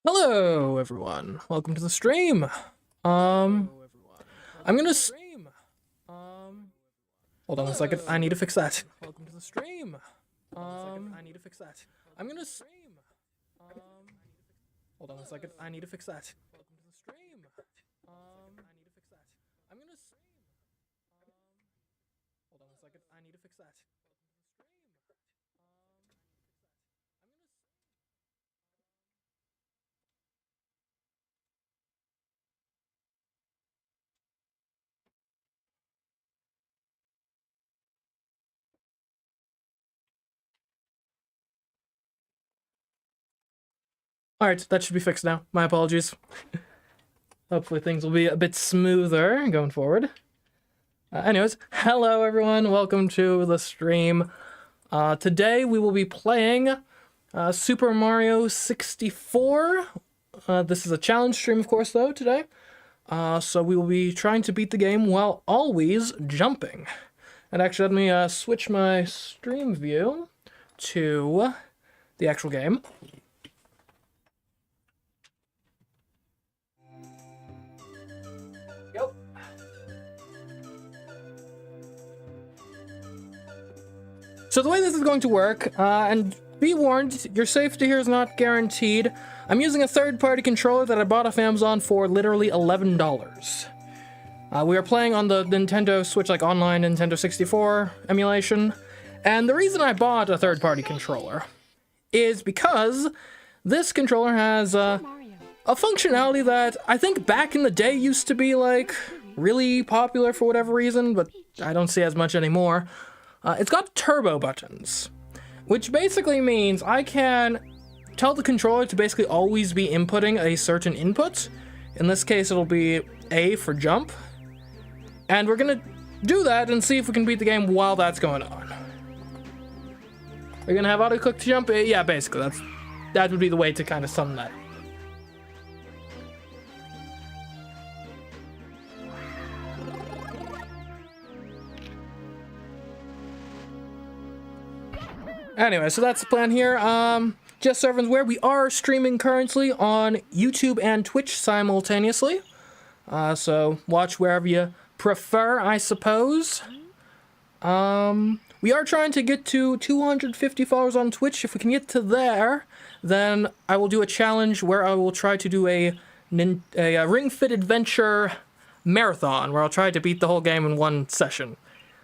Hello, everyone. Welcome to the stream. I'm gonna hold on a second. I need to fix that. Welcome to the stream. I need to fix that. I'm gonna hold on a second. I need to fix that. Welcome to the stream. I need to fix that. I'm gonna hold on a second. I need to fix that. Alright, that should be fixed now. My apologies. Hopefully things will be a bit smoother going forward. Anyways, hello everyone, welcome to the stream. Today we will be playing Super Mario 64. This is a challenge stream, of course, though, today. So we will be trying to beat the game while always jumping. And actually, let me switch my stream view to the actual game. So the way this is going to work, and be warned, your safety here is not guaranteed. I'm using a third-party controller that I bought off Amazon for literally $11. We are playing on the Nintendo Switch, like online Nintendo 64 emulation. And the reason I bought a third-party controller is because this controller has a functionality that I think back in the day used to be like really popular for whatever reason, but I don't see as much anymore. It's got turbo buttons, which basically means I can tell the controller to basically always be inputting a certain input. In this case, it'll be A for jump. And we're gonna do that and see if we can beat the game while that's going on. We're gonna have auto-click to jump. Yeah, basically, that would be the way to kind of sum that. Anyway, so that's the plan here. Just so everyone's aware, we are streaming currently on YouTube and Twitch simultaneously. So watch wherever you prefer, I suppose. We are trying to get to 250 followers on Twitch. If we can get to there, then I will do a challenge where I will try to do a Ring Fit Adventure marathon, where I'll try to beat the whole game in one session.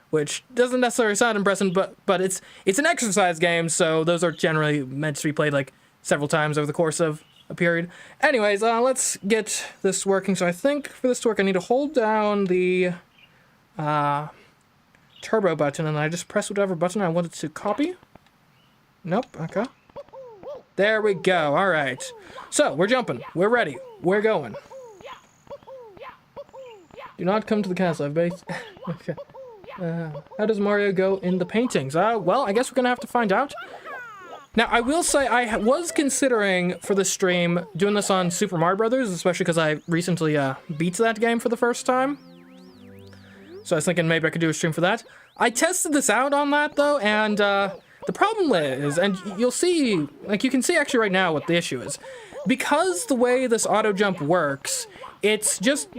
Which doesn't necessarily sound impressive, but it's an exercise game, so those are generally meant to be played like several times over the course of a period. Anyways, let's get this working. So I think for this to work, I need to hold down the turbo button, and I just press whatever button I wanted to copy. Nope, okay. There we go, all right. So, we're jumping, we're ready, we're going. Do not come to the castle, I've based... Okay. How does Mario go in the paintings? Well, I guess we're gonna have to find out. Now, I will say I was considering for the stream doing this on Super Mario Brothers, especially because I recently beat that game for the first time. So I was thinking maybe I could do a stream for that. I tested this out on that though, and the problem is, and you'll see, like you can see actually right now what the issue is. Because the way this auto jump works, it's just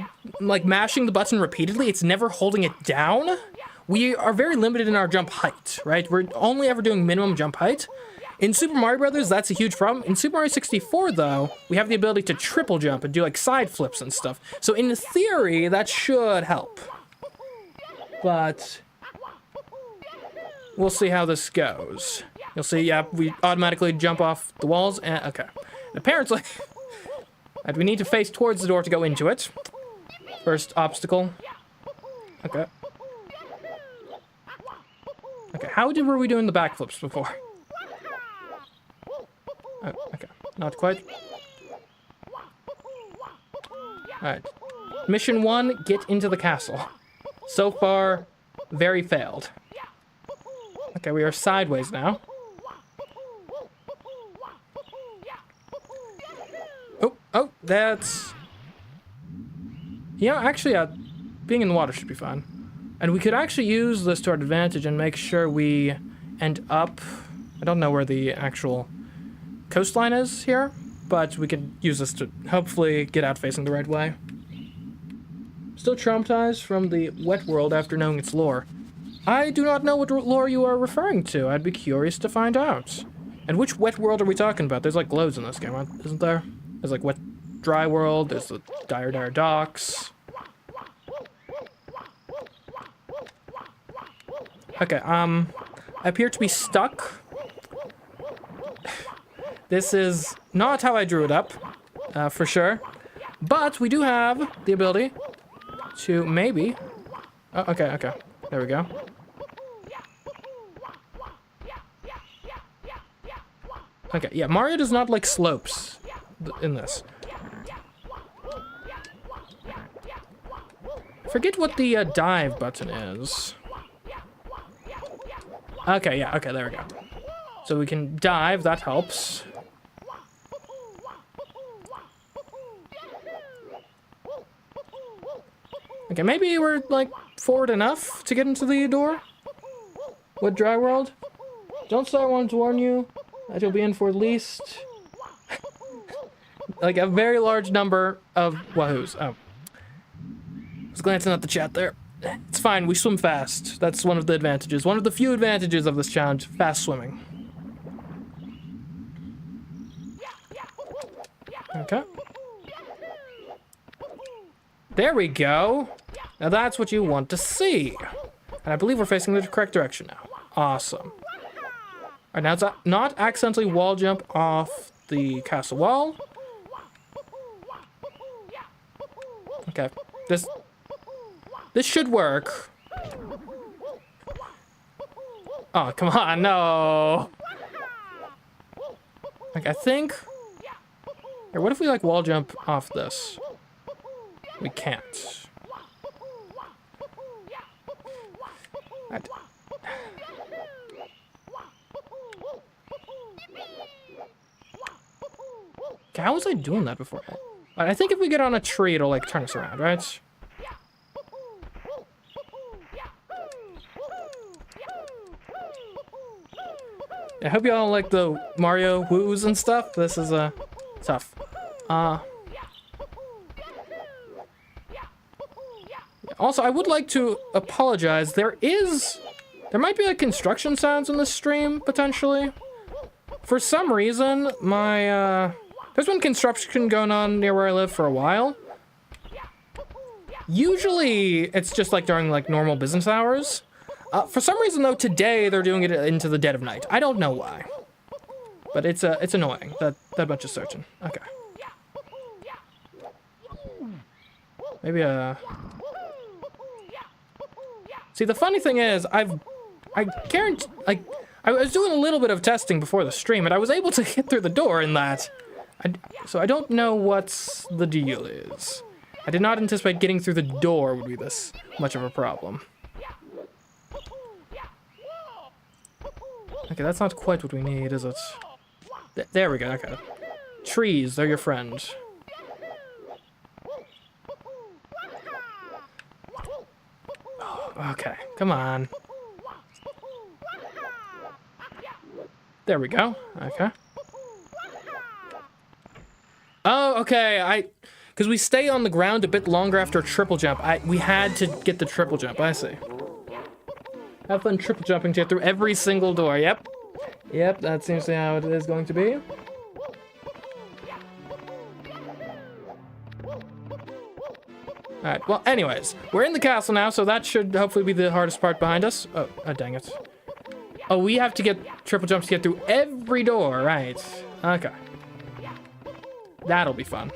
like mashing the button repeatedly, it's never holding it down. We are very limited in our jump height, right? We're only ever doing minimum jump height. In Super Mario Brothers, that's a huge problem. In Super Mario 64, though, we have the ability to triple jump and do like side flips and stuff. So in theory, that should help. But we'll see how this goes. You'll see, yeah, we automatically jump off the walls, and okay. And apparently, we need to face towards the door to go into it. First obstacle. Okay. Okay, were we doing the backflips before? Oh, okay, not quite. Alright. Mission 1, get into the castle. So far, very failed. Okay, we are sideways now. Oh, that's... Yeah, actually, being in the water should be fine. And we could actually use this to our advantage and make sure we end up... I don't know where the actual coastline is here. but we can use this to hopefully get out facing the right way. Still traumatized from the wet world after knowing its lore. I do not know what lore you are referring to. I'd be curious to find out. And which wet world are we talking about? There's like loads in this game, isn't there? There's like wet, dry world, there's the dire docks. Okay, I appear to be stuck. This is not how I drew it up, for sure. But we do have the ability to maybe... Oh, okay. There we go. Okay, yeah, Mario does not like slopes in this. Forget what the dive button is. Okay, yeah, okay, there we go. So we can dive, that helps. Okay, maybe we're, like, forward enough to get into the door? What dry world? Don't start wanting to warn you that you'll be in for at least... like, a very large number of wahoos. Oh. I was glancing at the chat there. It's fine, we swim fast. That's one of the advantages. One of the few advantages of this challenge, fast swimming. Okay. There we go. Now that's what you want to see. And I believe we're facing the correct direction now. Awesome. Alright, now it's not accidentally wall jump off the castle wall. Okay. This should work. Oh, come on, no. Like, I think... Here, what if we, like, wall jump off this? We can't. Okay, how was I doing that before? I think if we get on a tree, it'll, like, turn us around, right? I hope y'all like the Mario woos and stuff. This is, tough. Also, I would like to apologize. There might be, like, construction sounds in this stream, potentially. For some reason, there's been construction going on near where I live for a while. Usually, it's just, like, during, like, normal business hours. For some reason, though, today they're doing it into the dead of night. I don't know why. But it's annoying. That much is certain. Okay. Maybe, See, the funny thing is, I guarantee, like, I was doing a little bit of testing before the stream, and I was able to get through the door in that. So I don't know what the deal is. I did not anticipate getting through the door would be this much of a problem. Okay, that's not quite what we need, is it? There we go, okay. Trees, they're your friend. Okay, come on. There we go, okay. Oh, okay, because we stay on the ground a bit longer after a triple jump. We had to get the triple jump, I see. Have fun triple jumping to get through every single door, yep. Yep, that seems to be how it is going to be. Alright, well, anyways, we're in the castle now, so that should hopefully be the hardest part behind us. Oh, dang it. Oh, we have to get triple jumps to get through every door, right. Okay. That'll be fun.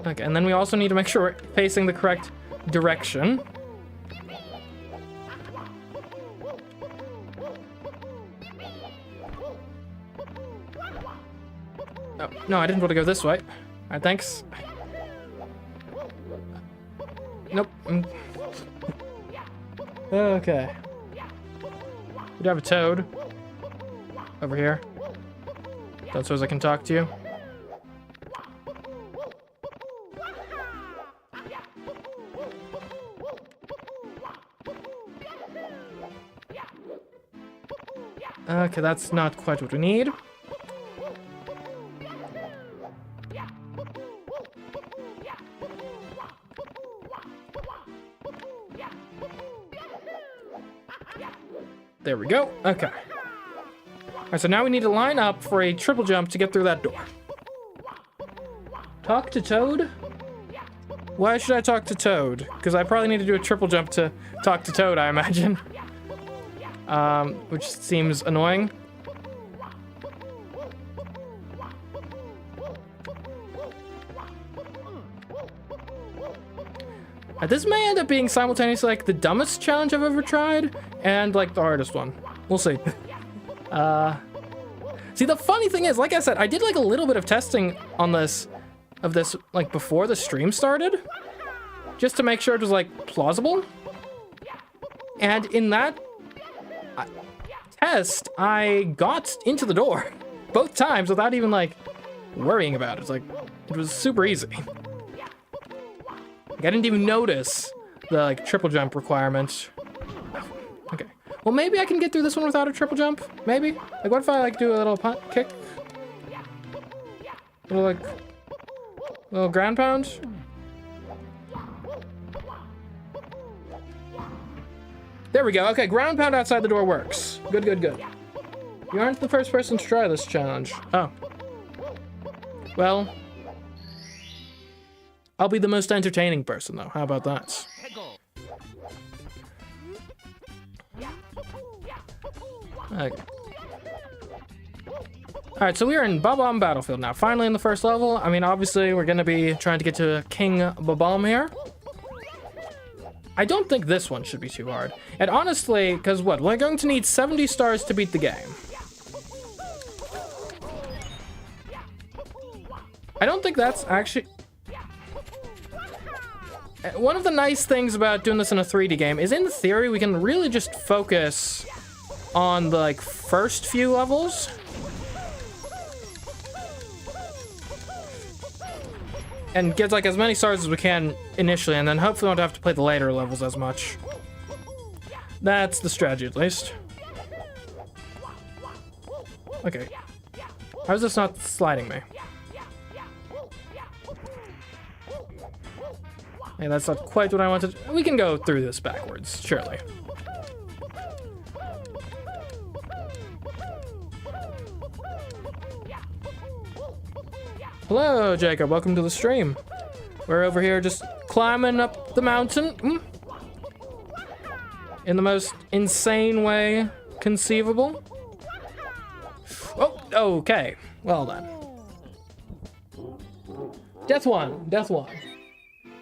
Okay, and then we also need to make sure we're facing the correct direction. Oh, no, I didn't want to go this way. Alright, thanks. Nope. Okay. We do have a toad. Over here. Don't suppose I can talk to you? Okay, that's not quite what we need. There we go. Okay. Alright, so now we need to line up for a triple jump to get through that door. Talk to Toad? Why should I talk to Toad? Because I probably need to do a triple jump to talk to Toad, I imagine. Which seems annoying. This may end up being simultaneously like the dumbest challenge I've ever tried and like the hardest one. We'll see. See, the funny thing is, like I said, I did like a little bit of testing on this like before the stream started, just to make sure it was like plausible. And in that test, I got into the door both times without even like worrying about it. It's like, it was super easy. Like, I didn't even notice the like triple jump requirement. Okay. Well, maybe I can get through this one without a triple jump. Maybe. Like, what if I like do a little punt kick? Little ground pound. There we go. Okay, ground pound outside the door works. Good, good, good. You aren't the first person to try this challenge. Oh. Well, I'll be the most entertaining person, though. How about that? Okay. Alright, so we're in Bob-omb Battlefield now. Finally in the first level. I mean, obviously, we're gonna be trying to get to King Bob-omb here. I don't think this one should be too hard. And honestly, because what? We're going to need 70 stars to beat the game. I don't think that's actually... One of the nice things about doing this in a 3D game is, in theory, we can really just focus on the like first few levels. And get like as many stars as we can initially, and then hopefully we won't have to play the later levels as much. That's the strategy, at least. Okay. How is this not sliding me? Hey, that's not quite what I wanted. We can go through this backwards, surely. Hello, Jacob. Welcome to the stream. We're over here just climbing up the mountain. In the most insane way conceivable. Oh, okay. Well done. Death one. Death one.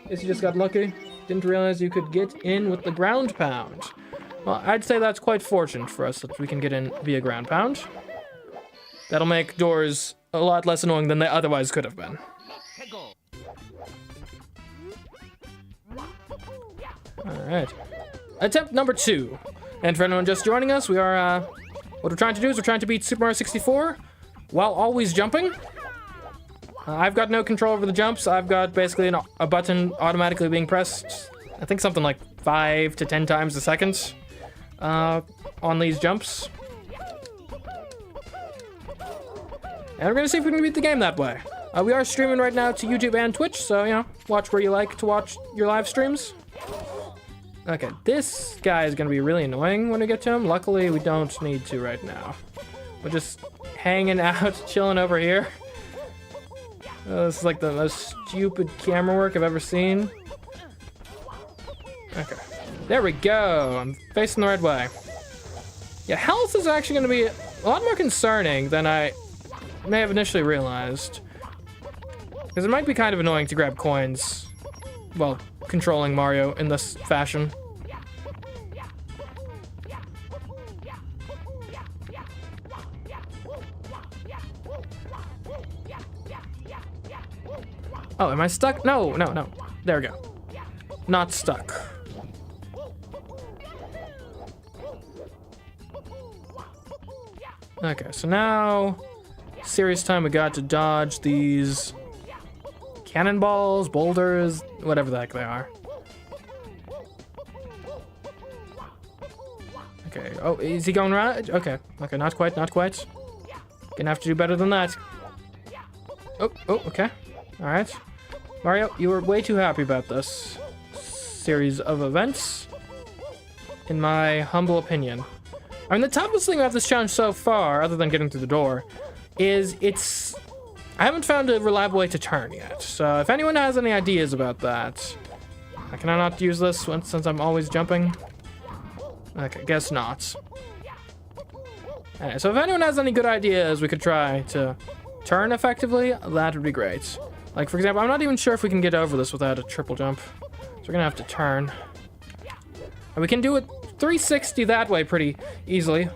Guess you just got lucky. Didn't realize you could get in with the ground pound. Well, I'd say that's quite fortunate for us that we can get in via ground pound. That'll make doors a lot less annoying than they otherwise could have been. Alright. Attempt number 2. And for anyone just joining us, we are, what we're trying to do is we're trying to beat Super Mario 64 while always jumping. I've got no control over the jumps. I've got basically a button automatically being pressed, I think something like 5 to 10 times a second on these jumps. And we're gonna see if we can beat the game that way. We are streaming right now to YouTube and Twitch, so, you know, watch where you like to watch your live streams. Okay, this guy is gonna be really annoying when we get to him. Luckily, we don't need to right now. We're just hanging out, chilling over here. This is like the most stupid camera work I've ever seen. Okay, there we go. I'm facing the right way. Yeah, health is actually gonna be a lot more concerning than I may have initially realized. Because it might be kind of annoying to grab coins while controlling Mario in this fashion. Oh, am I stuck? No, no, no. There we go. Not stuck. Okay, so now serious time we got to dodge these cannonballs, boulders, whatever the heck they are. Okay, Oh, is he going right? Okay. Okay, not quite, not quite. Gonna have to do better than that. Oh, okay. Alright. Mario, you were way too happy about this series of events, in my humble opinion. I mean, the toughest thing about this challenge so far, other than getting through the door, is I haven't found a reliable way to turn yet. So if anyone has any ideas about that, can I not use this since I'm always jumping? Okay, guess not. Anyway, so if anyone has any good ideas we could try to turn effectively, that would be great. Like, for example, I'm not even sure if we can get over this without a triple jump. So we're gonna have to turn. And we can do it 360 that way pretty easily.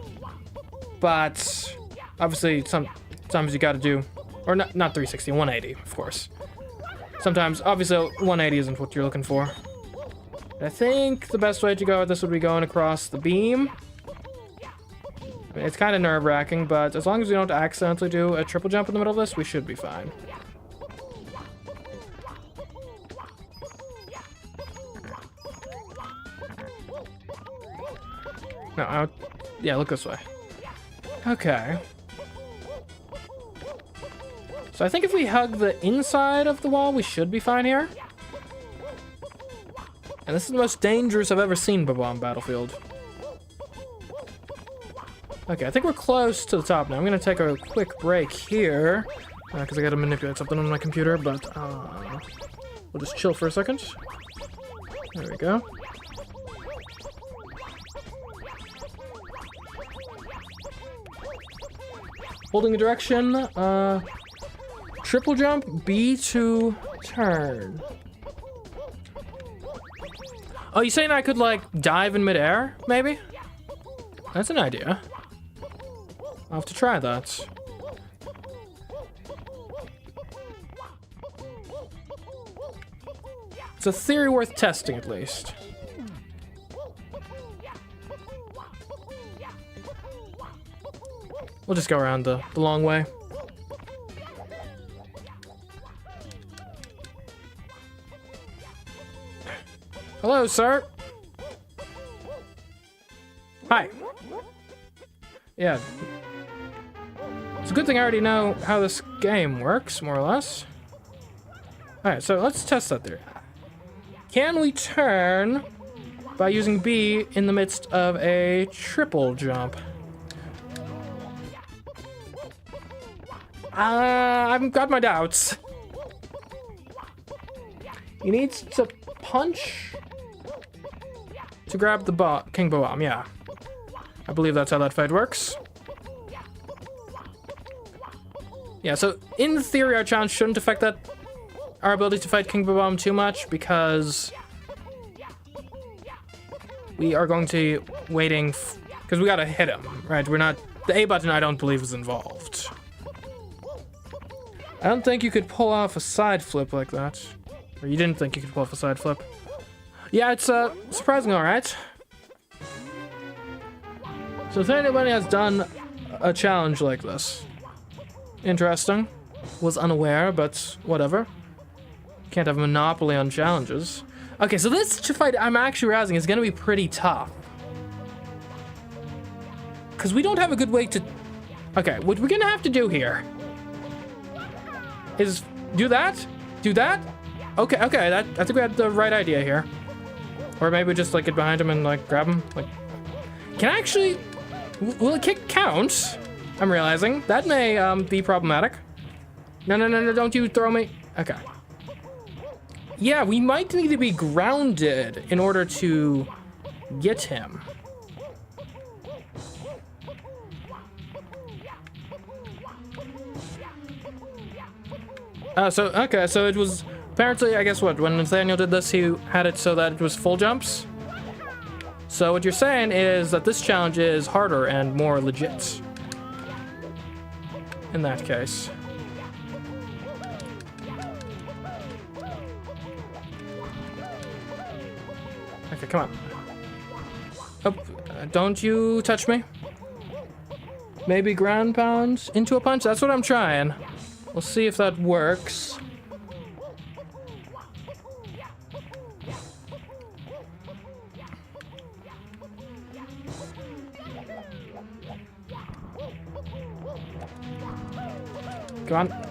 But obviously sometimes you gotta do, or not 360, 180, of course. Sometimes, obviously, 180 isn't what you're looking for. I think the best way to go with this would be going across the beam. I mean, it's kind of nerve-wracking, but as long as we don't accidentally do a triple jump in the middle of this, we should be fine. No, yeah, look this way. Okay. So I think if we hug the inside of the wall, we should be fine here. And this is the most dangerous I've ever seen Bob-omb Battlefield. Okay, I think we're close to the top now. I'm gonna take a quick break here, because I gotta manipulate something on my computer, but we'll just chill for a second. There we go. Holding the direction, triple jump, B to turn. Oh, you saying I could, like, dive in midair, maybe? That's an idea. I'll have to try that. It's a theory worth testing, at least. We'll just go around the long way. Hello, sir. Hi. Yeah. It's a good thing I already know how this game works, more or less. Alright, so let's test that theory. Can we turn by using B in the midst of a triple jump? I've got my doubts. He needs to punch to grab the King Bob-omb, yeah. I believe that's how that fight works. Yeah, so in theory, our challenge shouldn't affect our ability to fight King Bob-omb too much, because we are going to waiting, because we gotta hit him, right? We're not, the A button I don't believe is involved. I don't think you could pull off a side flip like that. Or you didn't think you could pull off a side flip. Yeah, it's surprising, alright. So if anybody has done a challenge like this, interesting. Was unaware, but whatever. Can't have a monopoly on challenges. Okay, so this fight, I'm actually realizing, is gonna be pretty tough. Because we don't have a good way to... Okay, what we're gonna have to do here is do that, do that. Okay, I think we had the right idea here. Or maybe just like get behind him and like grab him. Like, can I actually, will a kick count? I'm realizing that may be problematic. No, don't you throw me. Okay. Yeah, we might need to be grounded in order to get him. So it was apparently, I guess what, when Nathaniel did this, he had it so that it was full jumps. So what you're saying is that this challenge is harder and more legit. In that case. Okay, come on. Oh, don't you touch me. Maybe ground pound into a punch? That's what I'm trying. We'll see if that works. Come on.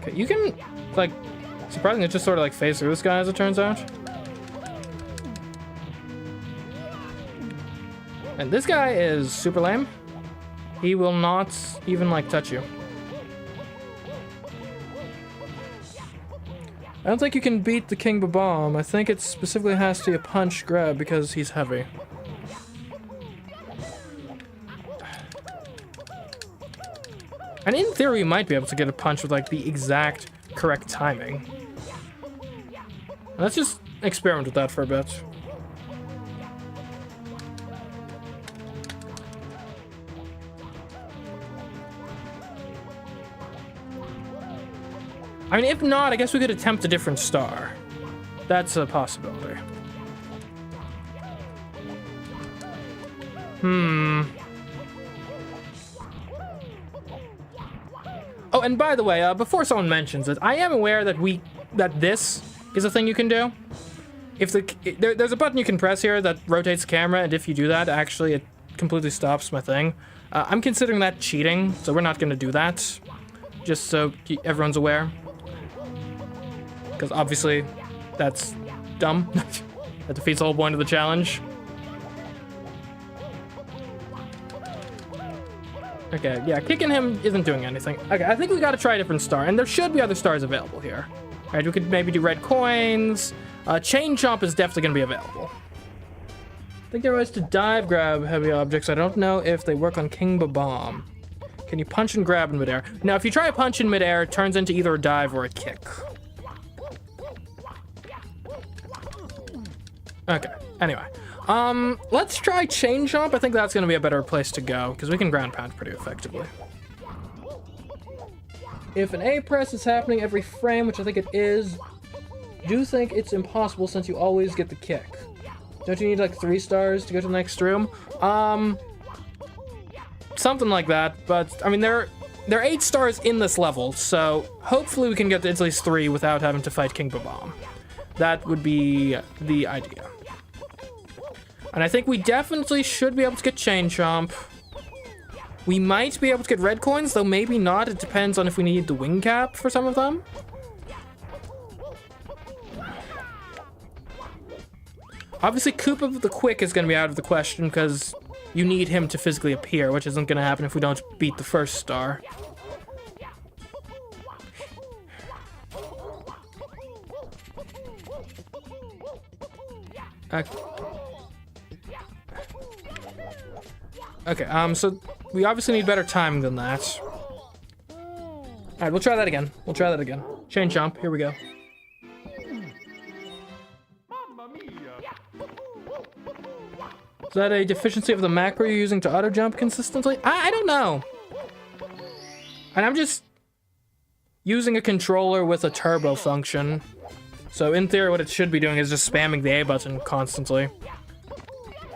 Okay, you can, like, surprisingly just sort of like phase through this guy as it turns out. And this guy is super lame. He will not even, like, touch you. I don't think you can beat the King Bob-omb. I think it specifically has to be a punch grab because he's heavy. And in theory, you might be able to get a punch with, like, the exact correct timing. Let's just experiment with that for a bit. I mean, if not, I guess we could attempt a different star. That's a possibility. Oh, and by the way, before someone mentions it, I am aware that this is a thing you can do. If there's a button you can press here that rotates the camera, and if you do that, actually it completely stops my thing. I'm considering that cheating, so we're not going to do that. Just so everyone's aware. Because obviously, that's dumb. That defeats the whole point of the challenge. Okay, yeah, kicking him isn't doing anything. Okay, I think we gotta try a different star, and there should be other stars available here. All right, we could maybe do red coins. Chain Chomp is definitely gonna be available. I think there are ways to dive grab heavy objects. I don't know if they work on King Bob-omb. Can you punch and grab in midair? Now, if you try a punch in midair, it turns into either a dive or a kick. Okay, anyway. Let's try Chain Chomp. I think that's gonna be a better place to go, because we can ground pound pretty effectively. If an A press is happening every frame, which I think it is, do you think it's impossible since you always get the kick? Don't you need like 3 stars to go to the next room? Something like that, but I mean there are 8 stars in this level, so hopefully we can get to at least 3 without having to fight King Bob-omb. That would be the idea. And I think we definitely should be able to get Chain Chomp. We might be able to get red coins, though maybe not. It depends on if we need the wing cap for some of them. Obviously, Koopa the Quick is going to be out of the question because you need him to physically appear, which isn't going to happen if we don't beat the first star. Okay, so we obviously need better timing than that. Alright, we'll try that again. Chain Chomp, here we go. Is that a deficiency of the macro you're using to auto jump consistently? I don't know. And I'm just using a controller with a turbo function. So in theory, what it should be doing is just spamming the A button constantly.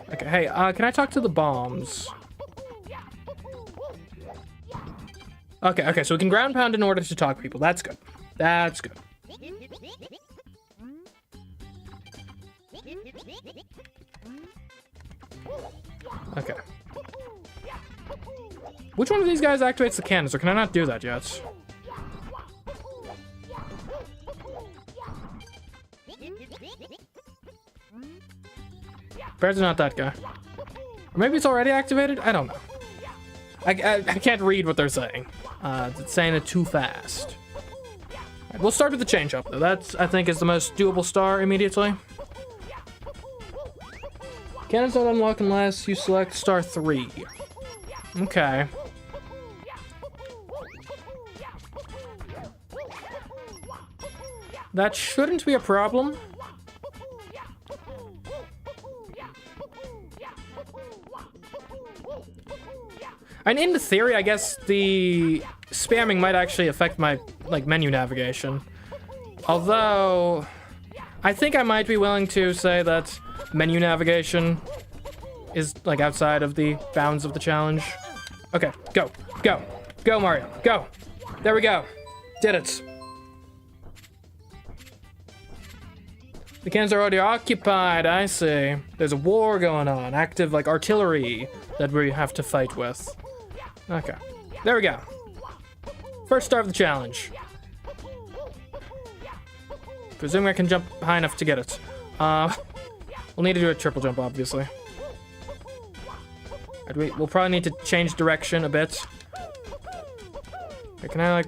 Okay, hey, can I talk to the bombs? Okay, so we can ground pound in order to talk to people. That's good. That's good. Okay. Which one of these guys activates the cannons, or can I not do that yet? Apparently not that guy. Or maybe it's already activated? I don't know. I can't read what they're saying. It's saying it too fast. Right, we'll start with the Chain Chomp, though. That's, I think, is the most doable star immediately. Cannons don't unlock unless you select star 3. Okay. That shouldn't be a problem. And in theory, I guess the spamming might actually affect my, like, menu navigation. Although, I think I might be willing to say that menu navigation is, like, outside of the bounds of the challenge. Okay, go, Mario, go. There we go. Did it. The cannons are already occupied, I see. There's a war going on, active, like, artillery that we have to fight with. Okay. There we go. First star of the challenge. Presuming I can jump high enough to get it. We'll need to do a triple jump, obviously. We'll probably need to change direction a bit. Okay, can I, like...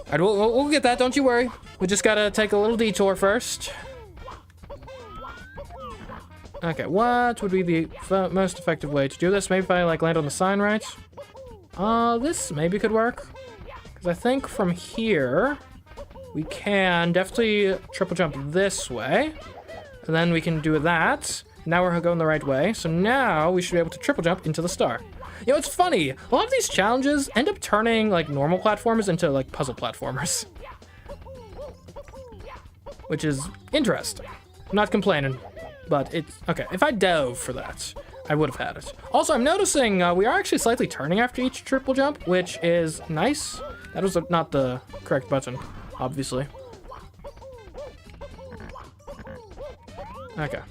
Alright, we'll get that, don't you worry. We just gotta take a little detour first. Okay, what would be the most effective way to do this? Maybe if I, like, land on the sign right? This maybe could work. Because I think from here... we can definitely triple jump this way. And then we can do that. Now we're going the right way. So now we should be able to triple jump into the star. You know, it's funny. A lot of these challenges end up turning, like, normal platformers into, like, puzzle platformers. Which is interesting. I'm not complaining. But it's... okay, if I dove for that, I would have had it. Also, I'm noticing we are actually slightly turning after each triple jump, which is nice. That was not the correct button, obviously. Okay.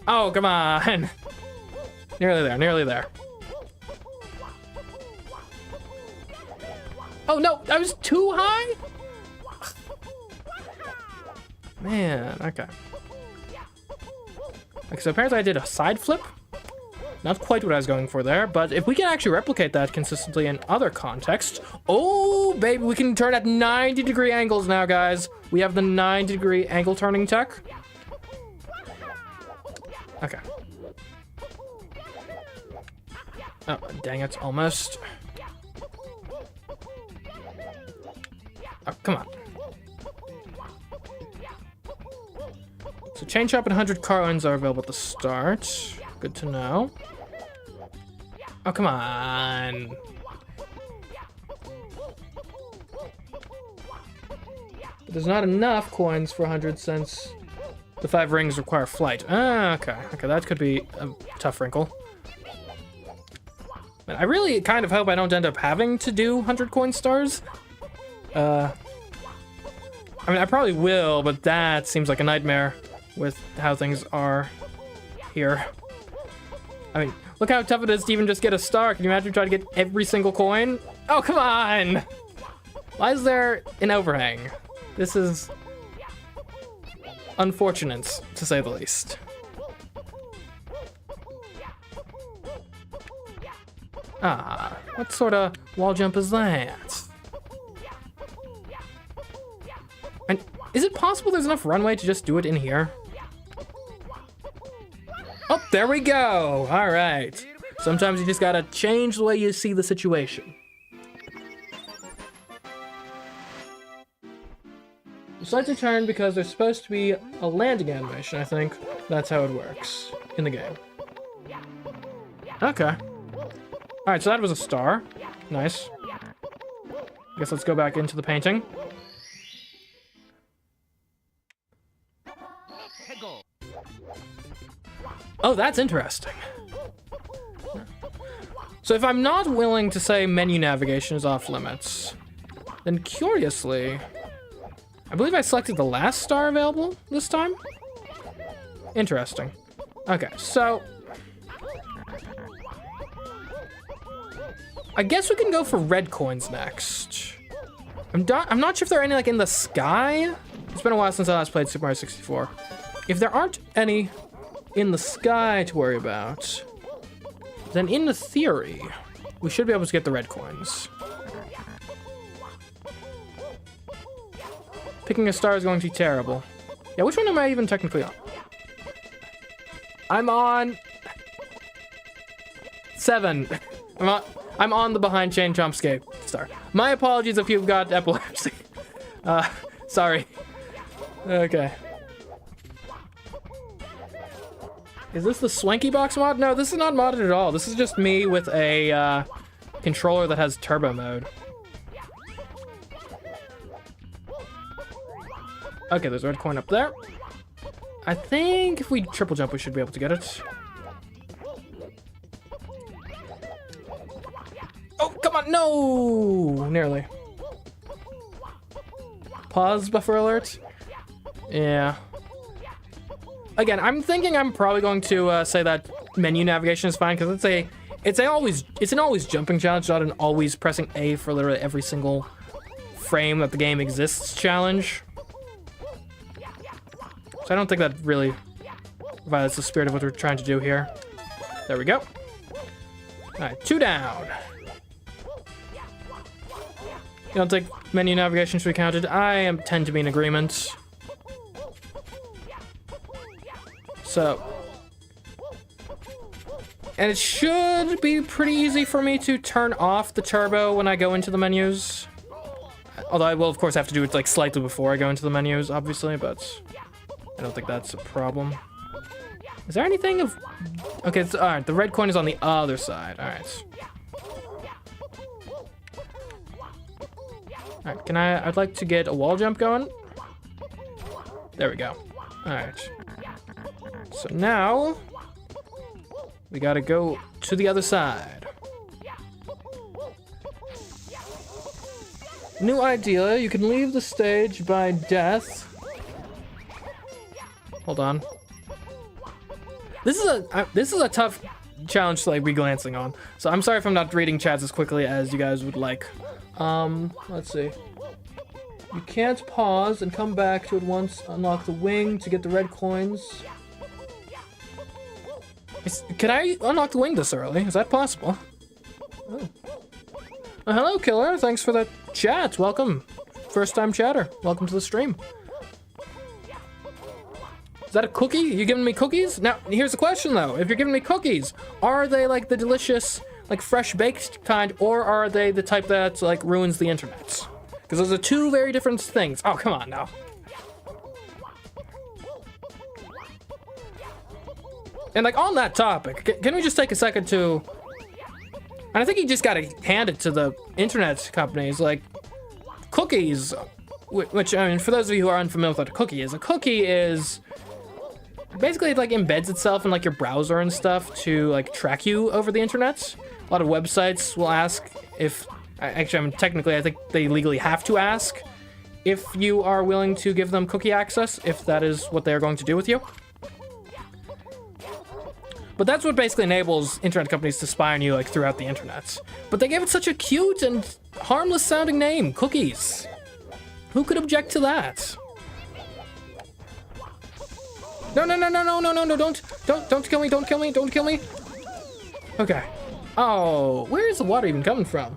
Oh, come on. Nearly there, nearly there. Oh, no, I was too high? Man, okay. Okay, so apparently I did a side flip. Not quite what I was going for there, but if we can actually replicate that consistently in other contexts... oh, baby, we can turn at 90-degree angles now, guys. We have the 90-degree angle turning tech. Okay. Oh, dang it, almost. Oh, come on. So chain chop and 100 coins are available at the start. Good to know. Oh, come on. But there's not enough coins for 100 since the 5 rings require flight. Ah, okay. Okay, that could be a tough wrinkle. Man, I really kind of hope I don't end up having to do 100 coin stars. I mean, I probably will, but that seems like a nightmare with how things are here. I mean, look how tough it is to even just get a star. Can you imagine trying to get every single coin? Oh, come on! Why is there an overhang? This is unfortunate, to say the least. Ah, what sort of wall jump is that? And is it possible there's enough runway to just do it in here? Oh, there we go. All right. Sometimes you just gotta change the way you see the situation. You slightly turn because there's supposed to be a landing animation, I think. That's how it works in the game. Okay. All right, so that was a star. Nice. I guess let's go back into the painting. Oh, that's interesting. So if I'm not willing to say menu navigation is off limits, then curiously, I believe I selected the last star available this time. Interesting. Okay, so I guess we can go for red coins next. I'm not sure if there are any like in the sky. It's been a while since I last played Super Mario 64. If there aren't any in the sky to worry about, then in the theory, we should be able to get the red coins. Picking a star is going to be terrible. Yeah, which one am I even technically on? I'm on 7. I'm on the behind chain Chomp star. My apologies if you've got epilepsy. Sorry. Okay. Is this the Swanky Box mod? No, this is not modded at all. This is just me with a controller that has turbo mode. Okay, there's a red coin up there. I think if we triple jump, we should be able to get it. Oh, come on, no! Nearly. Pause buffer alert. Yeah. Again, I'm thinking I'm probably going to say that menu navigation is fine because it's an always jumping challenge, not an always pressing A for literally every single frame that the game exists challenge. So I don't think that really violates the spirit of what we're trying to do here. There we go. All right, 2 down. You don't think menu navigation should be counted? I tend to be in agreement. So, and it should be pretty easy for me to turn off the turbo when I go into the menus. Although I will, of course, have to do it like slightly before I go into the menus, obviously, but I don't think that's a problem. Is there anything of... Okay, all right, the red coin is on the other side. All right. All right, I'd like to get a wall jump going. There we go. All right. So now we gotta go to the other side. New idea, you can leave the stage by death. Hold on. This is a tough challenge to like be glancing on. So I'm sorry if I'm not reading chats as quickly as you guys would like. Let's see. You can't pause and come back to it once. Unlock the wing to get the red coins. Can I unlock the wing this early? Is that possible? Oh. Hello, Killer. Thanks for the chat. Welcome. First time chatter. Welcome to the stream. Is that a cookie? You giving me cookies? Now, here's the question though. If you're giving me cookies, are they like the delicious, like fresh baked kind, or are they the type that like ruins the internet? Because those are 2 very different things. Oh, come on now. And like on that topic, can we just take a second to... And I think you just gotta hand it to the internet companies, like cookies, which, I mean, for those of you who are unfamiliar with what a cookie is basically it like embeds itself in like your browser and stuff to like track you over the internet. A lot of websites will ask if, actually, I mean, technically I think they legally have to ask if you are willing to give them cookie access, if that is what they're going to do with you. But that's what basically enables internet companies to spy on you like throughout the internet. But they gave it such a cute and harmless sounding name, cookies. Who could object to that? No, don't kill me, don't kill me. Okay. Oh, where is the water even coming from?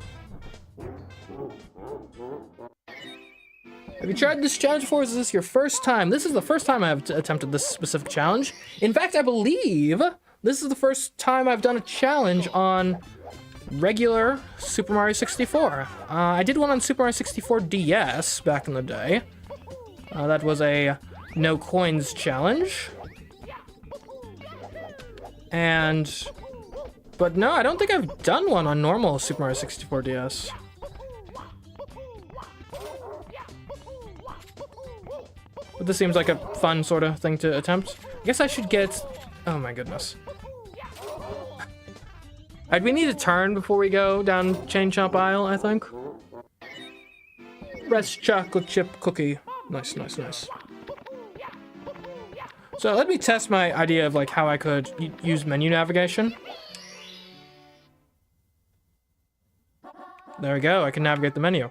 Have you tried this challenge before? Is this your first time? This is the first time I've attempted this specific challenge. In fact, I believe this is the first time I've done a challenge on regular Super Mario 64. I did one on Super Mario 64 DS back in the day. That was a no coins challenge. But no, I don't think I've done one on normal Super Mario 64 DS. But this seems like a fun sort of thing to attempt. I guess I should get... Oh my goodness. We need a turn before we go down Chain Chomp aisle, I think. Rest chocolate chip cookie. Nice, nice, nice. So let me test my idea of like how I could use menu navigation. There we go, I can navigate the menu.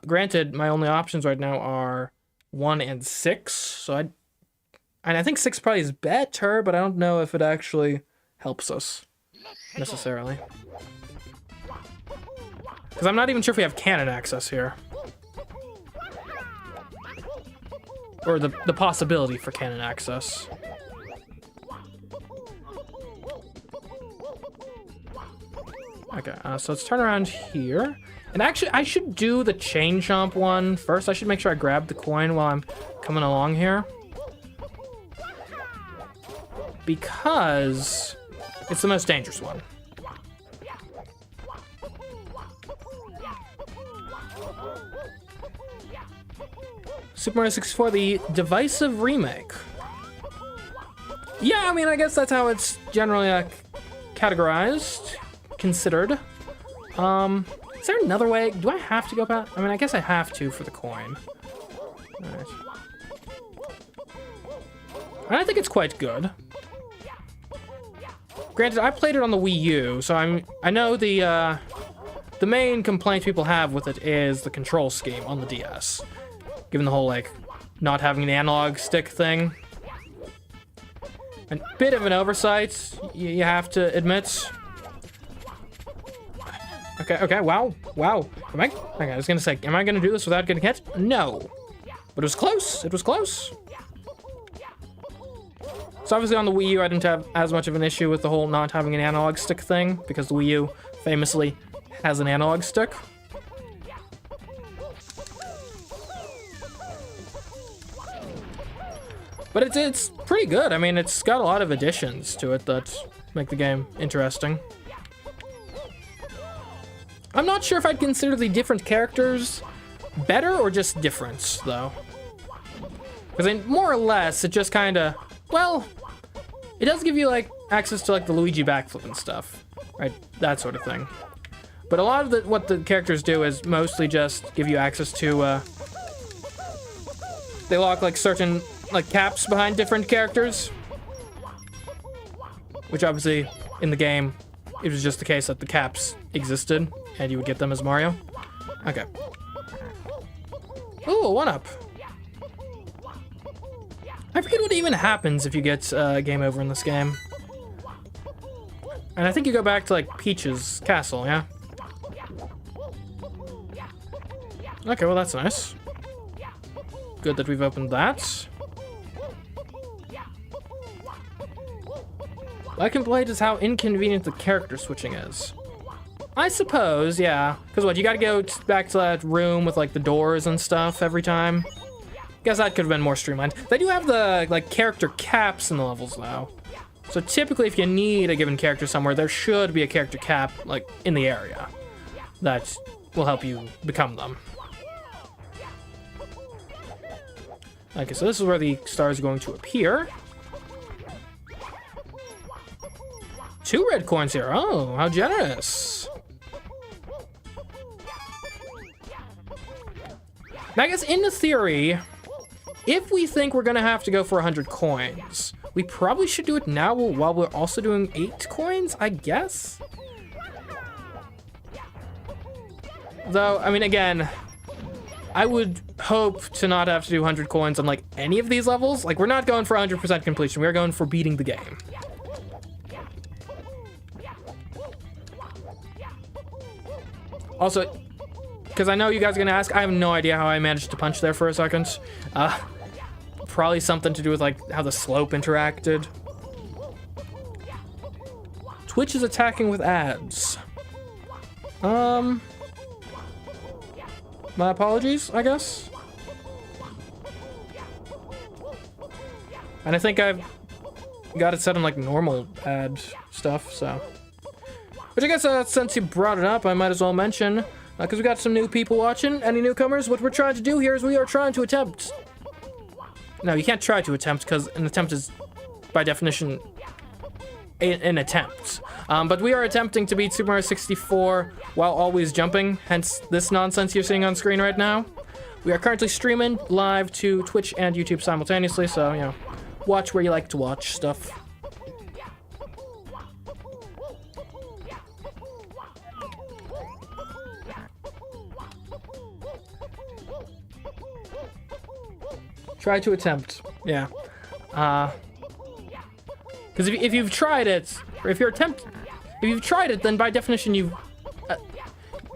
Granted, my only options right now are 1 and 6, so I think 6 probably is better, but I don't know if it actually helps us necessarily. Because I'm not even sure if we have cannon access here. Or the possibility for cannon access. Okay, so let's turn around here. And actually, I should do the Chain Chomp one first. I should make sure I grab the coin while I'm coming along here. Because it's the most dangerous one. Super Mario 64, the divisive remake. Yeah, I mean, I guess that's how it's generally categorized, considered. Is there another way? Do I have to go back? I mean, I guess I have to for the coin. All right. And I think it's quite good. Granted, I played it on the Wii U, so I know the main complaint people have with it is the control scheme on the DS. Given the whole, like, not having an analog stick thing. A bit of an oversight, you have to admit. Okay, wow. Okay, I was gonna say, am I gonna do this without getting hit? No. But it was close, it was close. So obviously on the Wii U, I didn't have as much of an issue with the whole not having an analog stick thing, because the Wii U famously has an analog stick. But it's pretty good. I mean, it's got a lot of additions to it that make the game interesting. I'm not sure if I'd consider the different characters better or just different, though. Because more or less, it just kind of, well, it does give you, like, access to, like, the Luigi backflip and stuff, right? That sort of thing. But a lot of what the characters do is mostly just give you access to, they lock, like, certain, like, caps behind different characters. Which, obviously, in the game, it was just the case that the caps existed, and you would get them as Mario. Okay. Ooh, a 1-up. I forget what even happens if you get game over in this game. And I think you go back to, like, Peach's castle, yeah? Okay, well, that's nice. Good that we've opened that. I complained is how inconvenient the character switching is. I suppose, yeah. Because what, you gotta go back to that room with, like, the doors and stuff every time? Guess that could have been more streamlined. They do have the, like, character caps in the levels, though. So typically, if you need a given character somewhere, there should be a character cap, like, in the area that will help you become them. Okay, so this is where the stars are going to appear. 2 red coins here. Oh, how generous. Now, I guess in the theory, if we think we're gonna have to go for 100 coins, we probably should do it now while we're also doing 8 coins, I guess? Though, I mean, again, I would hope to not have to do 100 coins on, like, any of these levels. Like, we're not going for 100% completion. We're going for beating the game. Also, because I know you guys are gonna ask, I have no idea how I managed to punch there for a second. Probably something to do with, like, how the slope interacted. Twitch is attacking with ads. My apologies, I guess. And I think I've got it set on, like, normal ad stuff, so. Which I guess since you brought it up, I might as well mention, because we got some new people watching. Any newcomers? What we're trying to do here is we are trying to attempt. No, you can't try to attempt, because an attempt is, by definition, an attempt. But we are attempting to beat Super Mario 64 while always jumping, hence this nonsense you're seeing on screen right now. We are currently streaming live to Twitch and YouTube simultaneously, so, you know, watch where you like to watch stuff. Try to attempt, yeah. Because if you've tried it, or if you've tried it, then by definition you've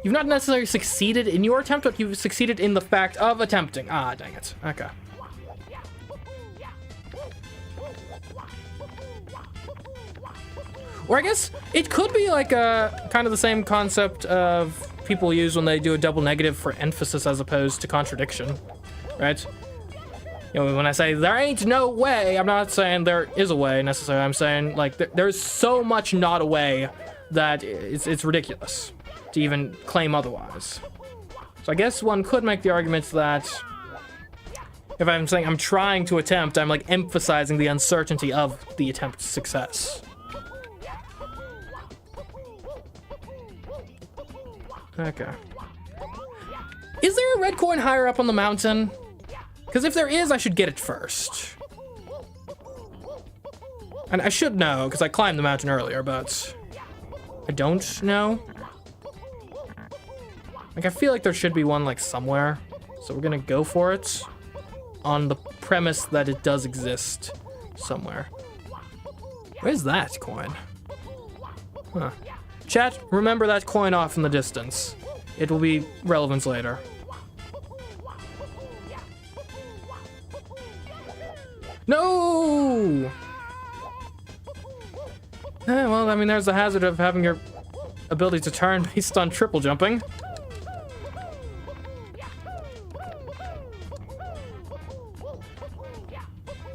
not necessarily succeeded in your attempt, but you've succeeded in the fact of attempting. Ah, dang it. Okay. Or I guess it could be like a kind of the same concept of people use when they do a double negative for emphasis as opposed to contradiction, right? You know, when I say there ain't no way, I'm not saying there is a way necessarily. I'm saying, like, there's so much not a way that it's ridiculous to even claim otherwise. So I guess one could make the argument that if I'm saying I'm trying to attempt, I'm, like, emphasizing the uncertainty of the attempt's success. Okay. Is there a red coin higher up on the mountain? Because if there is, I should get it first. And I should know, because I climbed the mountain earlier, but I don't know. Like, I feel like there should be one, like, somewhere. So we're gonna go for it on the premise that it does exist somewhere. Where's that coin? Huh. Chat, remember that coin off in the distance. It will be relevant later. No! Well, I mean, there's the hazard of having your ability to turn based on triple jumping.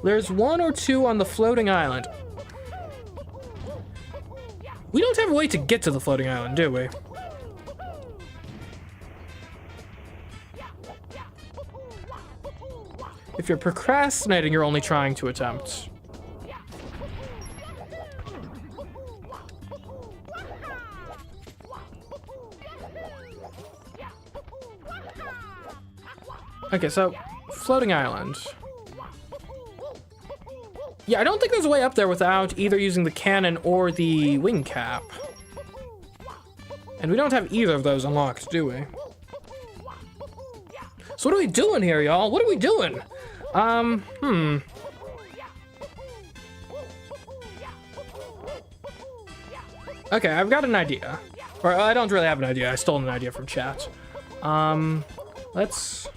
There's 1 or 2 on the floating island. We don't have a way to get to the floating island, do we? If you're procrastinating, you're only trying to attempt. Okay, so floating island. Yeah, I don't think there's a way up there without either using the cannon or the wing cap. And we don't have either of those unlocked, do we? So what are we doing here, y'all? What are we doing? Okay, I've got an idea. Or I don't really have an idea. I stole an idea from chat. Let's...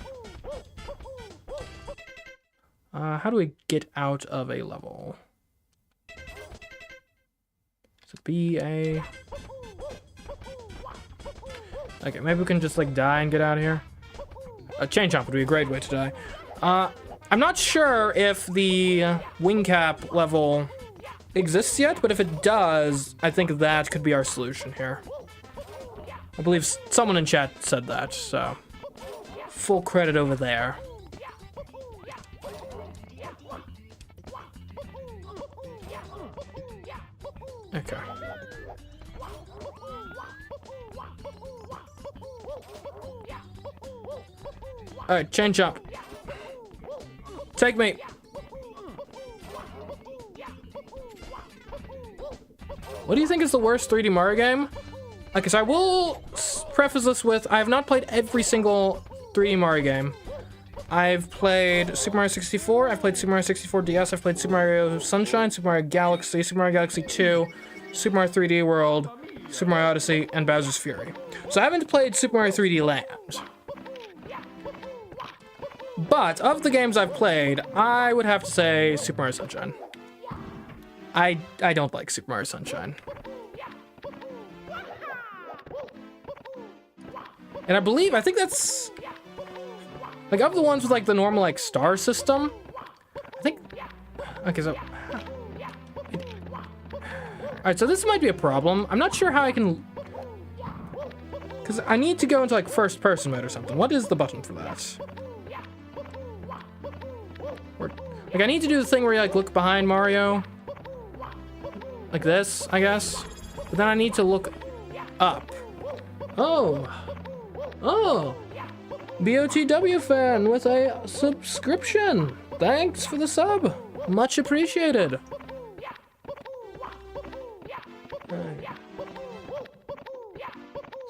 how do we get out of a level? So B, A... Okay, maybe we can just, like, die and get out of here. A chain chomp would be a great way to die. I'm not sure if the wing cap level exists yet, but if it does, I think that could be our solution here. I believe someone in chat said that, so... Full credit over there. Okay. Alright, chain chomp. Take me. What do you think is the worst 3D Mario game? Okay, so I will preface this with, I have not played every single 3D Mario game. I've played Super Mario 64, I've played Super Mario 64 DS, I've played Super Mario Sunshine, Super Mario Galaxy, Super Mario Galaxy 2, Super Mario 3D World, Super Mario Odyssey, and Bowser's Fury. So I haven't played Super Mario 3D Land. But of the games I've played, I would have to say Super Mario Sunshine. I don't like Super Mario Sunshine. And I think that's... Like, of the ones with, like, the normal, like, star system, I think... Okay, so... Alright, so this might be a problem. I'm not sure how I can... Because I need to go into, like, first-person mode or something. What is the button for that? Like, I need to do the thing where you, like, look behind Mario. Like this, I guess. But then I need to look up. Oh. Oh. BOTW fan with a subscription. Thanks for the sub. Much appreciated.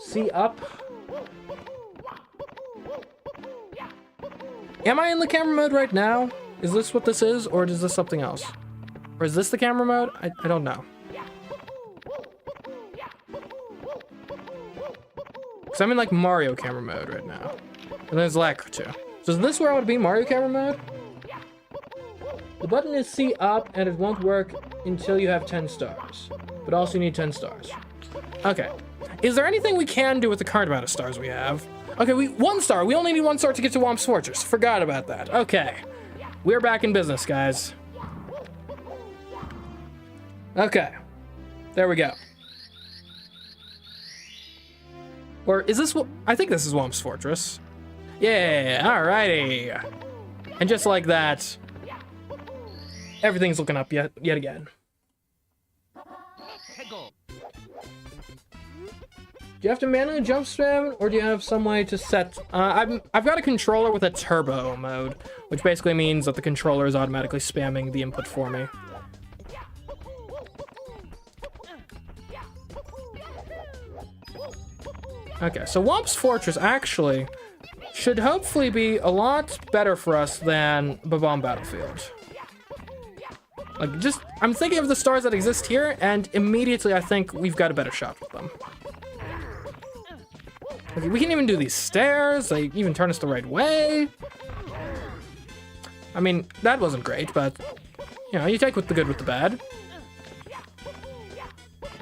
See up. Am I in the camera mode right now? Is this what this is, or is this something else? Or is this the camera mode? I don't know. Because I'm in, like, Mario camera mode right now. And there's Lacquer too. So is this where I would be, Mario camera mode? The button is C up, and it won't work until you have 10 stars. But also you need 10 stars. Okay. Is there anything we can do with the current amount of stars we have? Okay, 1 star. We only need 1 star to get to Whomp's Fortress. Forgot about that. Okay. We're back in business, guys. Okay. There we go. Or is this what... I think this is Whomp's Fortress. Yeah, alrighty. And just like that, everything's looking up yet again. Do you have to manually jump spam, or do you have some way to set... I've got a controller with a turbo mode, which basically means that the controller is automatically spamming the input for me. Okay, so Whomp's Fortress actually should hopefully be a lot better for us than Bob-omb Battlefield. Like, just, I'm thinking of the stars that exist here, and immediately I think we've got a better shot with them. Okay, we can even do these stairs. They even turn us the right way. I mean, that wasn't great, but, you know, you take with the good with the bad.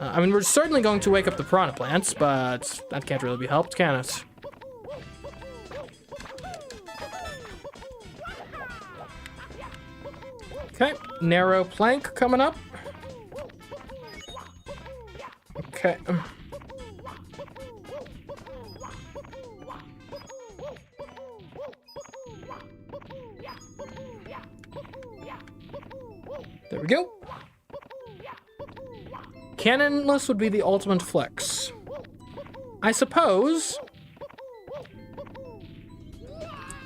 I mean, we're certainly going to wake up the piranha plants, but that can't really be helped, can it? Okay, narrow plank coming up. Okay. There we go. Cannonless would be the ultimate flex. I suppose.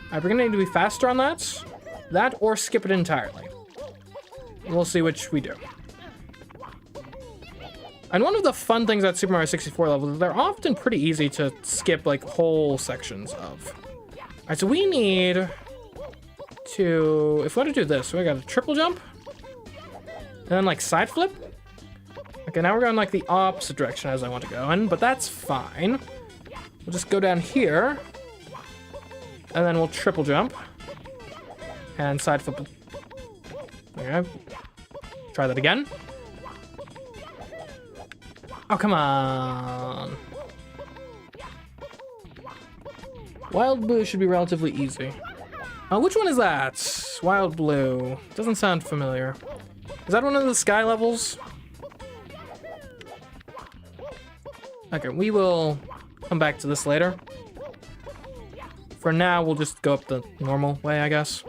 Alright, we're gonna need to be faster on that. That or skip it entirely. We'll see which we do. And one of the fun things at Super Mario 64 levels is they're often pretty easy to skip like whole sections of. Alright, so we need to, if we want to do this, we got a triple jump. And then like side flip. Okay, now we're going like the opposite direction as I want to go in, but that's fine. We'll just go down here. And then we'll triple jump. And side flip. Okay. Try that again. Oh, come on. Wild Blue should be relatively easy. Which one is that? Wild Blue. Doesn't sound familiar. Is that one of the sky levels? Okay, we will come back to this later. For now, we'll just go up the normal way, I guess.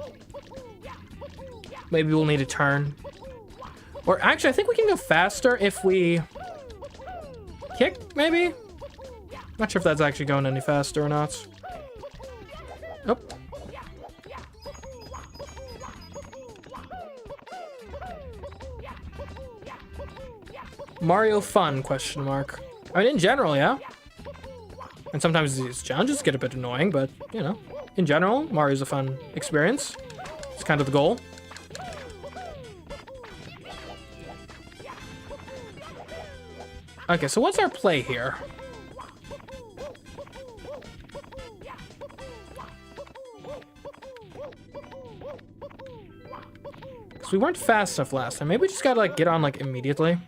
Maybe we'll need a turn. Or actually, I think we can go faster if we kick, maybe? Not sure if that's actually going any faster or not. Oh. Mario fun, question mark. I mean, in general, yeah. And sometimes these challenges get a bit annoying, but, you know, in general, Mario's a fun experience. It's kind of the goal. Okay, so what's our play here? Because we weren't fast enough last time. Maybe we just gotta, like, get on, like, immediately.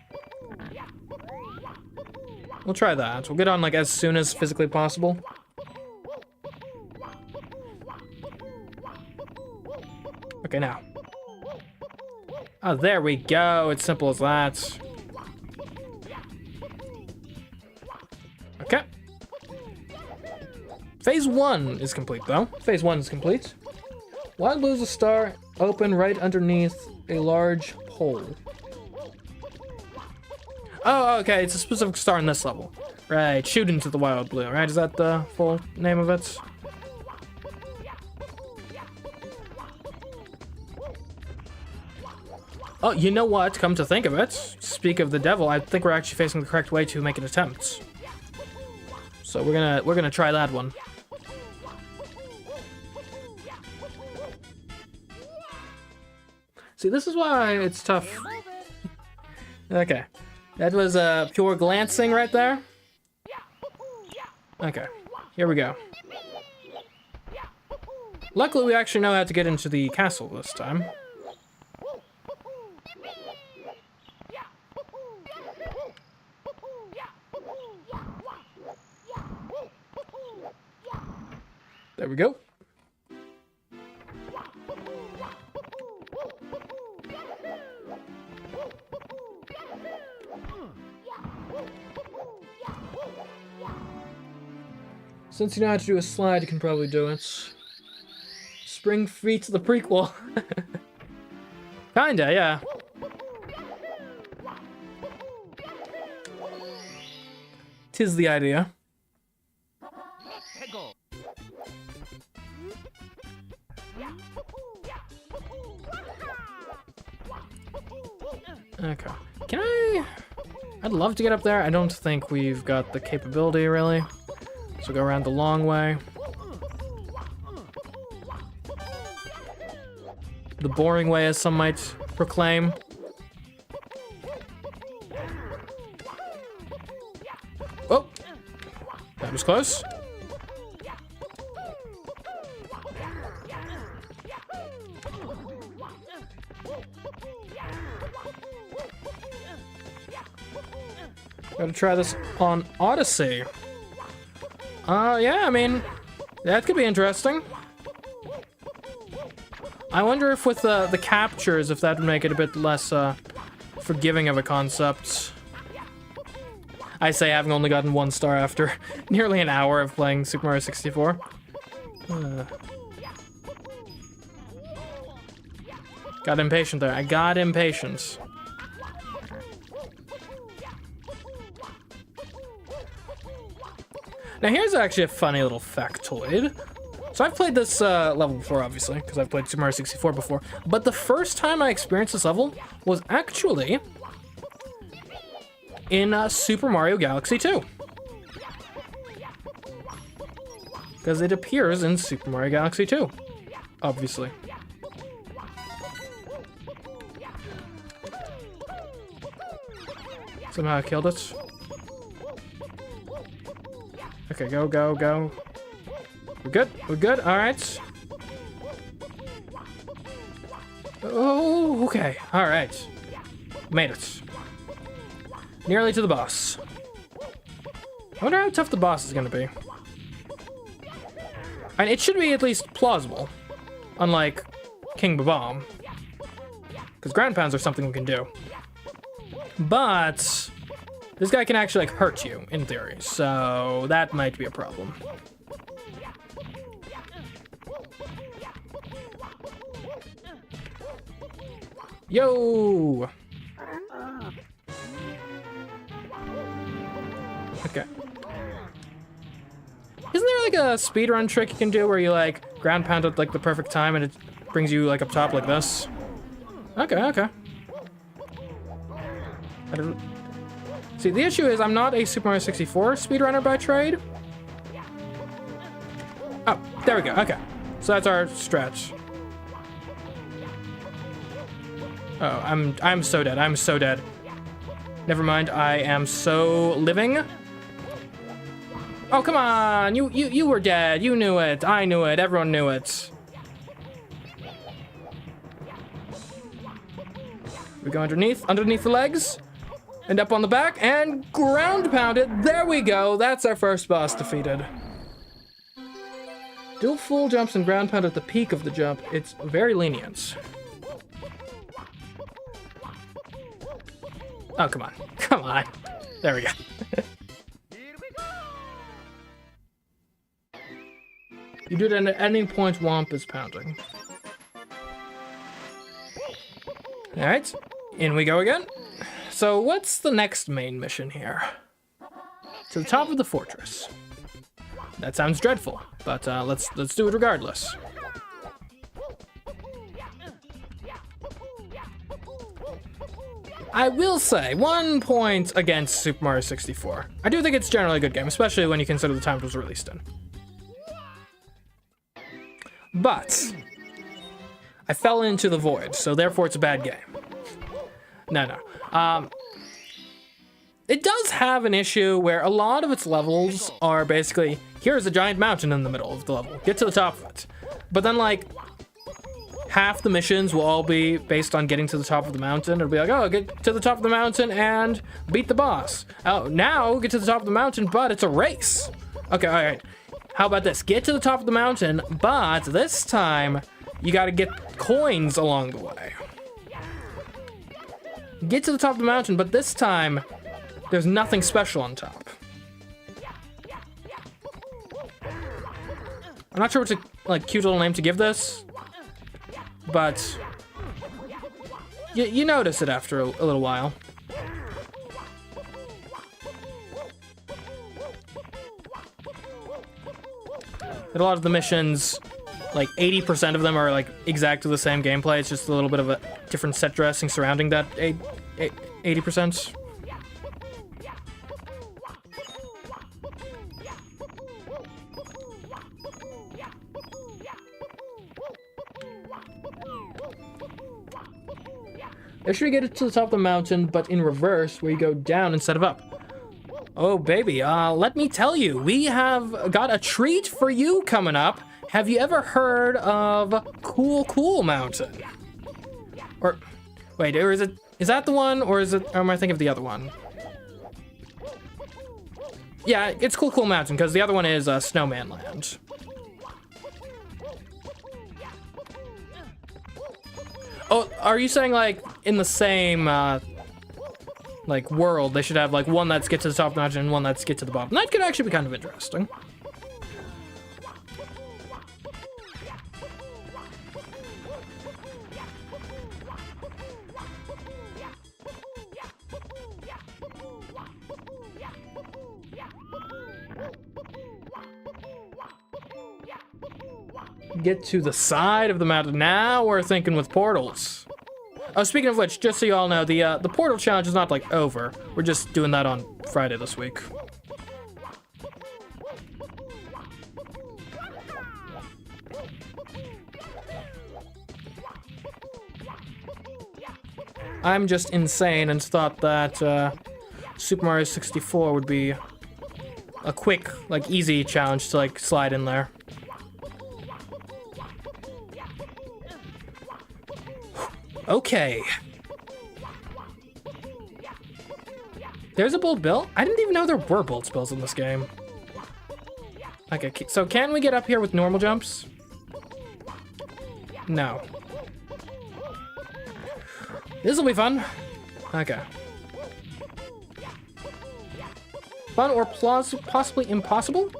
We'll try that. We'll get on, like, as soon as physically possible. Okay, now. Oh, there we go. It's simple as that. Okay. Phase 1 is complete, though. Phase 1 is complete. Wild Blue is a star open right underneath a large pole. Oh, okay, it's a specific star in this level. Right, shoot into the Wild Blue, right? Is that the full name of it? Oh, you know what? Come to think of it, speak of the devil, I think we're actually facing the correct way to make an attempt. So we're gonna try that one. See, this is why it's tough. Okay. That was pure glancing right there. Okay, here we go. Luckily, we actually know how to get into the castle this time. There we go. Since you know how to do a slide, you can probably do it. Spring Feet the prequel. Kinda, yeah. Tis the idea. Okay. I'd love to get up there. I don't think we've got the capability, really. So go around the long way. The boring way, as some might proclaim. Oh! That was close. Gotta try this on Odyssey. Yeah, I mean, that could be interesting. I wonder if with the captures, if that would make it a bit less forgiving of a concept. I say having only gotten 1 star after nearly an hour of playing Super Mario 64. Got impatient there. I got impatient. Now here's actually a funny little factoid. So I've played this level before, obviously, because I've played Super Mario 64 before. But the first time I experienced this level was actually in Super Mario Galaxy 2. Because it appears in Super Mario Galaxy 2, obviously. Somehow I killed it. Okay, go, go, go. We're good, we're good, alright. Oh, okay, alright. Made it. Nearly to the boss. I wonder how tough the boss is gonna be. And it should be at least plausible. Unlike King Bob-omb. Because ground pounds are something we can do. But this guy can actually, like, hurt you, in theory. So that might be a problem. Yo! Okay. Isn't there like a speedrun trick you can do where you like ground pound at like the perfect time and it brings you like up top like this? Okay, okay. I don't... See, the issue is I'm not a Super Mario 64 speedrunner by trade. Oh, there we go, okay. So that's our stretch. Oh, I'm so dead, I'm so dead. Never mind, I am so living. Oh, come on, you were dead, you knew it, I knew it, everyone knew it. We go underneath the legs, and up on the back, and ground pound it. There we go, that's our first boss defeated. Do full jumps and ground pound at the peak of the jump. It's very lenient. Oh, come on, come on. There we go. You do it at any point Whomp is pounding. All right, in we go again. So what's the next main mission here? To the top of the fortress. That sounds dreadful, but let's do it regardless. I will say, 1 point against Super Mario 64. I do think it's generally a good game, especially when you consider the time it was released in. But I fell into the void, so therefore it's a bad game. No. It does have an issue where a lot of its levels are basically, here's a giant mountain in the middle of the level, get to the top of it. But then like, half the missions will all be based on getting to the top of the mountain. It'll be like, oh, get to the top of the mountain and beat the boss. Oh, now get to the top of the mountain, but it's a race. Okay, all right. How about this? Get to the top of the mountain, but this time you gotta get coins along the way. Get to the top of the mountain, but this time there's nothing special on top. I'm not sure what's a like cute little name to give this, but you notice it after a little while. And a lot of the missions, like 80% of them are like exactly the same gameplay. It's just a little bit of a different set dressing surrounding that 80%. Make sure you get it to the top of the mountain, but in reverse, where you go down instead of up. Oh, baby, let me tell you, we have got a treat for you coming up. Have you ever heard of Cool Mountain? Or, wait, or is that the one, or am I thinking of the other one? Yeah, it's Cool Mountain, because the other one is Snowman Land. Oh, are you saying, like, in the same, like, world, they should have, like, one that's get to the top of the mountain and one that's get to the bottom? That could actually be kind of interesting. Get to the side of the mountain. Now we're thinking with portals. Oh, speaking of which, just so you all know, the portal challenge is not like over. We're just doing that on Friday this week. I'm just insane and thought that Super Mario 64 would be a quick, like, easy challenge to like slide in there. Okay. There's a bolt bill? I didn't even know there were bolt bills in this game. Okay, so can we get up here with normal jumps? No. This'll be fun. Okay. Fun or possibly impossible?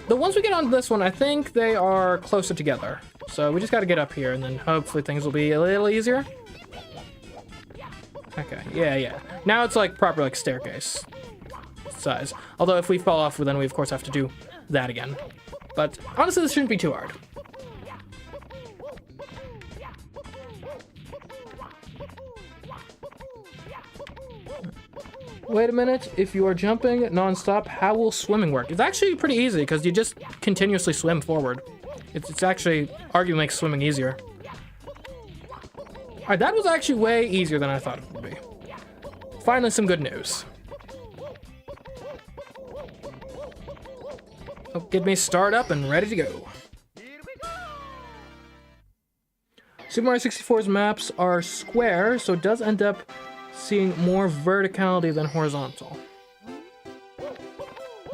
The ones we get on this one, I think they are closer together. So we just gotta get up here and then hopefully things will be a little easier. Okay, yeah. Now it's like proper like staircase size. Although if we fall off, then we of course have to do that again. But honestly, this shouldn't be too hard. Wait a minute, if you are jumping non-stop, how will swimming work? It's actually pretty easy because you just continuously swim forward. It's actually arguably makes swimming easier. Alright, that was actually way easier than I thought it would be. Finally, some good news. Oh, get me started up and ready to go. Super Mario 64's maps are square, so it does end up seeing more verticality than horizontal.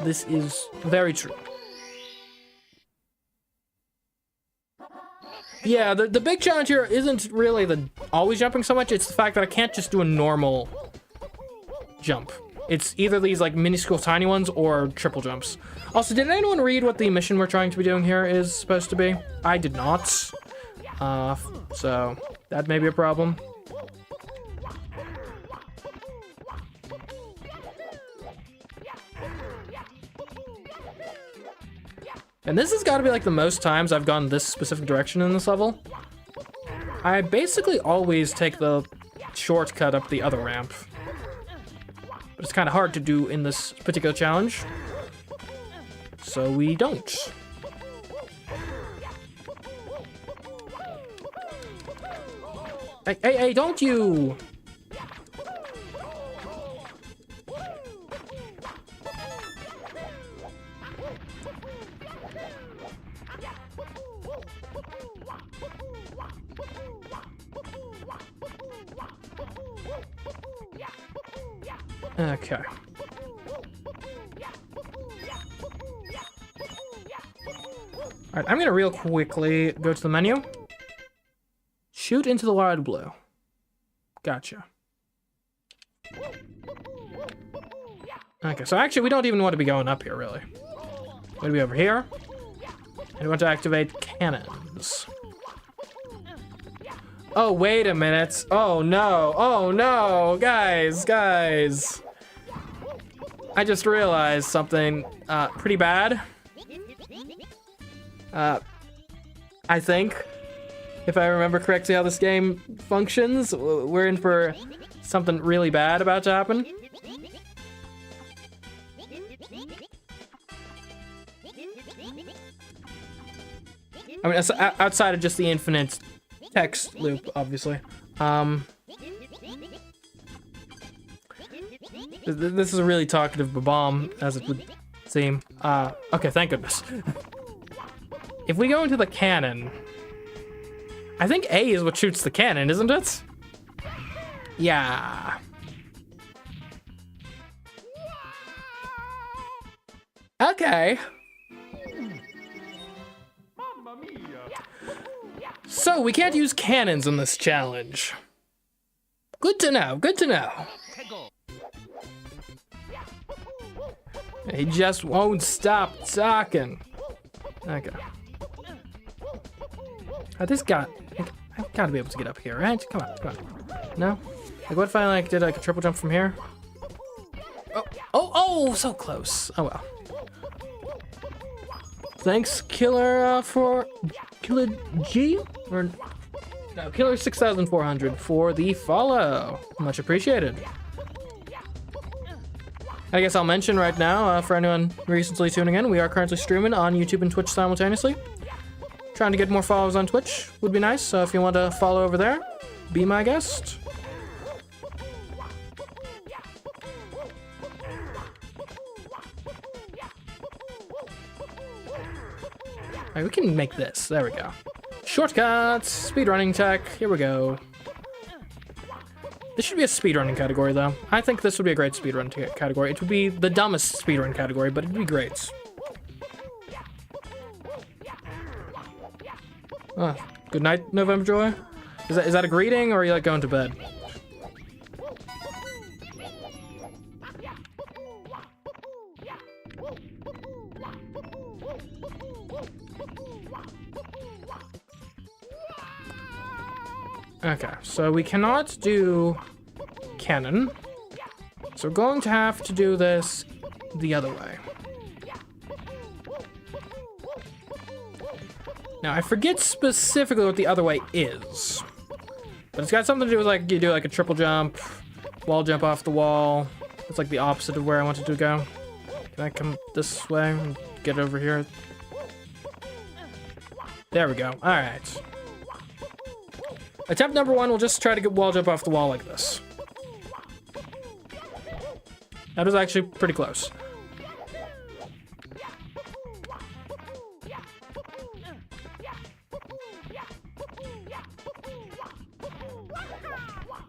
This is very true. Yeah, the big challenge here isn't really the always jumping so much, it's the fact that I can't just do a normal jump. It's either these like minuscule tiny ones or triple jumps. Also, did anyone read what the mission we're trying to be doing here is supposed to be? I did not. So that may be a problem. And this has got to be like the most times I've gone this specific direction in this level. I basically always take the shortcut up the other ramp. But it's kind of hard to do in this particular challenge. So we don't. Hey, don't you! Okay. Alright, I'm gonna real quickly go to the menu. Shoot into the wide blue. Gotcha. Okay, so actually we don't even want to be going up here, really. We want to be over here. And we want to activate cannons. Oh, wait a minute. Oh, no. Oh, no. Guys. I just realized something pretty bad. I think, if I remember correctly how this game functions, we're in for something really bad about to happen. I mean, outside of just the infinite text loop, obviously. This is a really talkative Bob-omb, as it would seem. Okay, thank goodness. If we go into the cannon, I think A is what shoots the cannon, isn't it? Yeah. Okay. So we can't use cannons in this challenge. Good to know, good to know. He just won't stop talking. Okay. This guy, I've got to be able to get up here, right? Come on, come on. No? Like, what if I, like, did, like, a triple jump from here? Oh, so close. Oh, well. Thanks, Killer, for... Killer G? Or... No, Killer 6400 for the follow. Much appreciated. I guess I'll mention right now, for anyone recently tuning in, we are currently streaming on YouTube and Twitch simultaneously. Trying to get more followers on Twitch would be nice, so if you want to follow over there, be my guest. Alright, we can make this. There we go. Shortcuts, speedrunning tech, here we go. This should be a speedrunning category, though. I think this would be a great speedrun category. It would be the dumbest speedrun category, but it'd be great. Good night, November Joy. Is that a greeting, or are you, like, going to bed? Okay, so we cannot do cannon. So we're going to have to do this the other way. Now, I forget specifically what the other way is. But it's got something to do with, like, you do, like, a triple jump, wall jump off the wall. It's, like, the opposite of where I wanted to go. Can I come this way and get over here? There we go. All right. Attempt number 1, we'll just try to get wall jump off the wall like this. That was actually pretty close.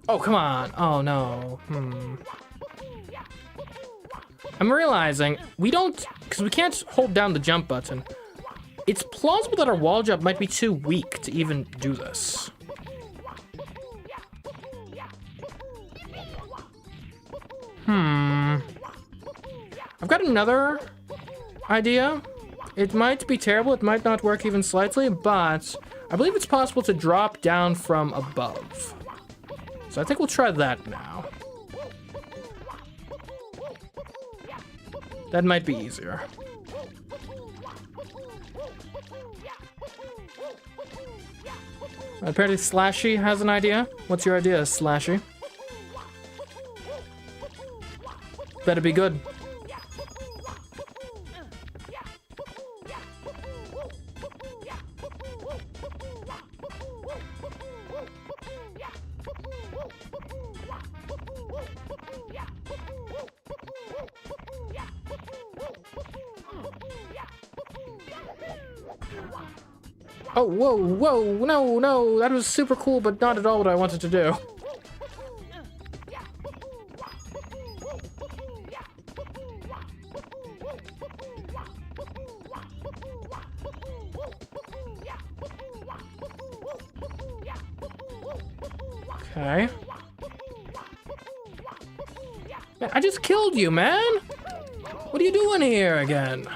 Oh, come on. Oh, no. I'm realizing we don't, because we can't hold down the jump button. It's plausible that our wall jump might be too weak to even do this. I've got another idea. It might be terrible, it might not work even slightly, but I believe it's possible to drop down from above. So I think we'll try that now. That might be easier. Apparently Slashy has an idea. What's your idea, Slashy? Better be good. Oh, whoa, no, that was super cool, but not at all what I wanted to do. Okay. Man, I just killed you, man! What are you doing here again?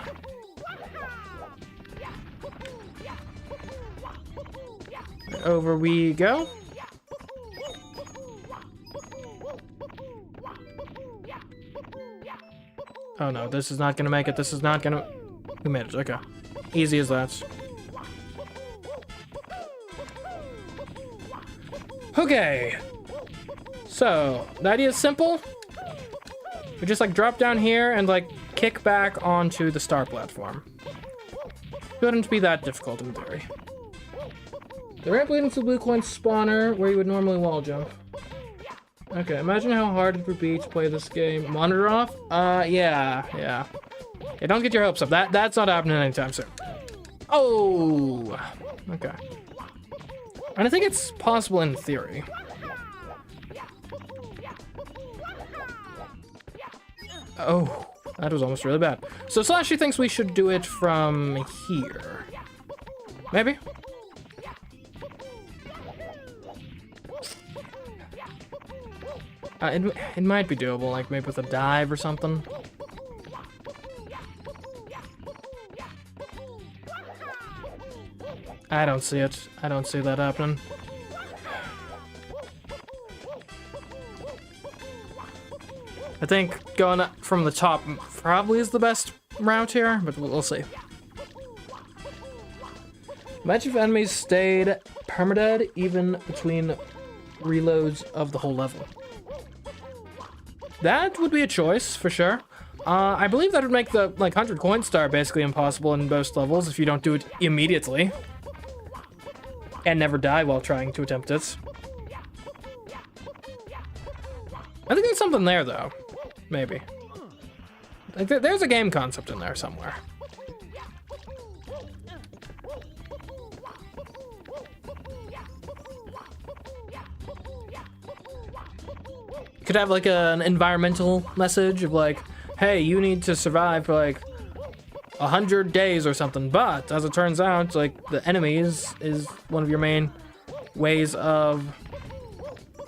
Over we go. Oh no, this is not gonna make it. This is not gonna... We made it, okay. Easy as that. Okay. So, the idea is simple. We just like drop down here and like kick back onto the star platform. Shouldn't be that difficult in theory. The ramp leading to the blue coin spawner, where you would normally wall jump. Okay, imagine how hard it would be to play this game. Monitor off? Yeah. Yeah, don't get your hopes up. That's not happening anytime soon. Oh! Okay. And I think it's possible in theory. Oh, that was almost really bad. So Slashy thinks we should do it from here. Maybe? It might be doable, like maybe with a dive or something. I don't see it. I don't see that happening. I think going up from the top probably is the best route here, but we'll see. Imagine if enemies stayed permadead even between reloads of the whole level. That would be a choice, for sure. I believe that would make the, 100 coin star basically impossible in most levels if you don't do it immediately. And never die while trying to attempt it. I think there's something there, though. Maybe. Like, there's a game concept in there somewhere. Could have like an environmental message of like, hey, you need to survive for like 100 days or something. But as it turns out, like the enemies is one of your main ways of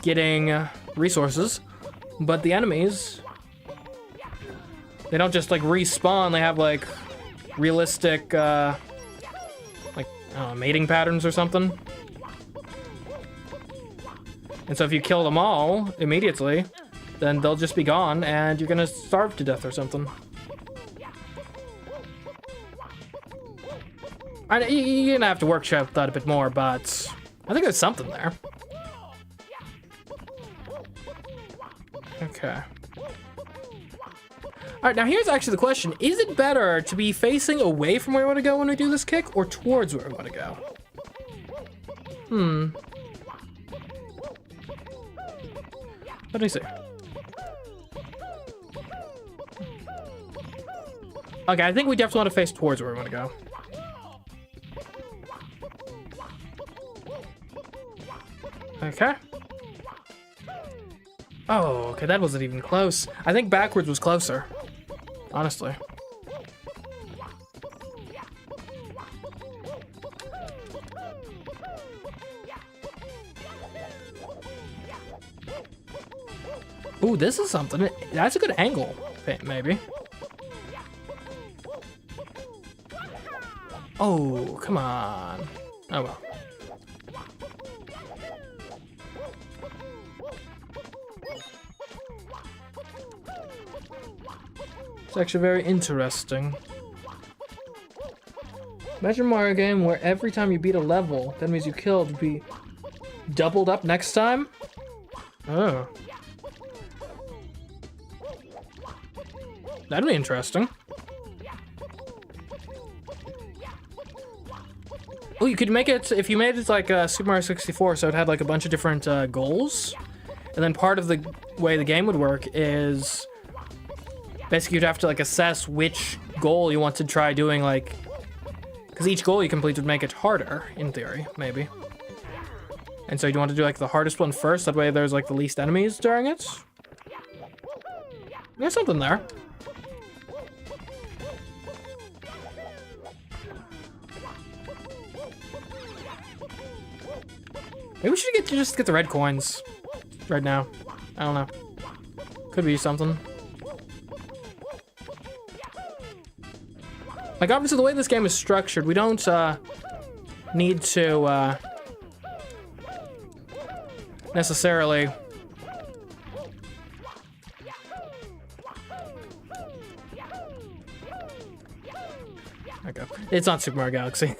getting resources. But the enemies, they don't just like respawn. They have like realistic, like I don't know, mating patterns or something. And so if you kill them all immediately, then they'll just be gone and you're gonna starve to death or something. You're gonna have to workshop that a bit more, but I think there's something there. Okay. Alright, now here's actually the question. Is it better to be facing away from where we want to go when we do this kick, or towards where we want to go? Let me see. Okay, I think we definitely want to face towards where we want to go. Okay. Oh, okay, that wasn't even close. I think backwards was closer, honestly. Ooh, this is something. That's a good angle, maybe. Oh, come on. Oh, well. It's actually very interesting. Imagine a Mario game where every time you beat a level, that means you killed would be doubled up next time? Oh. That'd be interesting. Oh, you could make it, if you made it like Super Mario 64, so it had like a bunch of different goals. And then part of the way the game would work is basically you'd have to like assess which goal you want to try doing, like, because each goal you complete would make it harder, in theory, maybe. And so you'd want to do like the hardest one first, that way there's like the least enemies during it. There's something there. Maybe we should just get the red coins right now. I don't know. Could be something. Like, obviously the way this game is structured, we don't need to necessarily okay. It's not Super Mario Galaxy.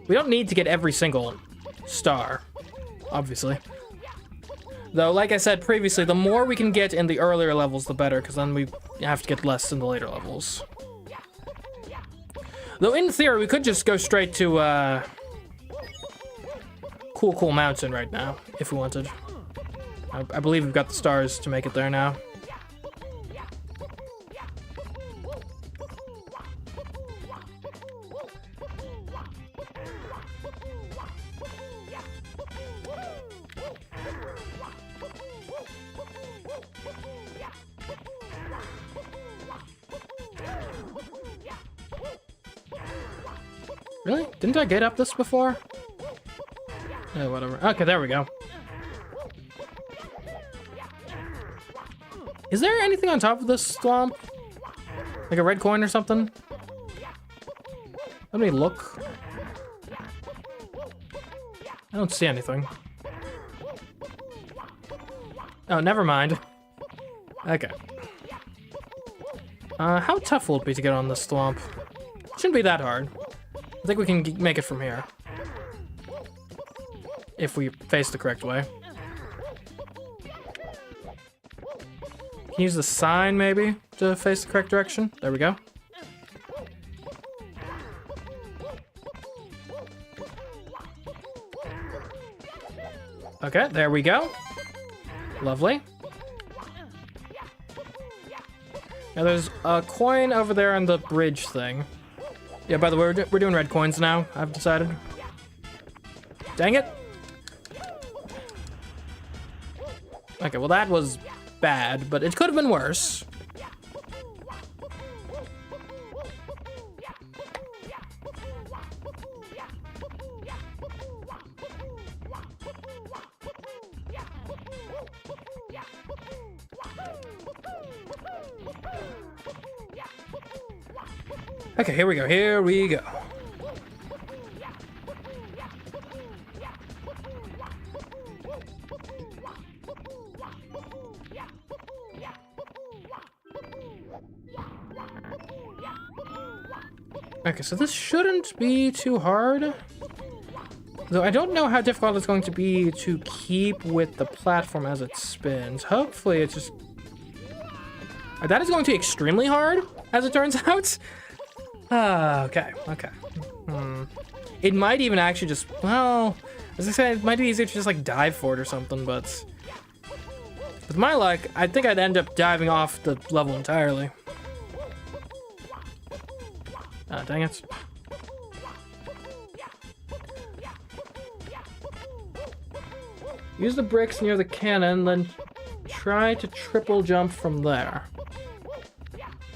We don't need to get every single star, obviously. Though, like I said previously, the more we can get in the earlier levels, the better, because then we have to get less in the later levels. Though, in theory, we could just go straight to, cool mountain right now, if we wanted. I believe we've got the stars to make it there now. Really? Didn't I get up this before? Yeah, whatever. Okay, there we go. Is there anything on top of this swamp? Like a red coin or something? Let me look. I don't see anything. Oh, never mind. Okay. How tough will it be to get on this swamp? Shouldn't be that hard. I think we can make it from here. If we face the correct way. Can use the sign, maybe, to face the correct direction. There we go. Okay, there we go. Lovely. Now there's a coin over there on the bridge thing. Yeah, by the way, we're doing red coins now, I've decided. Dang it. Okay, well that was bad, but it could have been worse. Okay, here we go, here we go. Okay, so this shouldn't be too hard. Though I don't know how difficult it's going to be to keep with the platform as it spins. Hopefully it's just... That is going to be extremely hard, as it turns out. Okay. It might even actually just... Well, as I said, it might be easier to just, like, dive for it or something, but... With my luck, I think I'd end up diving off the level entirely. Ah, dang it. Use the bricks near the cannon, then try to triple jump from there.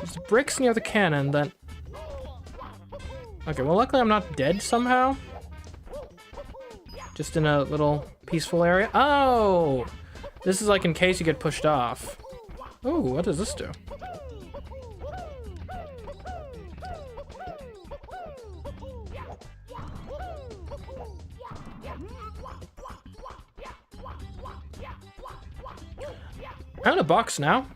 Use the bricks near the cannon, then... Okay, well luckily I'm not dead somehow. Just in a little peaceful area. Oh! This is like in case you get pushed off. Oh, what does this do? I own a box now.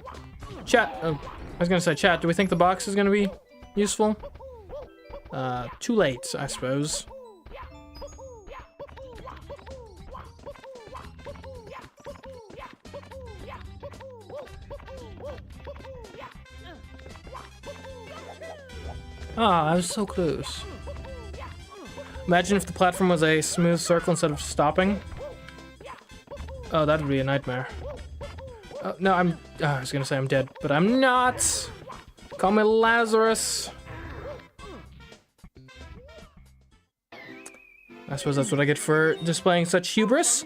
Chat, I was gonna say, chat, do we think the box is gonna be useful? Too late, I suppose. Ah, I was so close. Imagine if the platform was a smooth circle instead of stopping. Oh, that would be a nightmare. No, I was gonna say I'm dead, but I'm not. Call me Lazarus. I suppose that's what I get for displaying such hubris.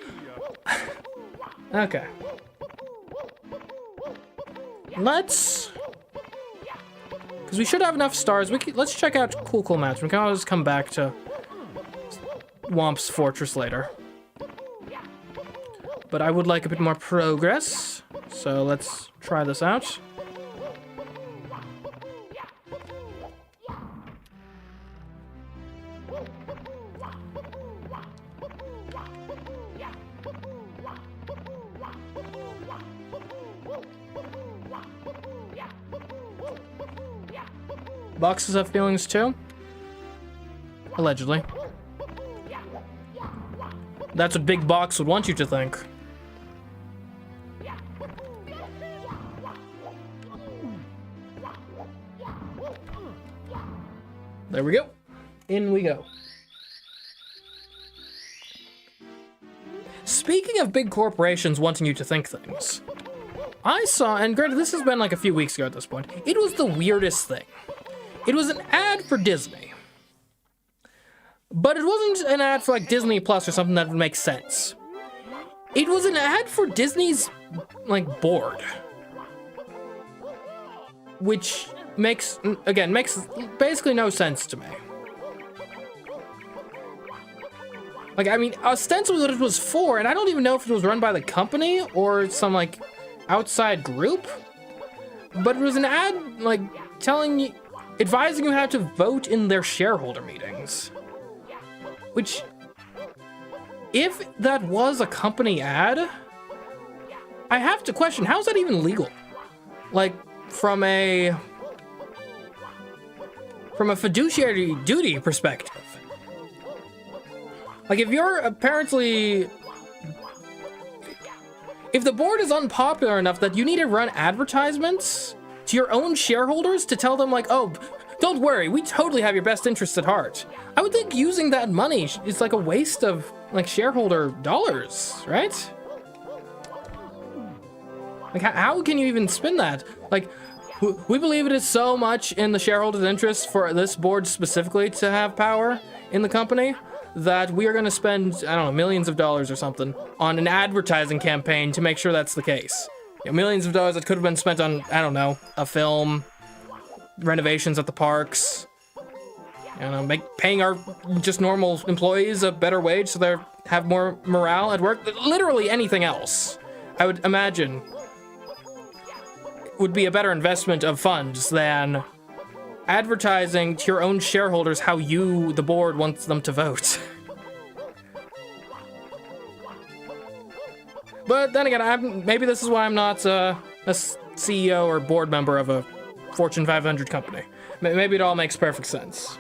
Okay. Let's... Because we should have enough stars. Let's check out Cool Mountain. We can always come back to Whomp's fortress later. But I would like a bit more progress. So let's try this out. Boxes have feelings too? Allegedly. That's what Big Box would want you to think. There we go. In we go. Speaking of big corporations wanting you to think things, I saw, and granted this has been like a few weeks ago at this point, it was the weirdest thing. It was an ad for Disney. But it wasn't an ad for like Disney Plus or something that would make sense. It was an ad for Disney's like board. Which makes basically no sense to me. Like, I mean, ostensibly what it was for, and I don't even know if it was run by the company or some like outside group, but it was an ad like advising you how to vote in their shareholder meetings. Which, if that was a company ad, I have to question, how is that even legal? Like, from a fiduciary duty perspective. Like, if you're apparently... If the board is unpopular enough that you need to run advertisements to your own shareholders to tell them, like, oh, don't worry, we totally have your best interests at heart. I would think using that money is like a waste of, like, shareholder dollars, right? Like, how can you even spin that? Like, we believe it is so much in the shareholders' interest for this board specifically to have power in the company that we are going to spend, I don't know, millions of dollars or something on an advertising campaign to make sure that's the case. You know, millions of dollars that could have been spent on, I don't know, a film, renovations at the parks, you know, paying our just normal employees a better wage so they have more morale at work. Literally anything else, I would imagine, would be a better investment of funds than advertising to your own shareholders how you, the board, wants them to vote. But then again, maybe this is why I'm not a CEO or board member of a Fortune 500 company. Maybe it all makes perfect sense.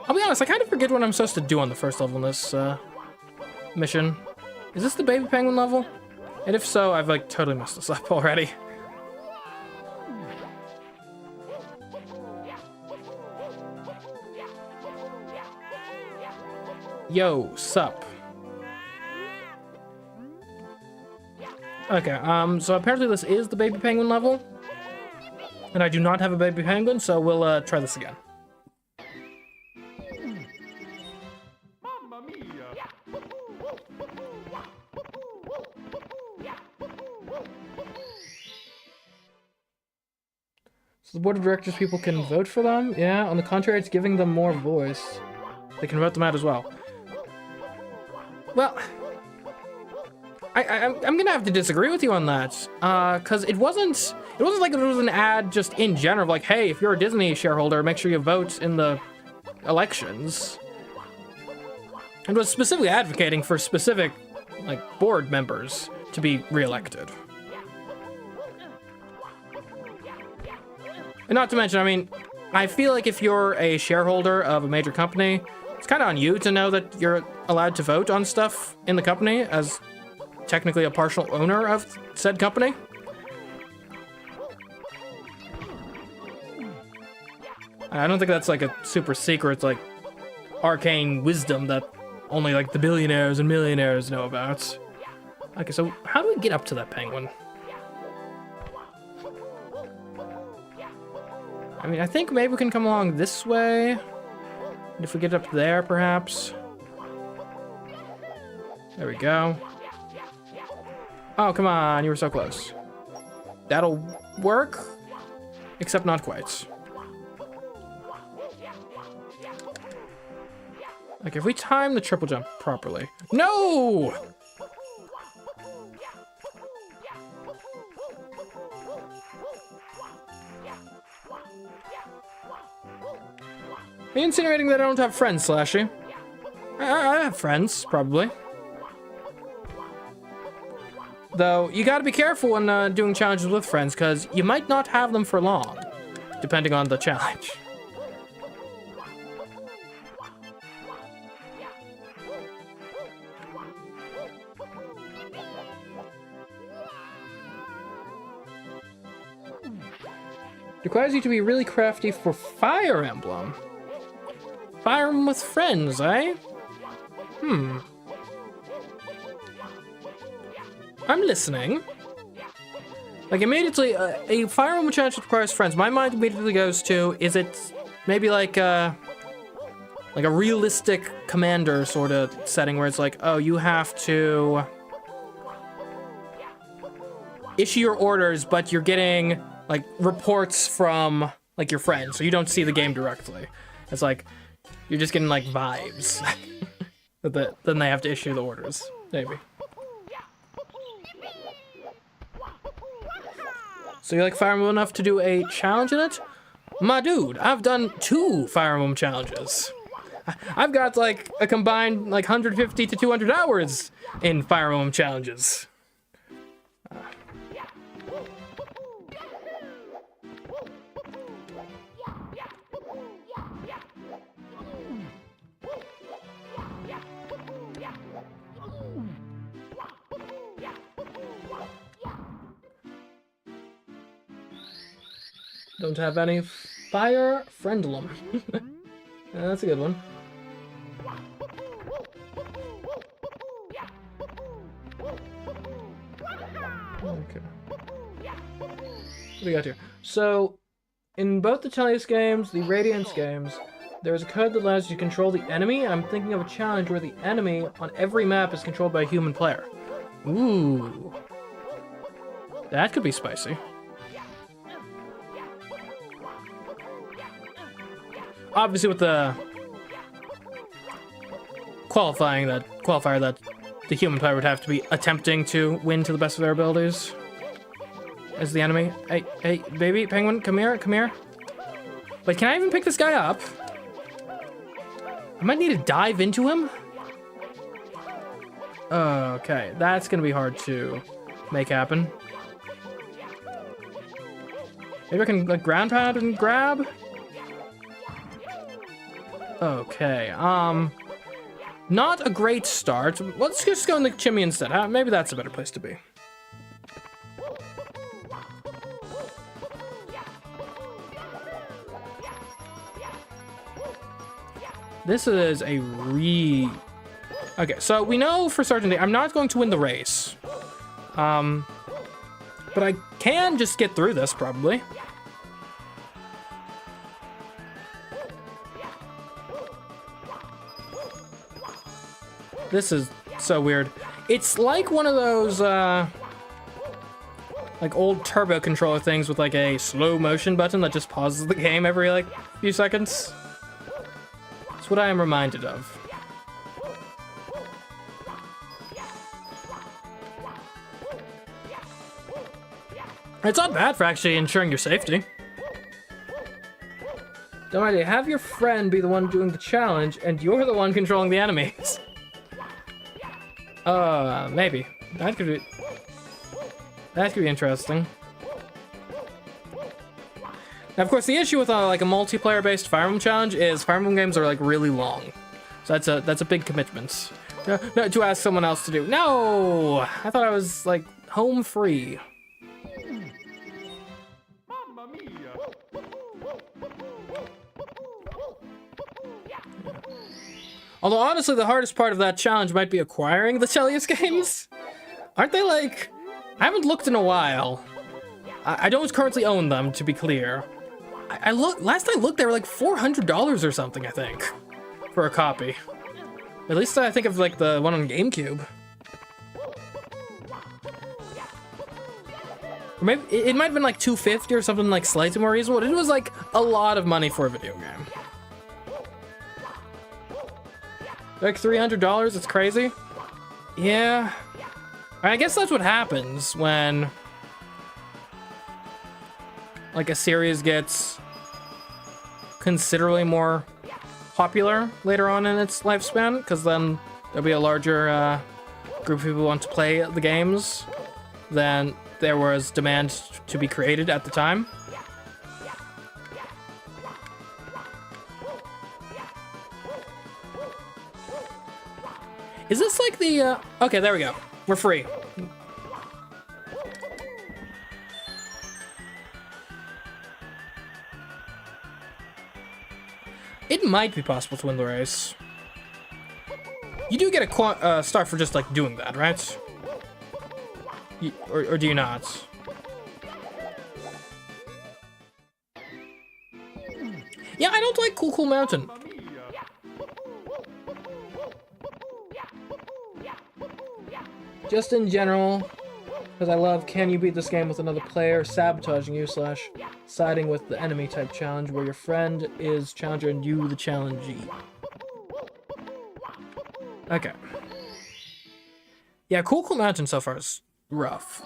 I'll be honest, I kind of forget what I'm supposed to do on the first level in this mission. Is this the baby penguin level? And if so, I've like totally messed this up already. Yo, sup? Okay, so apparently this is the baby penguin level. And I do not have a baby penguin, so we'll try this again. So the board of directors people can vote for them? Yeah, on the contrary, it's giving them more voice. They can vote them out as well. Well, I'm gonna have to disagree with you on that, because it wasn't like it was an ad just in general, like, hey, if you're a Disney shareholder, make sure you vote in the elections. It was specifically advocating for specific, like, board members to be reelected. And not to mention, I mean, I feel like if you're a shareholder of a major company, it's kind of on you to know that you're allowed to vote on stuff in the company as technically a partial owner of said company. I don't think that's like a super secret, like, arcane wisdom that only like the billionaires and millionaires know about. Okay, so how do we get up to that penguin? I mean, I think maybe we can come along this way. And if we get up there, perhaps. There we go. Oh, come on, you were so close. That'll work, except not quite. Like, if we time the triple jump properly. No! Are you insinuating that I don't have friends, Slashy? I have friends, probably. Though, you gotta be careful when doing challenges with friends, because you might not have them for long, depending on the challenge. Requires you to be really crafty for Fire Emblem. Fire Emblem with friends, eh? I'm listening. Like, immediately, a Fire Emblem challenge requires friends. My mind immediately goes to, is it maybe like a realistic commander sort of setting where it's like, oh, you have to issue your orders, but you're getting, like, reports from, like, your friends, so you don't see the game directly. It's like, you're just getting, like, vibes. But then they have to issue the orders, maybe. So you like Fire Emblem enough to do a challenge in it? My dude, I've done 2 Fire Emblem challenges. I've got like a combined like 150 to 200 hours in Fire Emblem challenges. Don't have any Fire Friendlum. That's a good one. Okay. What do we got here? So, in both the Tellius games, the Radiance games, there's a code that allows you to control the enemy. I'm thinking of a challenge where the enemy on every map is controlled by a human player. Ooh. That could be spicy. Obviously with the qualifier that the human player would have to be attempting to win to the best of their abilities as the enemy. Hey, baby penguin, come here. Wait, can I even pick this guy up? I might need to dive into him. Okay, that's gonna be hard to make happen. Maybe I can like ground pound and grab. Okay, not a great start. Let's just go in the chimney instead. Maybe that's a better place to be. This is a Okay, so we know for certainty I'm not going to win the race. But I can just get through this, probably. This is so weird. It's like one of those, like old turbo controller things with like a slow motion button that just pauses the game every like few seconds. That's what I am reminded of. It's not bad for actually ensuring your safety. Don't worry, have your friend be the one doing the challenge, and you're the one controlling the enemies. Maybe. That could be interesting. Now, of course, the issue with like a multiplayer-based Fire Emblem challenge is Fire Emblem games are like really long, so that's a big commitment. No, to ask someone else to do. No, I thought I was like home free. Although, honestly, the hardest part of that challenge might be acquiring the Tellius games. Aren't they like... I haven't looked in a while. I don't currently own them, to be clear. Last I looked, they were like $400 or something, I think, for a copy. At least I think of like the one on GameCube. Or maybe it might have been like $250 or something like slightly more reasonable. It was like a lot of money for a video game. Like $300, it's crazy. Yeah. I guess that's what happens when like a series gets considerably more popular later on in its lifespan, because then there'll be a larger group of people who want to play the games than there was demand to be created at the time. Is this like the, okay, there we go. We're free. I It might be possible to win the race. You do get a star for just, like, doing that, right? Or do you not? Yeah, I don't like Cool Mountain. Just in general, because I love can you beat this game with another player, sabotaging you / siding with the enemy type challenge where your friend is challenger and you the challengee. Okay. Yeah, Cool Mountain so far is rough.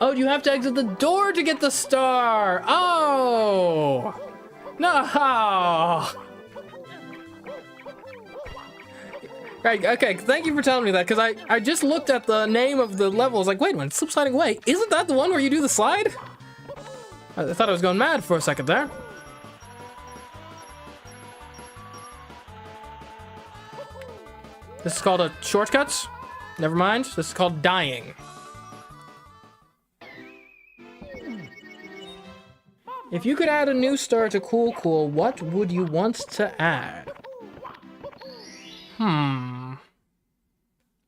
Oh, you have to exit the door to get the star! Oh! No! Right, okay, thank you for telling me that, because I just looked at the name of the level. I was like, wait a minute, Slip Sliding Away. Isn't that the one where you do the slide? I thought I was going mad for a second there. This is called a shortcut? Never mind, this is called dying. If you could add a new star to Cool, what would you want to add?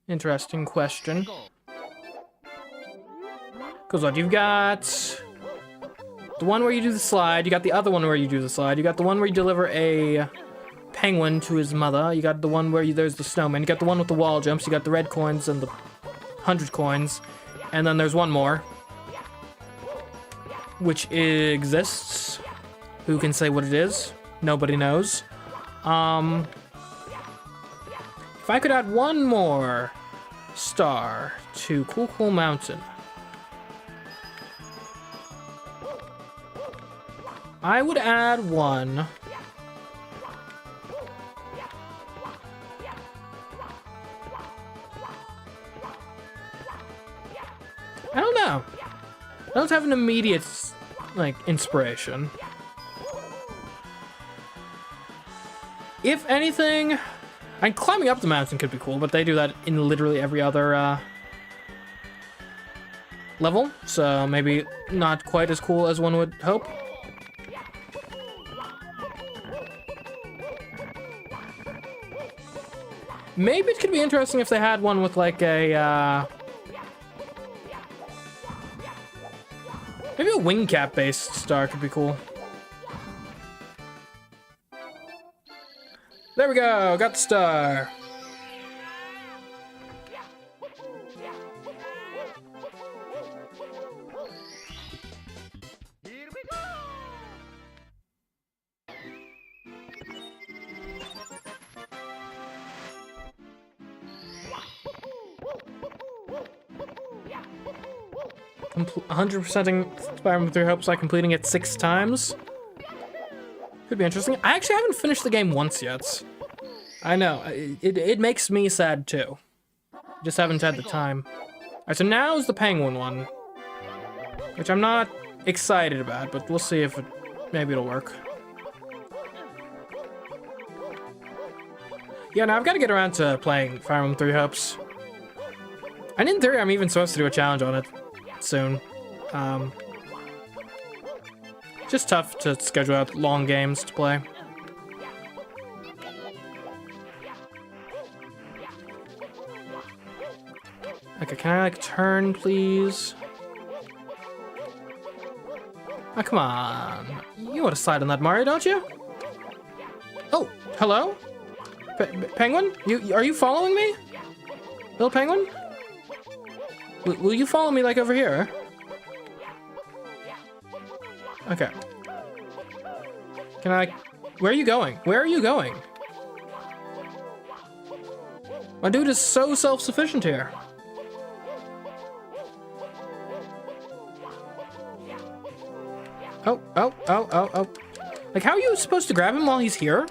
Interesting question. Because what, you've got the one where you do the slide, you got the other one where you do the slide, you got the one where you deliver a penguin to his mother, you got the one where there's the snowman, you got the one with the wall jumps, you got the red coins and the 100 coins, and then there's one more, which exists. Who can say what it is? Nobody knows. If I could add one more star to Cool Mountain, I would add one. I don't know. I don't have an immediate, like, inspiration. If anything, and climbing up the mountain could be cool, but they do that in literally every other level, so maybe not quite as cool as one would hope. Maybe it could be interesting if they had one with like a maybe a wing cap based star could be cool. There we go, got the star. Here we go. 100%ing Spider-Man 3 hopes by completing it 6 times. Could be interesting. I actually haven't finished the game once yet. I know, it makes me sad too. Just haven't had the time. Alright, so now is the penguin one, which I'm not excited about, but we'll see if maybe it'll work. Yeah, now I've got to get around to playing Fire Emblem 3 Hopes. And in theory, I'm even supposed to do a challenge on it soon. Just tough to schedule out long games to play. Okay, can I like turn, please? Oh, come on. You want to slide on that, Mario, don't you? Oh, hello? Penguin? Are you following me? Little penguin? Will you follow me like over here? Okay. Can I... Where are you going? Where are you going? My dude is so self-sufficient here. Oh. Like, how are you supposed to grab him while he's here?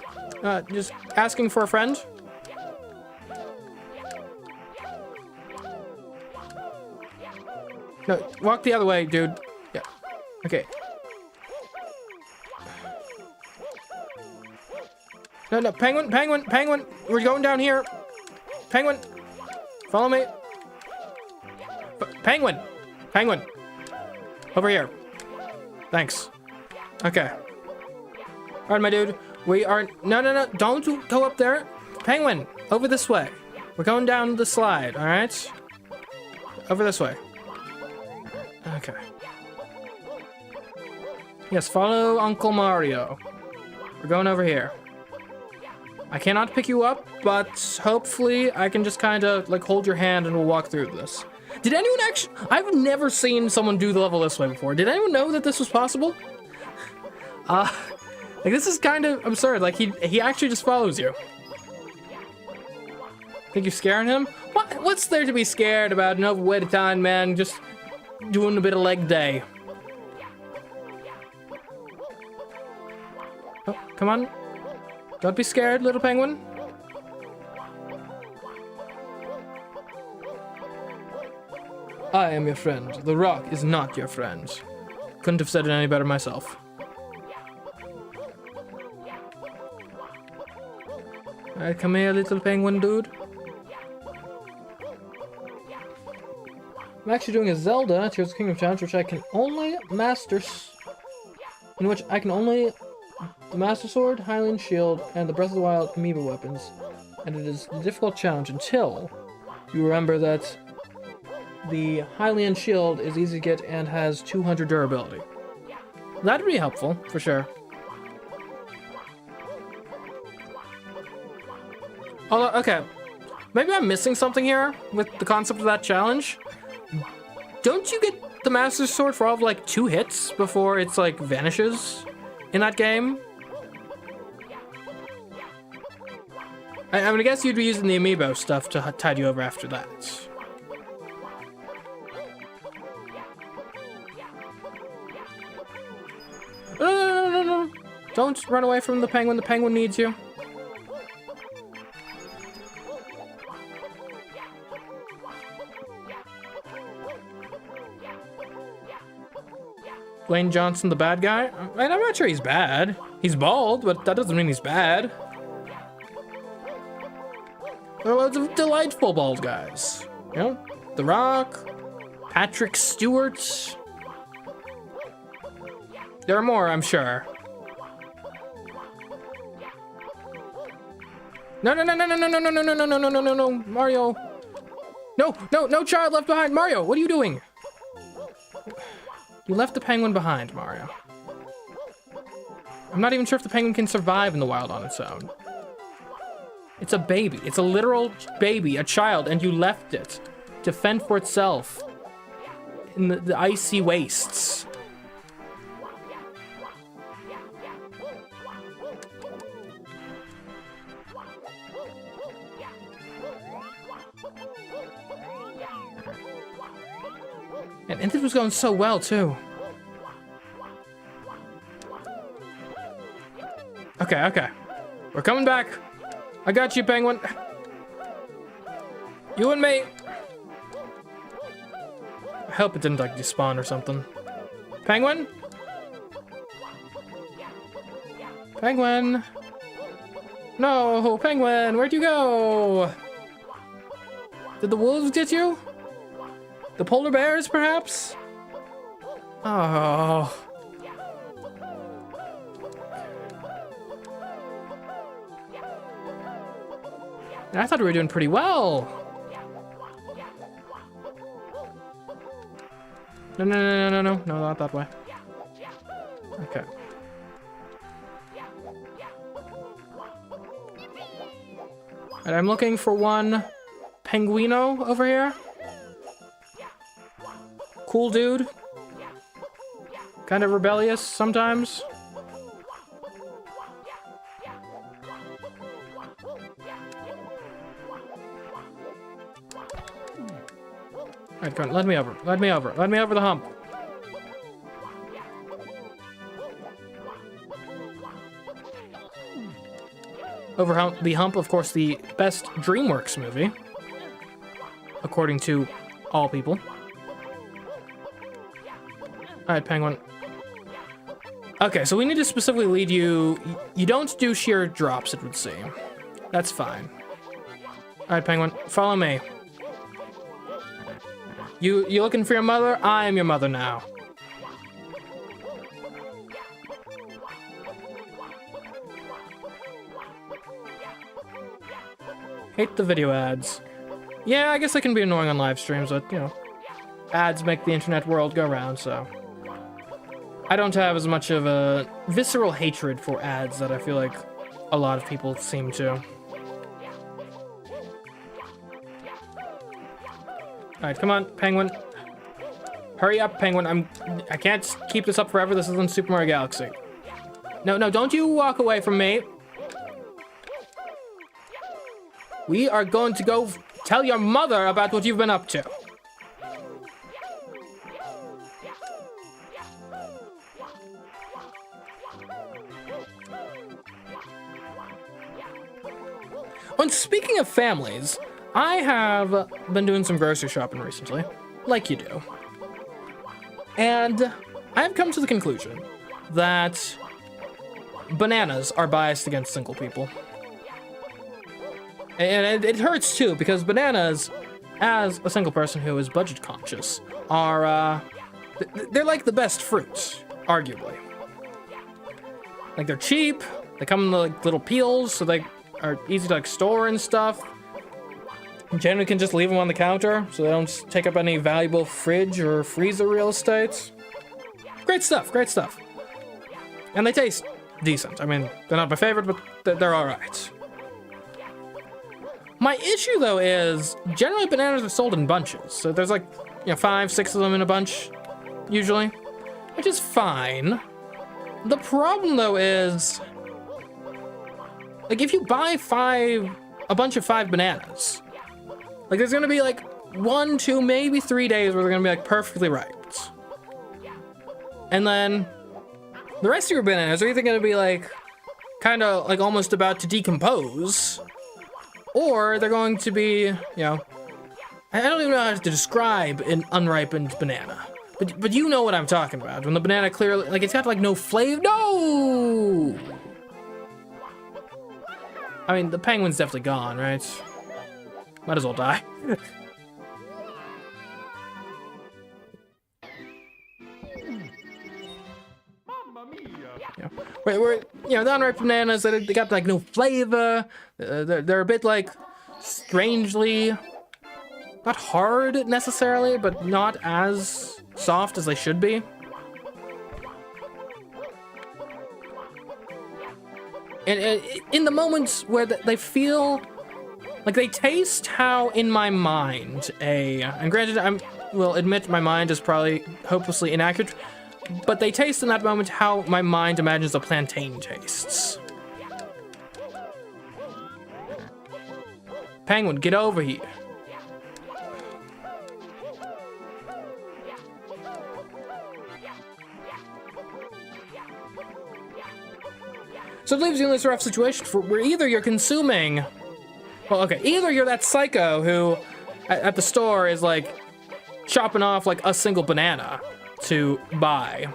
Just asking for a friend? No, walk the other way, dude. Yeah. Okay. No, penguin. We're going down here. Penguin, follow me. Penguin! Penguin! Over here. Thanks. Okay. Alright, my dude. We are... No. Don't go up there. Penguin, over this way. We're going down the slide, alright? Over this way. Okay. Yes, follow Uncle Mario. We're going over here. I cannot pick you up, but hopefully I can just kind of like hold your hand and we'll walk through this. Did anyone actually... I've never seen someone do the level this way before. Did anyone know that this was possible? Like this is kind of absurd. Like he actually just follows you. Think you're scaring him? What's there to be scared about? No way to time, man. Just doing a bit of leg day. Oh, come on. Don't be scared, little penguin. I am your friend. The rock is not your friend. Couldn't have said it any better myself. Alright, come here, little penguin dude. I'm actually doing a Zelda, Tears of the Kingdom challenge, which I can only master... In which I can only... The Master Sword, Hylian Shield, and the Breath of the Wild Amiibo weapons. And it is a difficult challenge until you remember that the Hylian Shield is easy to get and has 200 durability. That'd be helpful, for sure. Although, okay, maybe I'm missing something here with the concept of that challenge. Don't you get the Master Sword for all of like 2 hits before it's like vanishes in that game? I mean, I guess you'd be using the amiibo stuff to tide you over after that. No. Don't run away from the penguin. The penguin needs you. Dwayne Johnson, the bad guy? I'm not sure he's bad. He's bald, but that doesn't mean he's bad. There are loads of delightful bald guys. You know, The Rock, Patrick Stewart. There are more, I'm sure. No, Mario. No child left behind. Mario, what are you doing? You left the penguin behind, Mario. I'm not even sure if the penguin can survive in the wild on its own. It's a baby. It's a literal baby, a child, and you left it to fend for itself in the icy wastes. And this was going so well, too. Okay. We're coming back. I got you, penguin. You and me. I hope it didn't, like, despawn or something. Penguin? Penguin? No, penguin, where'd you go? Did the wolves get you? The polar bears, perhaps? Oh. I thought we were doing pretty well. No, not that way. Okay. And I'm looking for one Penguino over here. Cool dude. Kind of rebellious sometimes. Alright, come on, let me over the hump. Over the hump, of course, the best DreamWorks movie, according to all people. Alright, penguin. Okay, so we need to specifically lead you. You don't do sheer drops, it would seem. That's fine. Alright, penguin, follow me. You looking for your mother? I am your mother now. Hate the video ads. Yeah, I guess they can be annoying on live streams, but, you know, ads make the internet world go round, so. I don't have as much of a visceral hatred for ads that I feel like a lot of people seem to. Alright, come on, Penguin. Hurry up, Penguin. I can't keep this up forever. This isn't Super Mario Galaxy. No, don't you walk away from me. We are going to go tell your mother about what you've been up to. And speaking of families, I have been doing some grocery shopping recently, like you do. And I've come to the conclusion that bananas are biased against single people. And it hurts too, because bananas, as a single person who is budget conscious, are, they're like the best fruit, arguably. Like, they're cheap, they come in like little peels, so they are easy to like store and stuff. You generally can just leave them on the counter, so they don't take up any valuable fridge or freezer real estate. Great stuff, great stuff. And they taste decent. I mean, they're not my favorite, but they're all right. My issue, though, is generally bananas are sold in bunches. So there's like, you know, 5, 6 of them in a bunch, usually, which is fine. The problem, though, is, like, if you buy a bunch of 5 bananas, like, there's gonna be like 1, 2, maybe 3 days where they're gonna be like perfectly ripe. And then the rest of your bananas are either gonna be like, kind of like almost about to decompose, or they're going to be, you know, I don't even know how to describe an unripened banana. But you know what I'm talking about. When the banana clearly, like, it's got like no flavor. No! I mean, the penguin's definitely gone, right? Might as well die. Yeah. Where, you know, the unripe bananas, they got like no flavor. They're a bit like strangely, not hard necessarily, but not as soft as they should be. And in the moments where they feel like they taste how in my mind and granted, I will admit my mind is probably hopelessly inaccurate, but they taste in that moment how my mind imagines a plantain tastes. Penguin, get over here. So it leaves you in this rough situation where either you're consuming, well, okay, either you're that psycho who at the store is like chopping off like a single banana to buy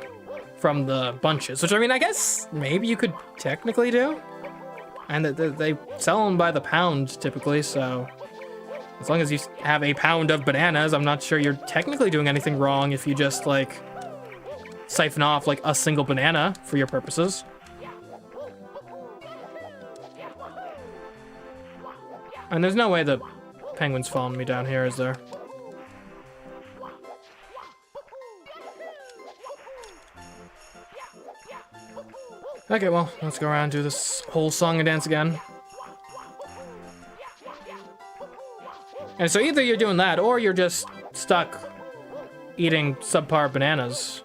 from the bunches, which I mean, I guess maybe you could technically do. And they sell them by the pound typically, so as long as you have a pound of bananas, I'm not sure you're technically doing anything wrong if you just like siphon off like a single banana for your purposes. And there's no way the penguin's following me down here, is there? Okay, well, let's go around and do this whole song and dance again. And so either you're doing that, or you're just stuck eating subpar bananas.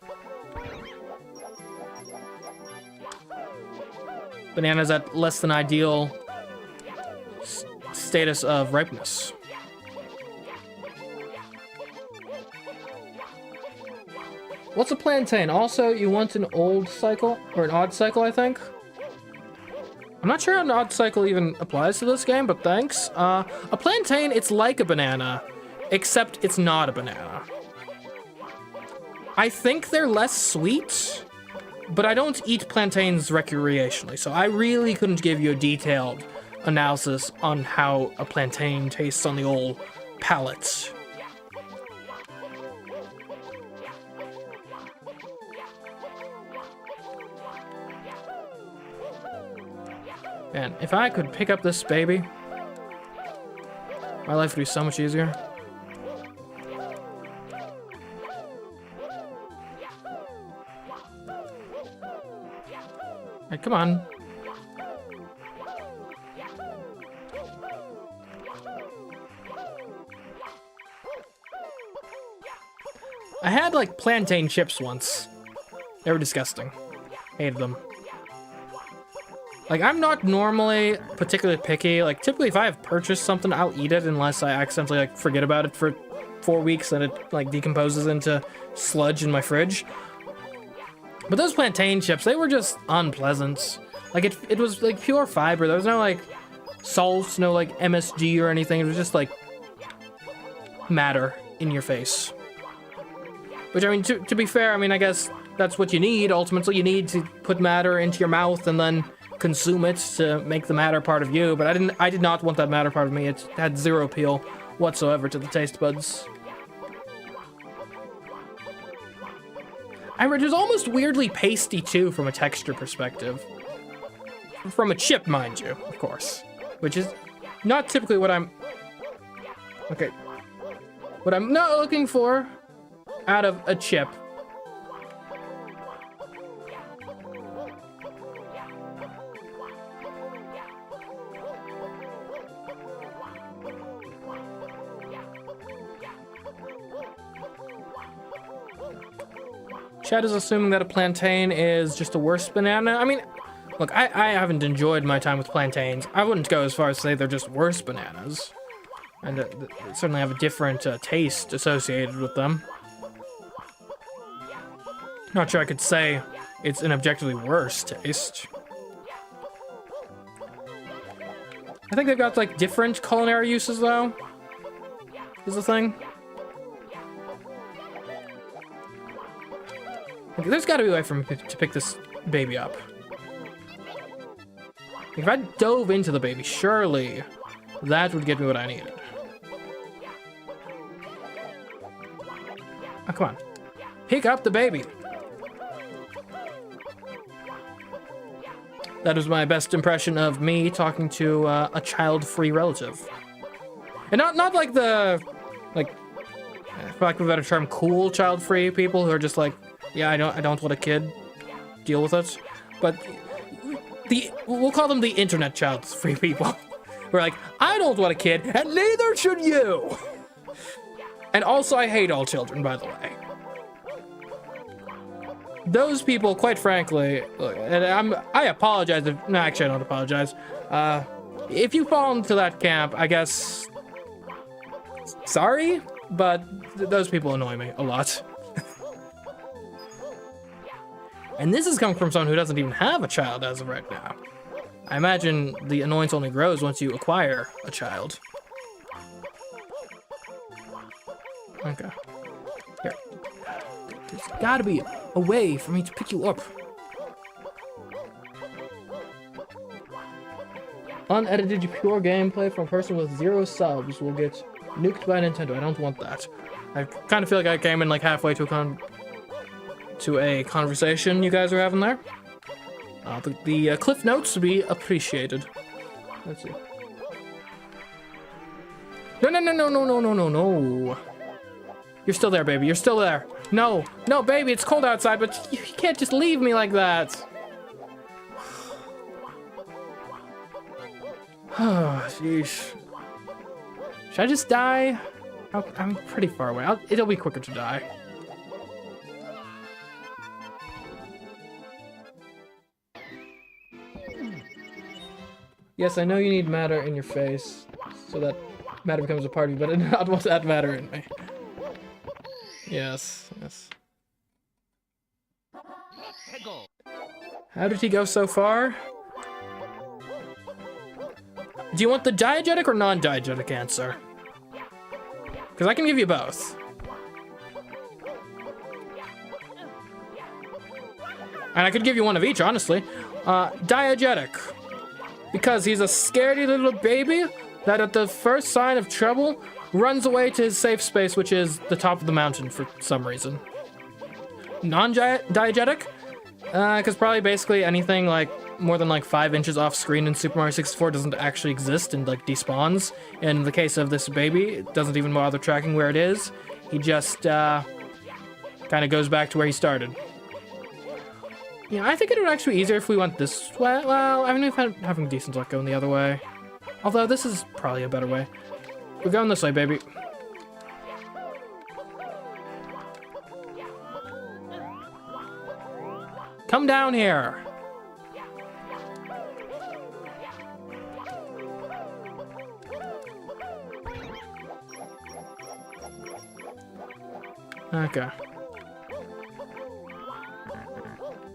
Bananas at less than ideal status of ripeness. What's a plantain? Also, you want an old cycle, or an odd cycle, I think? I'm not sure how an odd cycle even applies to this game, but thanks. A plantain, it's like a banana, except it's not a banana. I think they're less sweet, but I don't eat plantains recreationally, so I really couldn't give you a detailed analysis on how a plantain tastes on the old palate. Man, if I could pick up this baby, my life would be so much easier. Hey, come on. I had, like, plantain chips once. They were disgusting. Hated them. Like, I'm not normally particularly picky. Like, typically if I have purchased something, I'll eat it unless I accidentally, like, forget about it for 4 weeks and it, like, decomposes into sludge in my fridge. But those plantain chips, they were just unpleasant. Like, it was, like, pure fiber. There was no, like, salt, no, like, MSG or anything. It was just, like, matter in your face. Which, I mean, to be fair, I mean, I guess that's what you need. Ultimately, you need to put matter into your mouth and then consume it to make the matter part of you. But I did not want that matter part of me. It had zero appeal whatsoever to the taste buds. It was almost weirdly pasty, too, from a texture perspective. From a chip, mind you, of course. Which is not typically what I'm... Okay. What I'm not looking for out of a chip. Chad is assuming that a plantain is just a worse banana. I mean, look, I haven't enjoyed my time with plantains. I wouldn't go as far as to say they're just worse bananas. And they certainly have a different taste associated with them. Not sure I could say it's an objectively worse taste. I think they've got, like, different culinary uses, though. Is the thing. Okay, there's got to be a way for me to pick this baby up. If I dove into the baby, surely that would get me what I needed. Oh, come on. Pick up the baby. That was my best impression of me talking to a child-free relative. And not like the, like, for lack of a better term, cool child-free people who are just like, yeah, I don't want a kid, deal with it. But we'll call them the internet child-free people. We're like, I don't want a kid, and neither should you! And also, I hate all children, by the way. Those people, quite frankly, look, and I apologize if, no, actually I don't apologize. If you fall into that camp, I guess, sorry, but those people annoy me a lot. And this is coming from someone who doesn't even have a child as of right now. I imagine the annoyance only grows once you acquire a child. Okay. Here. There's gotta be a way for me to pick you up. Unedited pure gameplay from a person with 0 subs will get nuked by Nintendo. I don't want that. I kind of feel like I came in like halfway to a conversation you guys are having there. The cliff notes would be appreciated. Let's see. No. You're still there, baby. You're still there. No, baby, it's cold outside, but you can't just leave me like that. Oh, jeez. Should I just die? I'm pretty far away. It'll be quicker to die. Yes, I know you need matter in your face, so that matter becomes a part of you, but I do not want that matter in me. Yes. How did he go so far? Do you want the diegetic or non-diegetic answer? Because I can give you both. And I could give you one of each, honestly. Diegetic. Because he's a scaredy little baby that at the first sign of trouble runs away to his safe space, which is the top of the mountain for some reason. Non-diegetic? Because probably basically anything like more than like 5 inches off screen in Super Mario 64 doesn't actually exist and like despawns. In the case of this baby, it doesn't even bother tracking where it is. He just kind of goes back to where he started. Yeah, I think it would actually be easier if we went this way. Well, I mean, we've had having decent luck going the other way. Although this is probably a better way. We're going this way, baby. Come down here. Okay.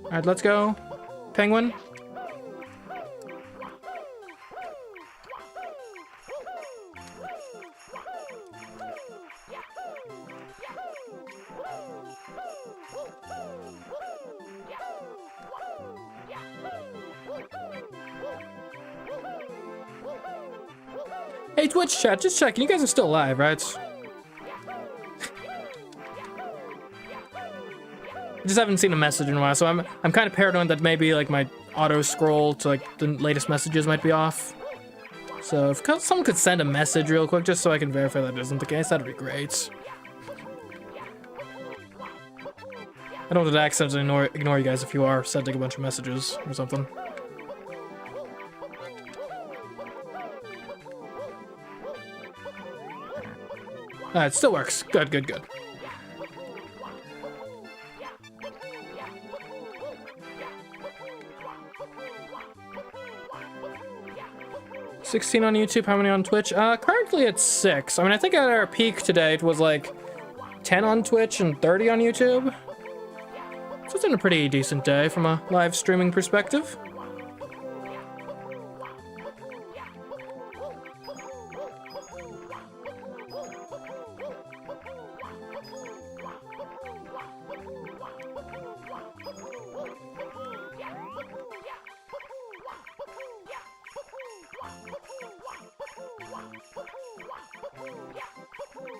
Alright, let's go. Penguin. Hey, Twitch chat, just checking. You guys are still alive, right? I just haven't seen a message in a while, so I'm kind of paranoid that maybe like my auto scroll to like the latest messages might be off. So if someone could send a message real quick just so I can verify that isn't the case, that'd be great. I don't want to accidentally ignore you guys if you are sending a bunch of messages or something. It still works. Good, good, good. $16 on YouTube, how many on Twitch? Currently it's 6. I mean, I think at our peak today it was like 10 on Twitch and 30 on YouTube. So it's been a pretty decent day from a live streaming perspective.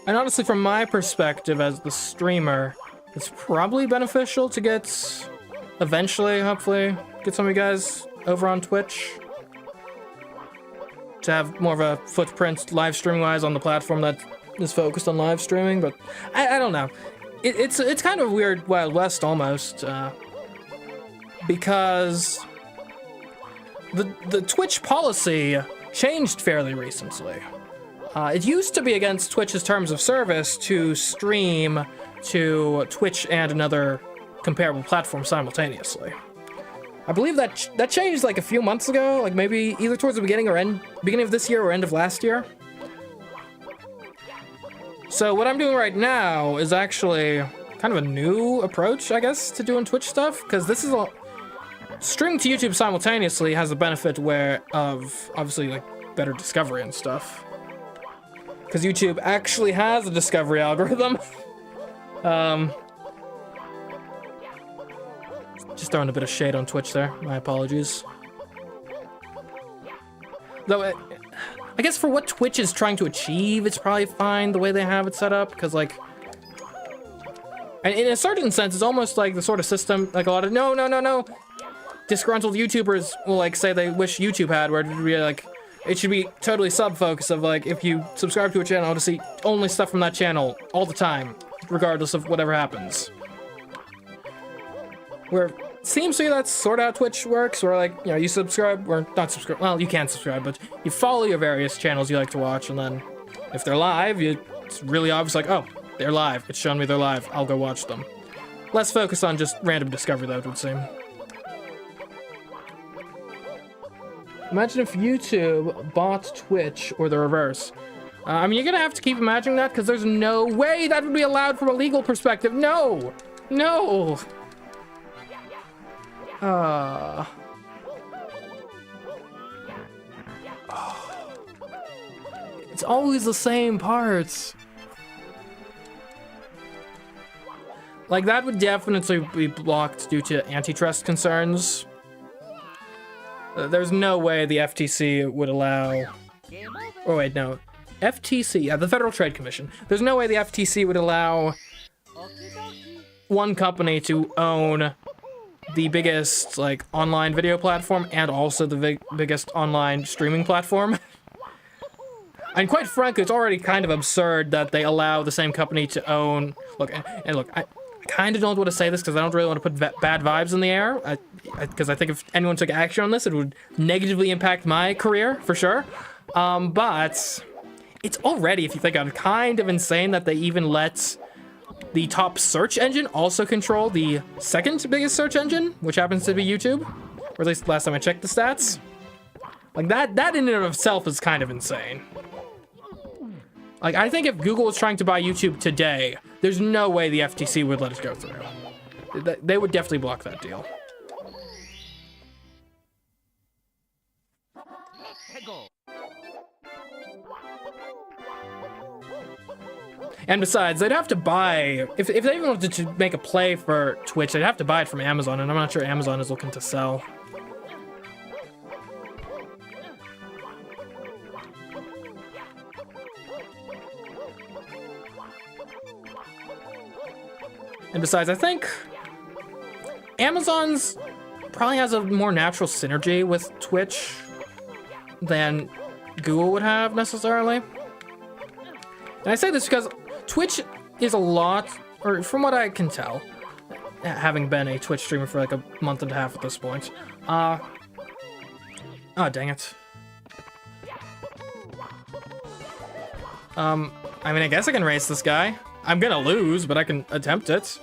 And honestly, from my perspective as the streamer, it's probably beneficial to get, eventually, hopefully, get some of you guys over on Twitch. To have more of a footprint live streaming-wise on the platform that is focused on live streaming, but I don't know. It's kind of weird Wild West almost, because the Twitch policy changed fairly recently. It used to be against Twitch's terms of service to stream to Twitch and another comparable platform simultaneously. I believe that changed like a few months ago, like maybe either towards the beginning of this year or end of last year. So what I'm doing right now is actually kind of a new approach, I guess, to doing Twitch stuff, because this is streaming to YouTube simultaneously has the benefit of obviously like better discovery and stuff. Because YouTube actually has a discovery algorithm. Just throwing a bit of shade on Twitch there. My apologies. Though, I guess for what Twitch is trying to achieve, it's probably fine the way they have it set up. Because, like, and in a certain sense, it's almost like the sort of system, like a lot of no. Disgruntled YouTubers will, like, say they wish YouTube had, where it would be, like, it should be totally sub-focus of, like, if you subscribe to a channel, to see only stuff from that channel all the time, regardless of whatever happens. Where it seems to be that's sort of how Twitch works, where, like, you know, you subscribe, or not subscribe, well, you can subscribe, but you follow your various channels you like to watch, and then if they're live, it's really obvious, like, oh, they're live, it's showing me they're live, I'll go watch them. Less focus on just random discovery, though, it would seem. Imagine if YouTube bought Twitch, or the reverse. I mean, you're gonna have to keep imagining that, because there's no way that would be allowed from a legal perspective. No! No! It's always the same parts. Like, that would definitely be blocked due to antitrust concerns. There's no way the FTC would allow... Oh, wait, no. FTC, yeah, the Federal Trade Commission. There's no way the FTC would allow one company to own the biggest, like, online video platform and also the biggest online streaming platform. And quite frankly, it's already kind of absurd that they allow the same company to own... Look, and look, I kind of don't want to say this because I don't really want to put bad vibes in the air. Because I think if anyone took action on this, it would negatively impact my career, for sure. But it's already, if you think of it, kind of insane that they even let the top search engine also control the second biggest search engine, which happens to be YouTube. Or at least last time I checked the stats. Like, that in and of itself is kind of insane. Like, I think if Google was trying to buy YouTube today, there's no way the FTC would let it go through. They would definitely block that deal. And besides, they'd have to buy... If they even wanted to make a play for Twitch, they'd have to buy it from Amazon, and I'm not sure Amazon is looking to sell. And besides, I think Amazon's probably has a more natural synergy with Twitch than Google would have necessarily. And I say this because Twitch is a lot, or from what I can tell, having been a Twitch streamer for like a month and a half at this point. Oh, dang it. I mean, I guess I can race this guy. I'm gonna lose, but I can attempt it.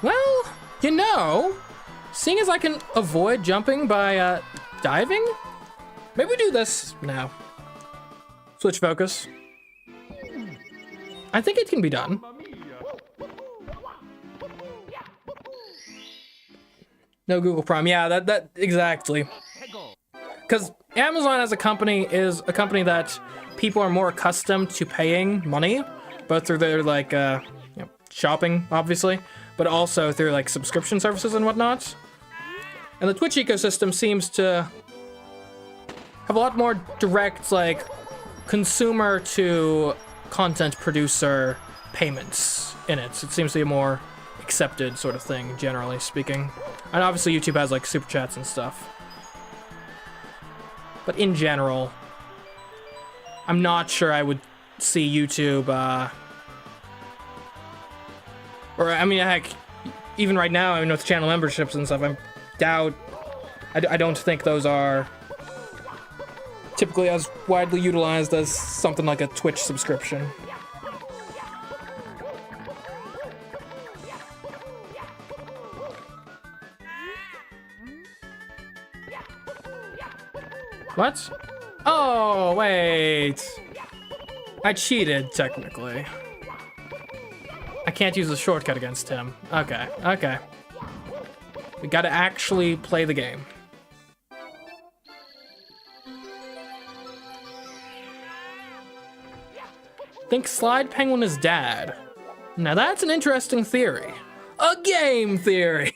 Well, you know, seeing as I can avoid jumping by diving, maybe we do this now. Switch focus. I think it can be done. No Google Prime. Yeah, that exactly. Because Amazon as a company is a company that people are more accustomed to paying money, both through their like shopping, obviously, but also through like subscription services and whatnot. And the Twitch ecosystem seems to have a lot more direct like consumer to content producer payments in it. It seems to be a more accepted sort of thing, generally speaking. And obviously YouTube has like super chats and stuff. But in general, I'm not sure I would see YouTube, or I mean, heck, even right now, I mean, with channel memberships and stuff, I don't think those are typically as widely utilized as something like a Twitch subscription. What? Oh, wait. I cheated, technically. I can't use a shortcut against him. Okay, okay. We gotta actually play the game. Think Slide Penguin is dad. Now that's an interesting theory. A game theory!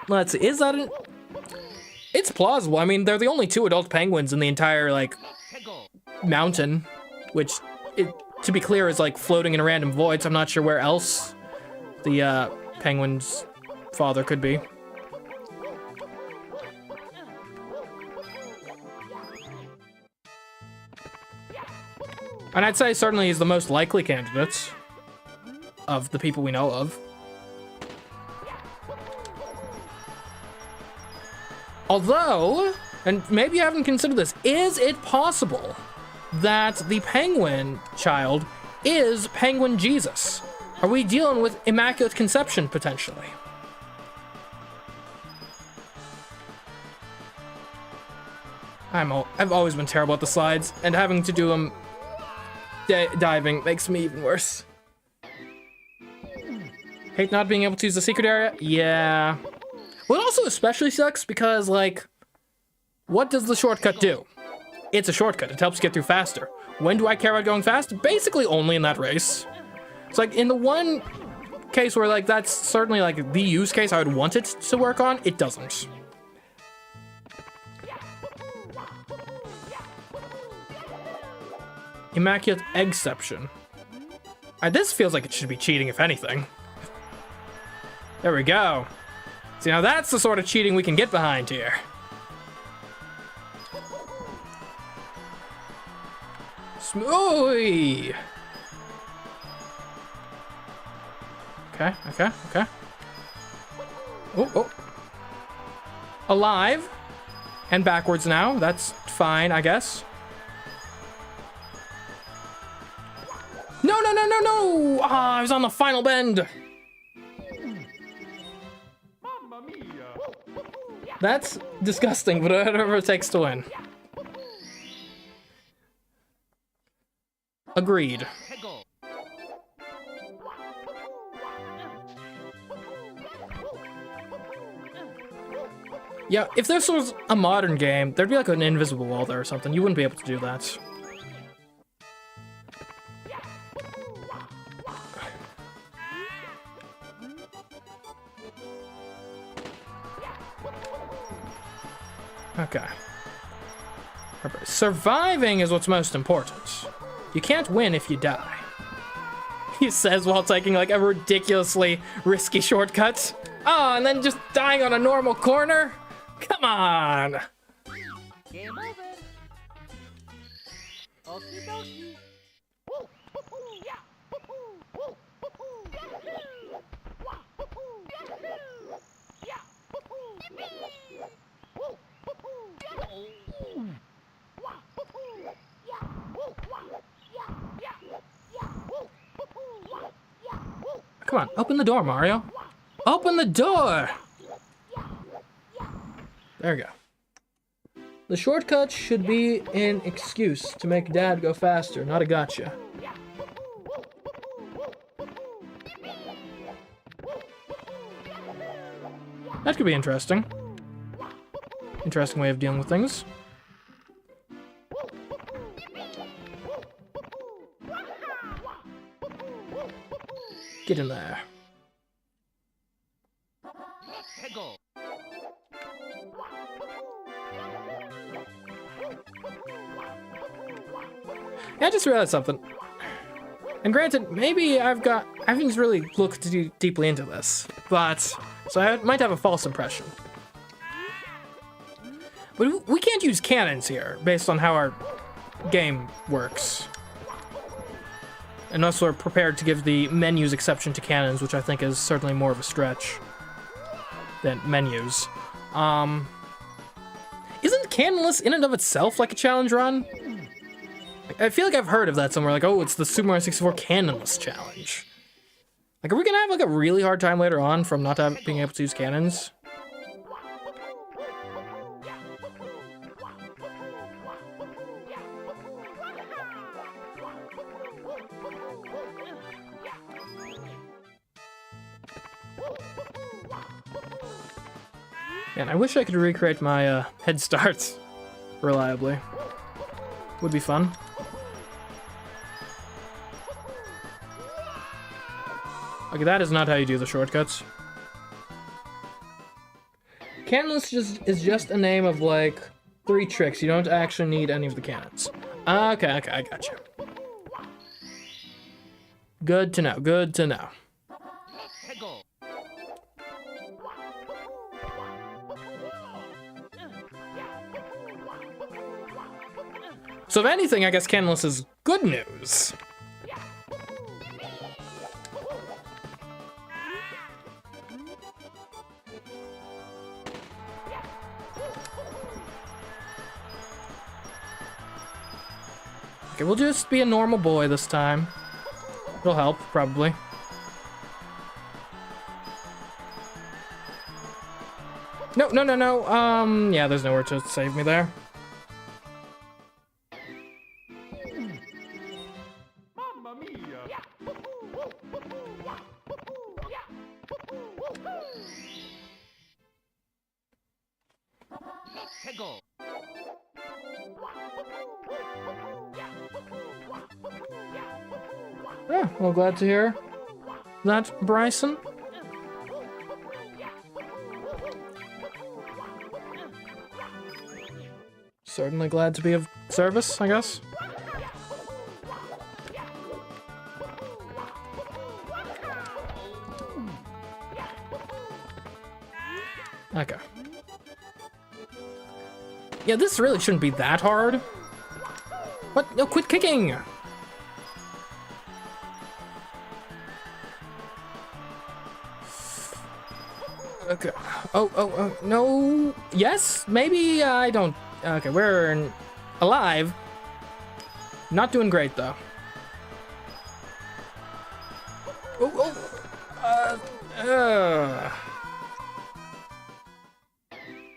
Let's see, is that an... It's plausible. I mean, they're the only two adult penguins in the entire, like, mountain, which, to be clear, is, like, floating in a random void, so I'm not sure where else the, penguin's father could be. And I'd say certainly he's the most likely candidate of the people we know of. Although, and maybe you haven't considered this, is it possible that the penguin child is Penguin Jesus? Are we dealing with Immaculate Conception, potentially? I've always been terrible at the slides, and having to do them diving makes me even worse. Hate not being able to use the secret area? Yeah. Well, it also especially sucks because, like, what does the shortcut do? It's a shortcut. It helps get through faster. When do I care about going fast? Basically only in that race. It's like, in the one case where, like, that's certainly, like, the use case I would want it to work on, it doesn't. Immaculate Eggception. Alright, this feels like it should be cheating, if anything. There we go. See, now that's the sort of cheating we can get behind here. Smooth. Okay, okay, okay. Oh, oh. Alive. And backwards now. That's fine, I guess. No, no, no, no, no! Ah, I was on the final bend. That's disgusting, but whatever it takes to win. Agreed. Yeah, if this was a modern game, there'd be like an invisible wall there or something. You wouldn't be able to do that. Okay. Surviving is what's most important. You can't win if you die. He says while taking like a ridiculously risky shortcut. Oh, and then just dying on a normal corner? Come on! Game over. Okie dokie. Come on, open the door, Mario. Open the door! There we go. The shortcut should be an excuse to make Dad go faster, not a gotcha. That could be interesting. Interesting way of dealing with things. Get in there. Yeah, I just realized something. And granted, maybe I haven't really looked too deeply into this, but so I might have a false impression. But we can't use cannons here, based on how our game works. Unless we're prepared to give the menus exception to cannons, which I think is certainly more of a stretch than menus. Isn't cannonless in and of itself like a challenge run? I feel like I've heard of that somewhere, like, oh, it's the Super Mario 64 cannonless challenge. Like, are we gonna have like a really hard time later on from not being able to use cannons? Man, I wish I could recreate my head starts reliably. Would be fun. Okay, that is not how you do the shortcuts. Cannonless is just a name of like 3 tricks. You don't actually need any of the cannons. Okay, okay, I got you. Good to know, good to know. So if anything, I guess cannonless is good news. Okay, we'll just be a normal boy this time. It'll help, probably. No, no, no, no. Yeah, there's nowhere to save me there. Yeah, well, glad to hear that, Bryson. Certainly glad to be of service, I guess. Okay. Yeah, this really shouldn't be that hard. What? No, quit kicking! Okay. Oh, no. Yes? Maybe I don't. Okay, we're alive. Not doing great, though.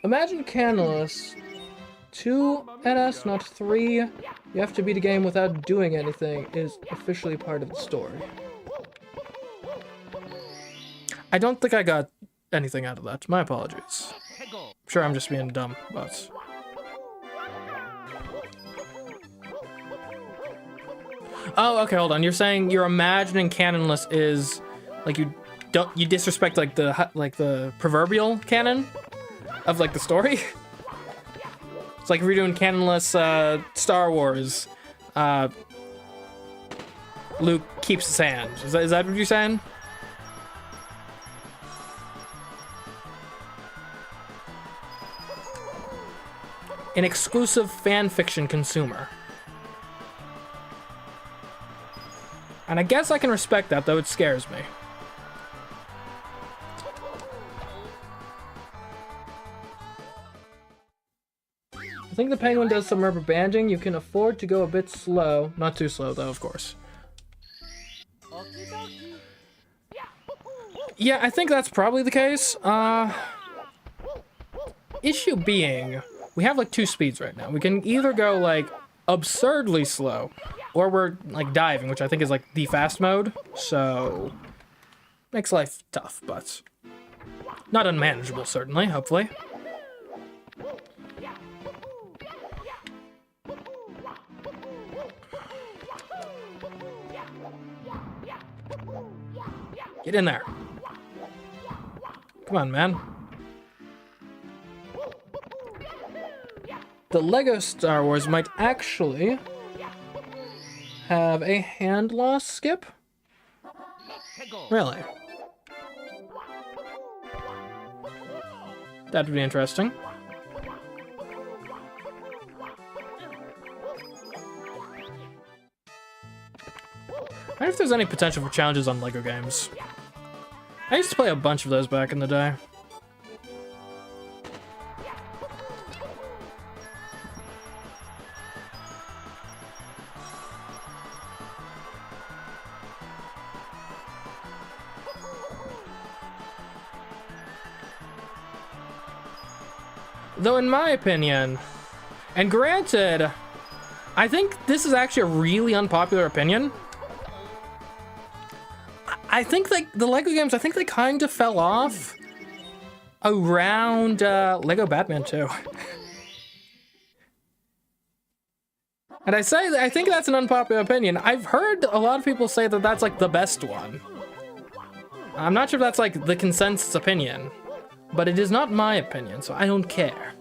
Imagine Canalus. 2 NS, not 3. You have to beat a game without doing anything is officially part of the story. I don't think I got anything out of that. My apologies. Sure, I'm just being dumb, but... Oh, okay, hold on. You're saying you're imagining canonless is like you disrespect like the proverbial canon of like the story? It's like if you're doing canonless Star Wars, Luke keeps his hand. Is that what you're saying? An exclusive fan fiction consumer. And I guess I can respect that, though it scares me. I think the penguin does some rubber banding. You can afford to go a bit slow. Not too slow, though, of course. Yeah, I think that's probably the case. Issue being, we have like 2 speeds right now. We can either go like absurdly slow, or we're like diving, which I think is like the fast mode. So makes life tough, but not unmanageable, certainly, hopefully. Get in there. Come on, man. The Lego Star Wars might actually have a hand loss skip? Really? That would be interesting. I wonder if there's any potential for challenges on Lego games. I used to play a bunch of those back in the day. Though in my opinion, and granted, I think this is actually a really unpopular opinion. I think like the Lego games, I think they kind of fell off around Lego Batman 2. And I think that's an unpopular opinion. I've heard a lot of people say that that's like the best one. I'm not sure if that's like the consensus opinion, but it is not my opinion, so I don't care.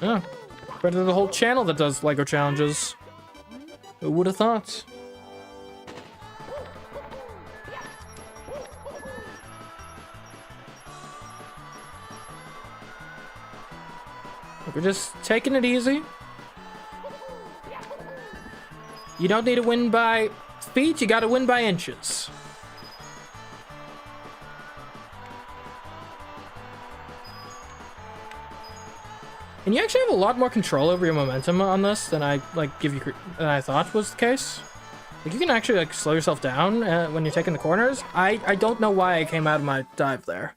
Yeah, credit to the whole channel that does Lego challenges. Who would have thought? We're just taking it easy. You don't need to win by feet, you gotta win by inches. And you actually have a lot more control over your momentum on this than I than I thought was the case. Like you can actually like slow yourself down when you're taking the corners. I don't know why I came out of my dive there.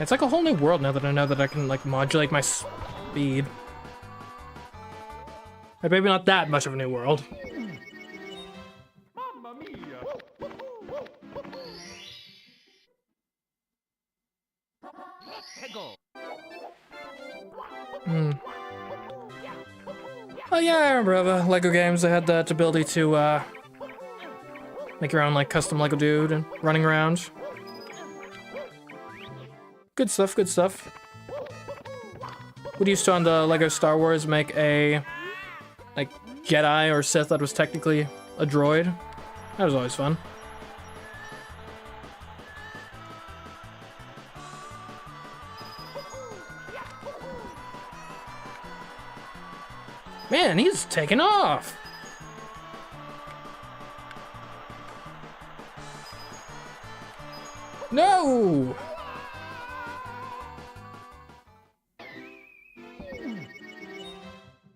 It's like a whole new world now that I know that I can like modulate my speed. Or maybe not that much of a new world. Mamma mia! Oh yeah, I remember other Lego games that had that ability to make your own like custom Lego dude and running around. Good stuff, good stuff. Would used to on the Lego Star Wars make a like Jedi or Sith that was technically a droid. That was always fun. Man, he's taking off. No!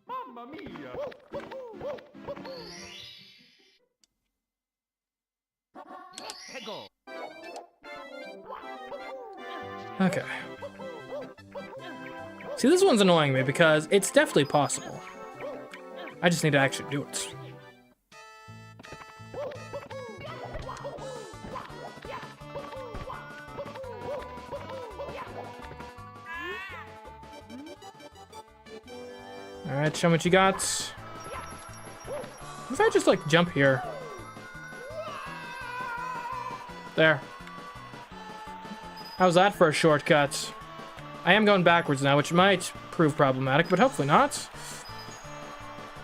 Mamma mia! Okay. See, this one's annoying me because it's definitely possible. I just need to actually do it. Alright, show me what you got. What if I just, like, jump here? There. How's that for a shortcut? I am going backwards now, which might prove problematic, but hopefully not.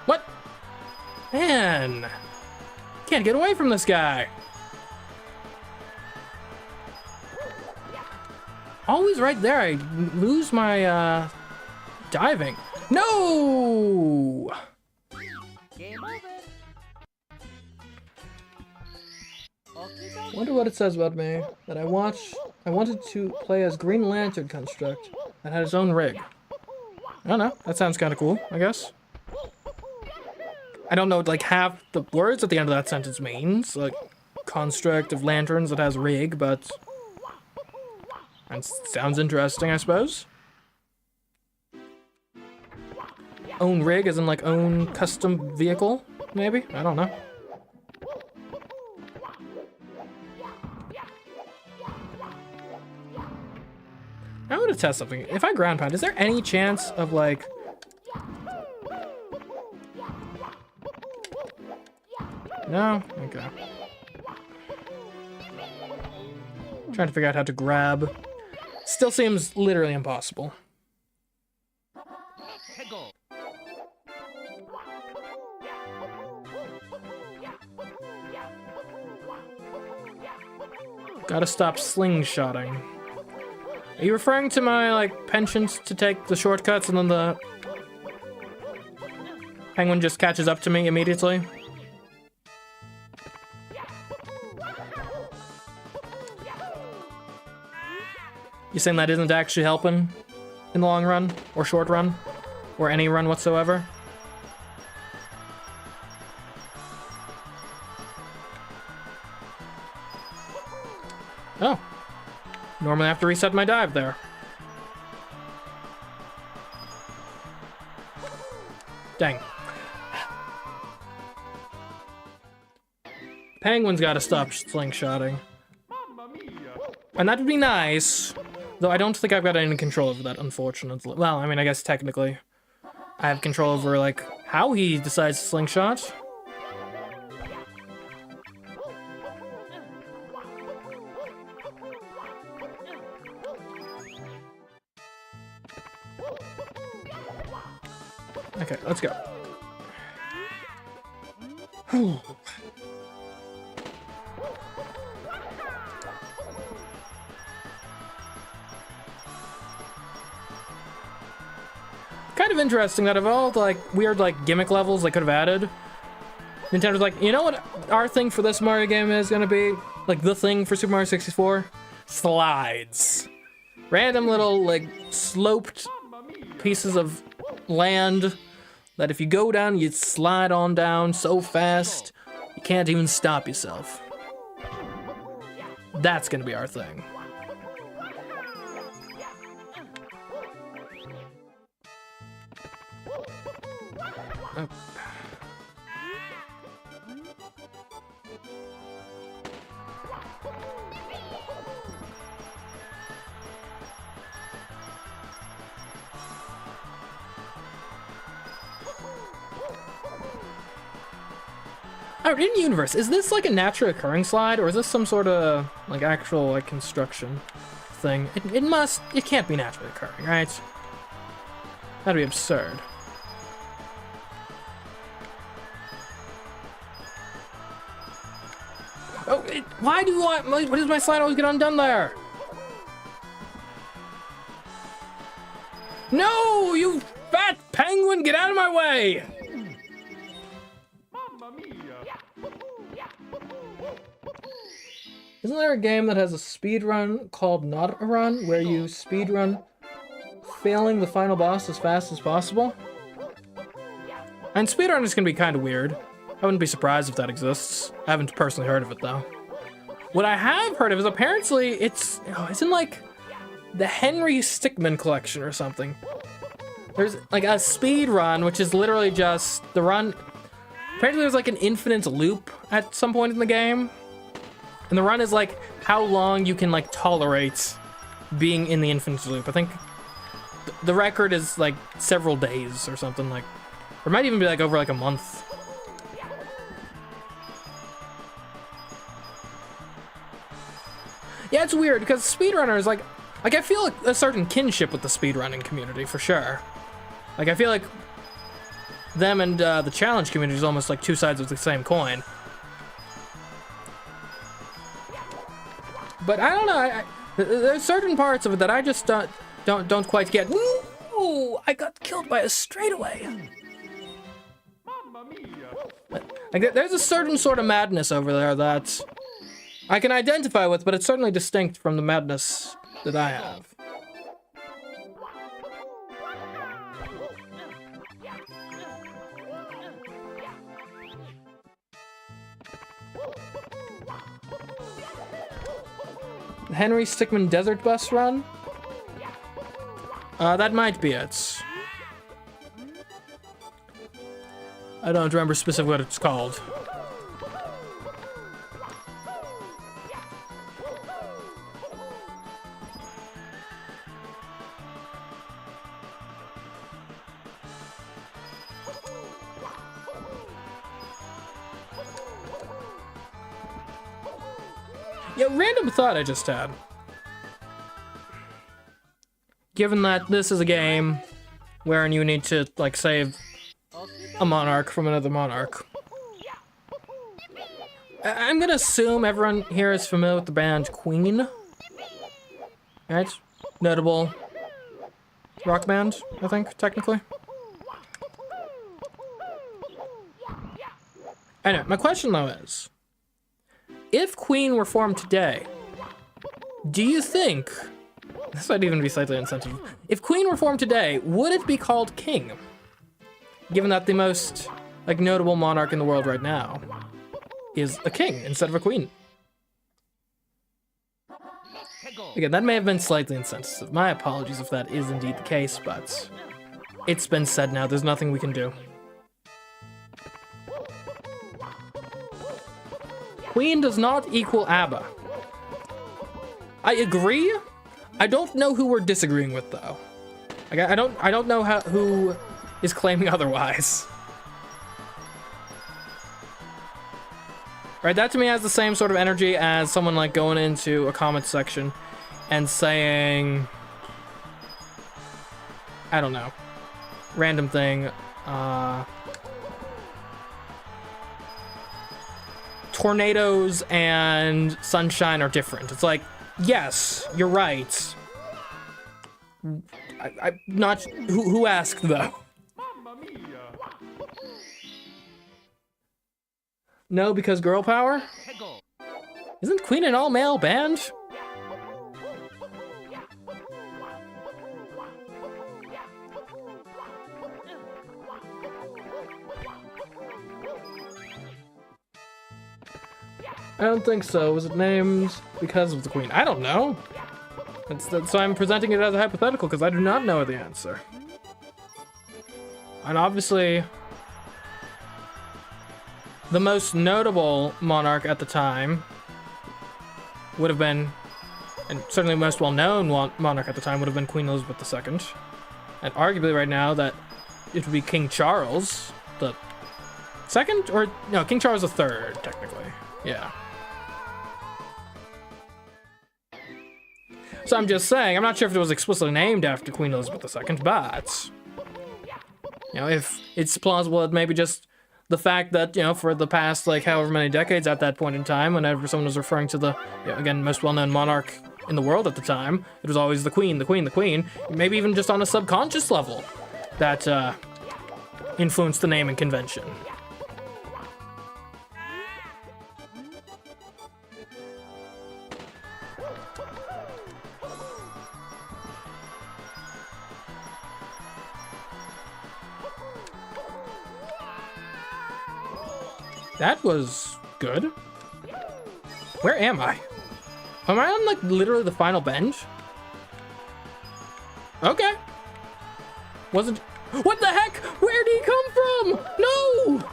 What? Man! Can't get away from this guy! Always right there, I lose my, diving. No! Game over. Wonder what it says about me. That I wanted to play as Green Lantern Construct that had its own rig. I don't know. That sounds kind of cool, I guess. I don't know what, like, half the words at the end of that sentence means. Like, construct of lanterns that has rig, but... that sounds interesting, I suppose. Own rig as in, like, own custom vehicle, maybe? I don't know. I want to test something. If I ground pound, is there any chance of, like... No? Okay. Trying to figure out how to grab. Still seems literally impossible. Gotta stop slingshotting. Are you referring to my, like, penchant to take the shortcuts and then the penguin just catches up to me immediately? You saying that isn't actually helping in the long run, or short run, or any run whatsoever? Oh. Normally I have to reset my dive there. Dang. Penguin's gotta stop slingshotting. And that would be nice, though I don't think I've got any control over that, unfortunately. Well, I mean, I guess technically I have control over, like, how he decides to slingshot. Okay, let's go. Kind of interesting that of all the, like, weird, like, gimmick levels they could have added, Nintendo's like, you know what our thing for this Mario game is gonna be? Like, the thing for Super Mario 64? Slides. Random little, like, sloped pieces of land that if you go down, you slide on down so fast, you can't even stop yourself. That's gonna be our thing. Oh. Oh, in universe, is this like a naturally occurring slide, or is this some sort of like actual like construction thing? It can't be naturally occurring, right? That'd be absurd. Oh, why does my slide always get undone there? No, you fat penguin, get out of my way! Isn't there a game that has a speed run called Not a Run, where you speed run failing the final boss as fast as possible? And speedrun is gonna be kind of weird. I wouldn't be surprised if that exists. I haven't personally heard of it though. What I have heard of is apparently it's in like the Henry Stickmin collection or something. There's like a speed run, which is literally just the run. Apparently there's like an infinite loop at some point in the game. And the run is like how long you can like tolerate being in the infinite loop. I think the record is like several days or something, like, or it might even be like over like a month. Yeah, it's weird because speedrunners like I feel like a certain kinship with the speedrunning community for sure. Like I feel like them and the challenge community is almost like two sides of the same coin. But I don't know. There's certain parts of it that I just don't quite get. Ooh, I got killed by a straightaway. Like there's a certain sort of madness over there that I can identify with, but it's certainly distinct from the madness that I have. Henry Stickmin Desert Bus Run? That might be it. I don't remember specifically what it's called. Yeah, random thought I just had. Given that this is a game wherein you need to, like, save a monarch from another monarch. I'm gonna assume everyone here is familiar with the band Queen. Right? Notable rock band, I think, technically. Anyway, my question though is, if Queen were formed today, do you think, this might even be slightly insensitive, if Queen were formed today, would it be called King? Given that the most, like, notable monarch in the world right now is a king instead of a queen. Again, that may have been slightly insensitive. My apologies if that is indeed the case, but it's been said now. There's nothing we can do. Queen does not equal ABBA. I agree. I don't know who we're disagreeing with though. Like, I don't know who is claiming otherwise. Right, that to me has the same sort of energy as someone like going into a comment section and saying, I don't know, random thing, tornadoes and sunshine are different. It's like, yes, you're right. I'm not, who asked though? No, because girl power? Isn't Queen an all-male band? I don't think so. Was it named because of the Queen? I don't know. So I'm presenting it as a hypothetical because I do not know the answer. And obviously, the most notable monarch at the time would have been, and certainly the most well-known monarch at the time would have been Queen Elizabeth II. And arguably right now that it would be King Charles the second, or no, King Charles III, technically. Yeah. So I'm just saying, I'm not sure if it was explicitly named after Queen Elizabeth II, but, you know, if it's plausible that maybe just the fact that, you know, for the past, like, however many decades at that point in time, whenever someone was referring to the, you know, again, most well-known monarch in the world at the time, it was always the Queen, the Queen, the Queen, maybe even just on a subconscious level that influenced the naming convention. That was good. Where am I? Am I on, like, literally the final bench? Okay. Wasn't... What the heck? Where did he come from? No!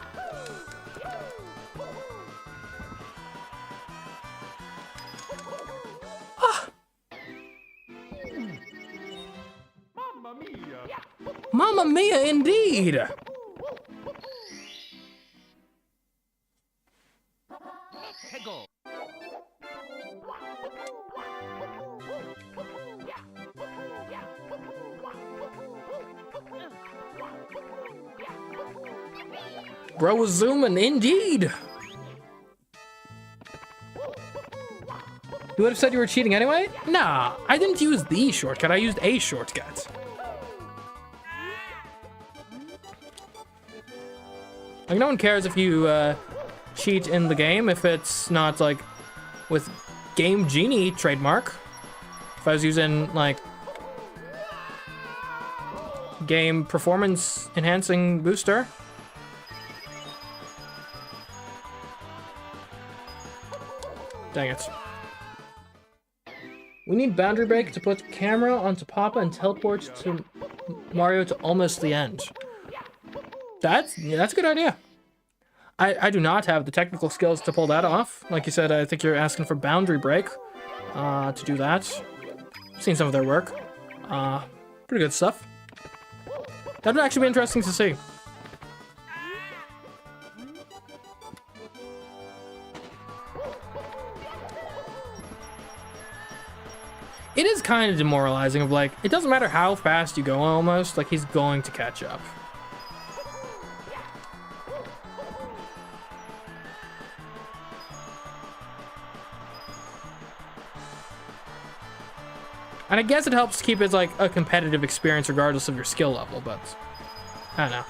Ah. Mamma mia! Mamma mia, indeed! Hegel! Bro was zooming, indeed! You would have said you were cheating anyway? Nah, I didn't use the shortcut, I used a shortcut. Like, no one cares if you, cheat in the game if it's not, like, with Game Genie trademark. If I was using, like, game performance enhancing booster. Dang it. We need boundary break to put camera onto Papa and teleport to Mario to almost the end. That's a good idea. I do not have the technical skills to pull that off. Like you said, I think you're asking for boundary break to do that. Seen some of their work. Pretty good stuff. That would actually be interesting to see. It is kind of demoralizing of, like, it doesn't matter how fast you go almost, like, he's going to catch up. And I guess it helps keep it, like, a competitive experience regardless of your skill level, but I don't know.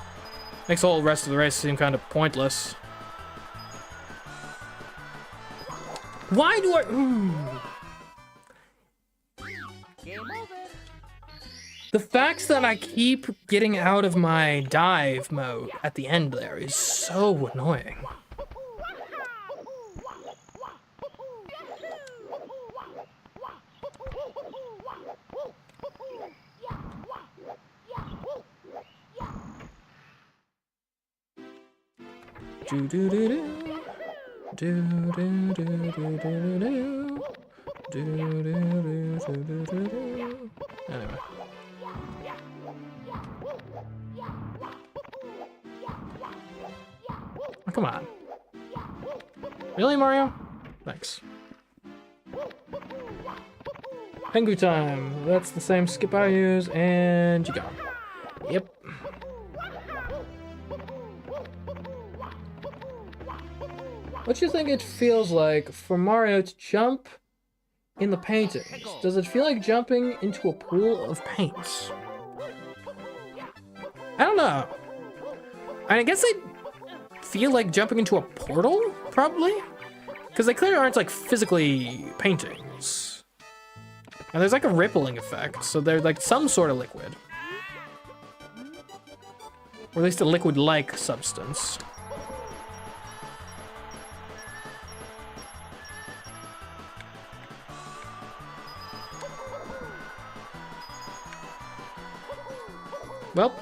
Makes the whole rest of the race seem kind of pointless. Why do I... Game over! The fact that I keep getting out of my dive mode at the end there is so annoying. Do do do do do do do do do do do do do do. Anyway. Oh, come on. Really, Mario? Thanks. Pengu time. That's the same skip I use, and you go. Yep. What do you think it feels like for Mario to jump in the paintings? Does it feel like jumping into a pool of paint? I don't know. I guess they feel like jumping into a portal, probably? Because they clearly aren't, like, physically paintings. And there's, like, a rippling effect, so they're, like, some sort of liquid. Or at least a liquid-like substance. Well,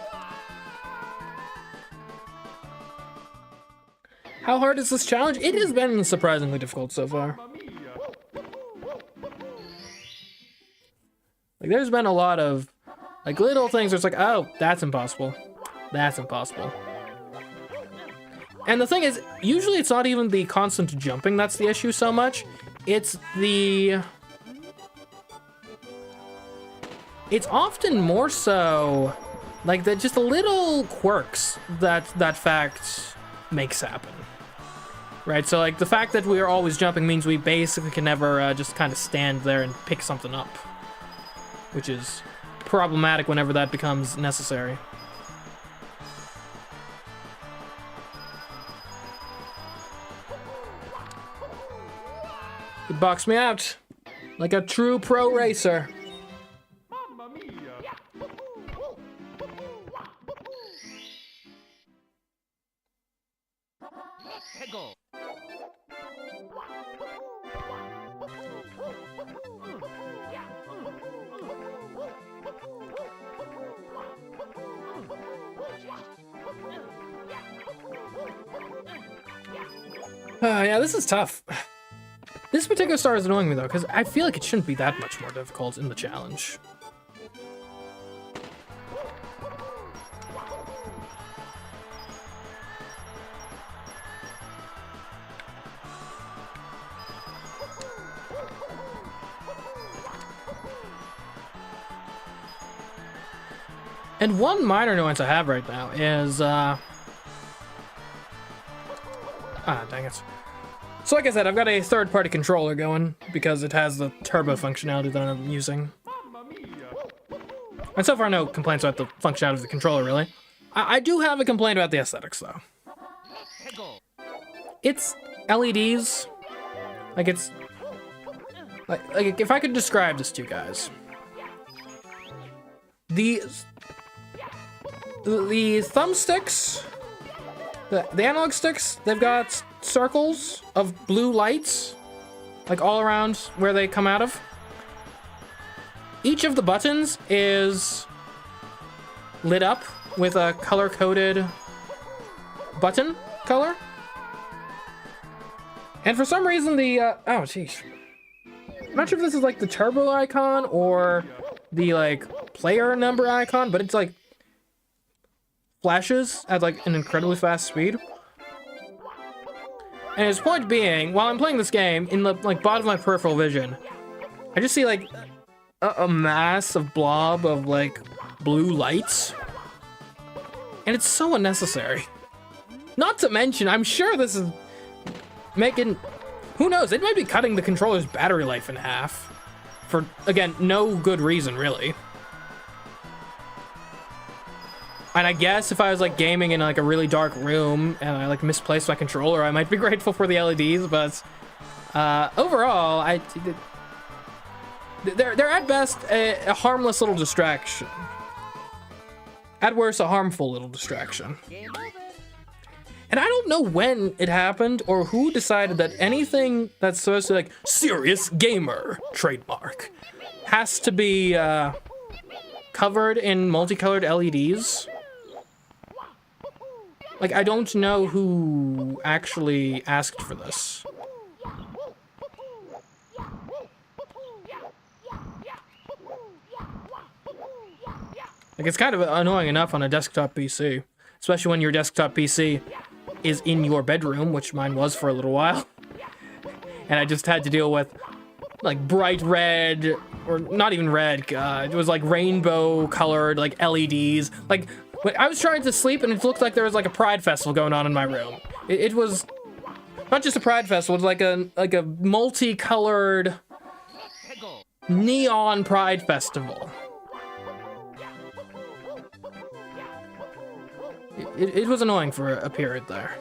How hard is this challenge? It has been surprisingly difficult so far. Mamma mia. Like, there's been a lot of, like, little things where it's like, oh, that's impossible. That's impossible. And the thing is, usually it's not even the constant jumping that's the issue so much. It's often more so, like, just the little quirks that fact makes happen. Right, so like the fact that we are always jumping means we basically can never just kind of stand there and pick something up, which is problematic whenever that becomes necessary. He boxed me out like a true pro racer. Mamma mia. Hego. Yeah, this is tough. This particular star is annoying me though, because I feel like it shouldn't be that much more difficult in the challenge. And one minor annoyance I have right now is, dang it. So like I said, I've got a third-party controller going because it has the turbo functionality that I'm using. Mamma mia. And so far, no complaints about the functionality of the controller, really. I do have a complaint about the aesthetics, though. Hego. It's LEDs. Like, it's... Like, if I could describe this to you guys. The thumbsticks, the analog sticks, they've got circles of blue lights, like all around where they come out of. Each of the buttons is lit up with a color-coded button color. And for some reason the, oh jeez. I'm not sure if this is like the turbo icon or the like player number icon, but it's like flashes at like an incredibly fast speed. And his point being, while I'm playing this game, in the like bottom of my peripheral vision, I just see like a massive blob of like blue lights. And it's so unnecessary. Not to mention, I'm sure this is making, who knows, it might be cutting the controller's battery life in half. For, again, no good reason, really. And I guess if I was like gaming in like a really dark room and I like misplaced my controller, I might be grateful for the LEDs, but overall, they're at best a harmless little distraction. At worst, a harmful little distraction. Game over. And I don't know when it happened or who decided that anything that's supposed to be like serious gamer trademark has to be covered in multicolored LEDs. Like, I don't know who actually asked for this. Like, it's kind of annoying enough on a desktop PC, especially when your desktop PC is in your bedroom, which mine was for a little while. And I just had to deal with, like, bright red, or not even red, it was like rainbow-colored, like, LEDs. Like, I was trying to sleep and it looked like there was like a pride festival going on in my room. It was not just a pride festival, it was like a multicolored neon pride festival. It was annoying for a period there.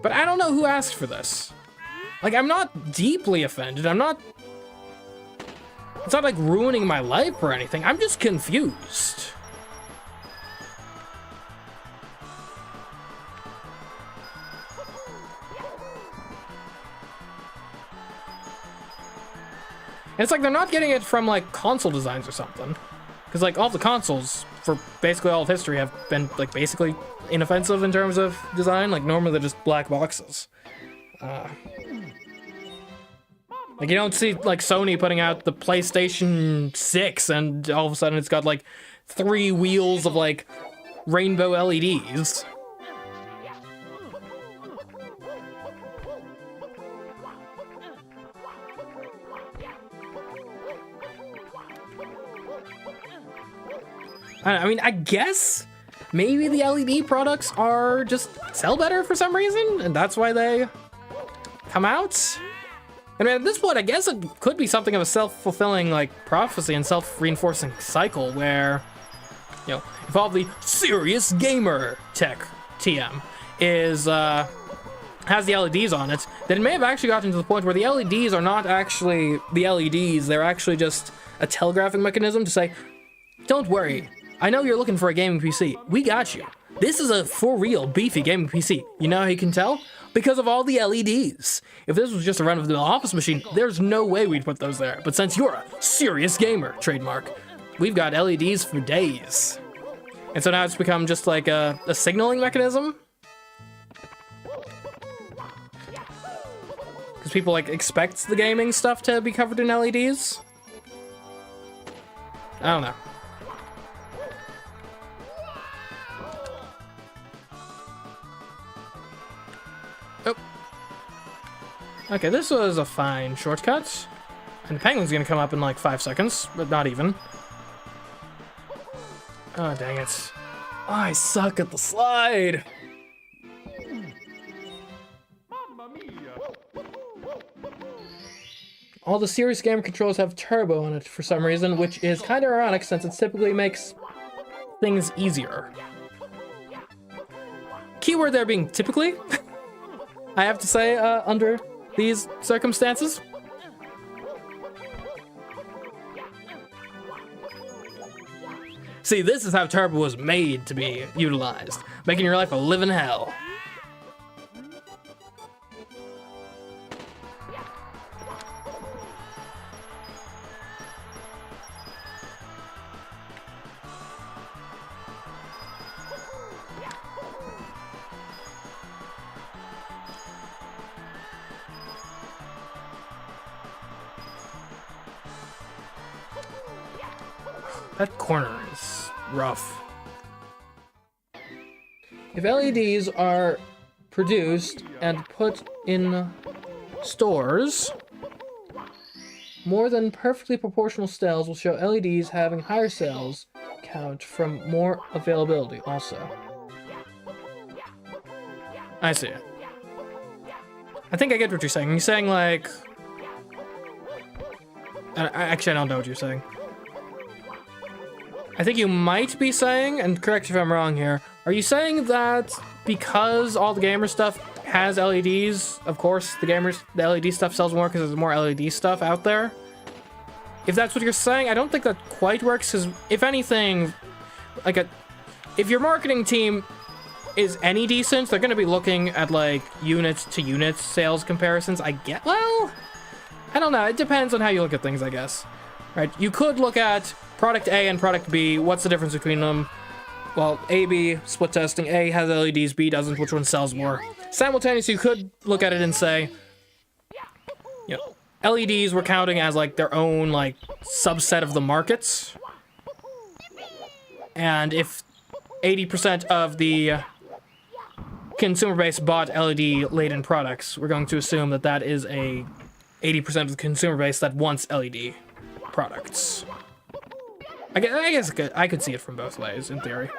But I don't know who asked for this. Like, I'm not deeply offended. It's not like ruining my life or anything. I'm just confused. And it's like they're not getting it from like console designs or something. Because, like, all the consoles for basically all of history have been, like, basically inoffensive in terms of design. Like, normally they're just black boxes. Like, you don't see, like, Sony putting out the PlayStation 6 and all of a sudden it's got, like, 3 wheels of, like, rainbow LEDs. I mean, I guess maybe the LED products are just sell better for some reason, and that's why they come out. I mean, at this point, I guess it could be something of a self-fulfilling, like, prophecy and self-reinforcing cycle where, you know, if all the serious gamer tech TM is, has the LEDs on it, then it may have actually gotten to the point where the LEDs are not actually the LEDs, they're actually just a telegraphing mechanism to say, don't worry, I know you're looking for a gaming PC. We got you. This is a for-real, beefy gaming PC. You know how you can tell? Because of all the LEDs. If this was just a run-of-the-mill office machine, there's no way we'd put those there. But since you're a serious gamer, trademark, we've got LEDs for days. And so now it's become just like a signaling mechanism. Because people, like, expect the gaming stuff to be covered in LEDs. I don't know. Okay, this was a fine shortcut. And the penguin's gonna come up in like 5 seconds, but not even. Oh, dang it. Oh, I suck at the slide. Mamma mia! All the serious gamer controls have turbo on it for some reason, which is kind of ironic since it typically makes things easier. Keyword there being typically, I have to say, under these circumstances. See, this is how turbo was made to be utilized, making your life a living hell. That corner is rough. If LEDs are produced and put in stores, more than perfectly proportional sales will show LEDs having higher sales count from more availability also. I see. I think I get what you're saying. You're saying like... Actually, I don't know what you're saying. I think you might be saying, and correct if I'm wrong here, are you saying that because all the gamer stuff has LEDs, of course the LED stuff sells more because there's more LED stuff out there? If that's what you're saying, I don't think that quite works, because if anything, like if your marketing team is any decent, they're going to be looking at like units to units sales comparisons. Well, I don't know. It depends on how you look at things, I guess. Right? You could look at product A and product B. What's the difference between them? Well, A, B, split testing. A has LEDs, B doesn't. Which one sells more? Simultaneously, you could look at it and say, you know, LEDs we're counting as like their own like subset of the markets. And if 80% of the consumer base bought LED-laden products, we're going to assume that that is a 80% of the consumer base that wants LED products. I guess I could see it from both ways, in theory.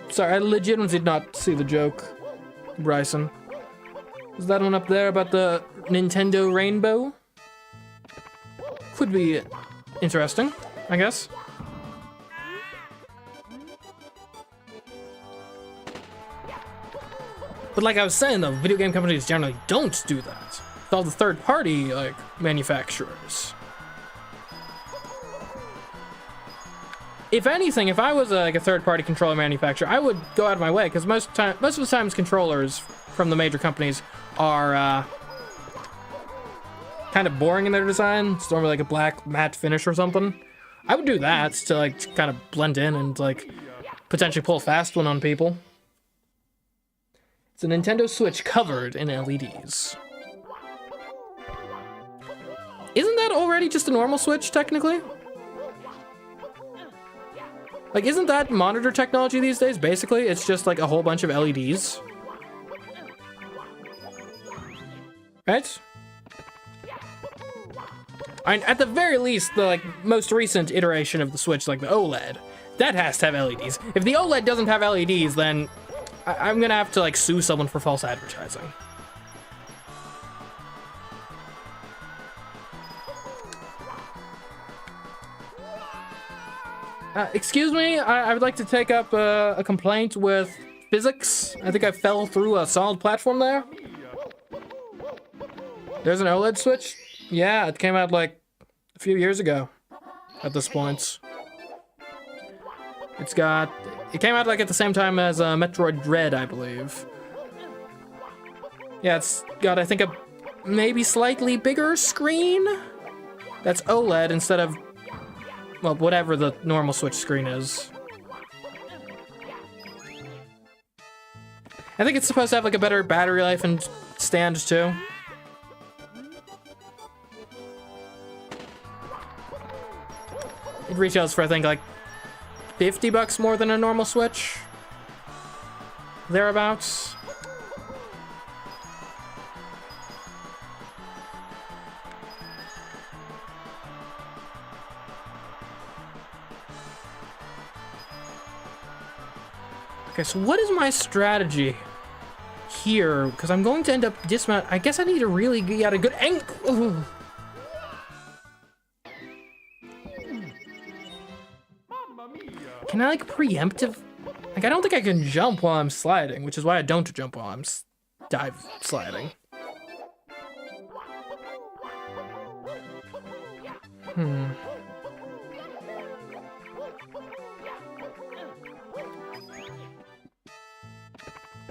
Sorry, I legitimately did not see the joke, Bryson. Is that one up there about the Nintendo Rainbow? Could be interesting, I guess. But like I was saying though, video game companies generally don't do that. all the third-party like manufacturers. If anything, if I was like a third-party controller manufacturer, I would go out of my way, because most of the times controllers from the major companies are kind of boring in their design. It's normally like a black matte finish or something. I would do that to like kind of blend in and like potentially pull a fast one on people. It's a Nintendo Switch covered in LEDs. Isn't that already just a normal Switch, technically? Like, isn't that monitor technology these days? Basically, it's just like a whole bunch of LEDs. Right? And at the very least, the like most recent iteration of the Switch, like the OLED, that has to have LEDs. If the OLED doesn't have LEDs, then I'm gonna have to like sue someone for false advertising. Excuse me, I would like to take up a complaint with physics. I think I fell through a solid platform there. There's an OLED Switch? Yeah, it came out like a few years ago at this point. It came out like at the same time as Metroid Dread, I believe. Yeah, it's got, I think, a maybe slightly bigger screen. That's OLED instead of, well, whatever the normal Switch screen is. I think it's supposed to have like a better battery life and stand too. It retails for, I think, like $50 more than a normal Switch. Thereabouts. Okay, so what is my strategy here? Because I'm going to end up dismount. I guess I need to really get a good angle. Can I like preemptive? Like, I don't think I can jump while I'm sliding, which is why I don't jump while I'm dive sliding.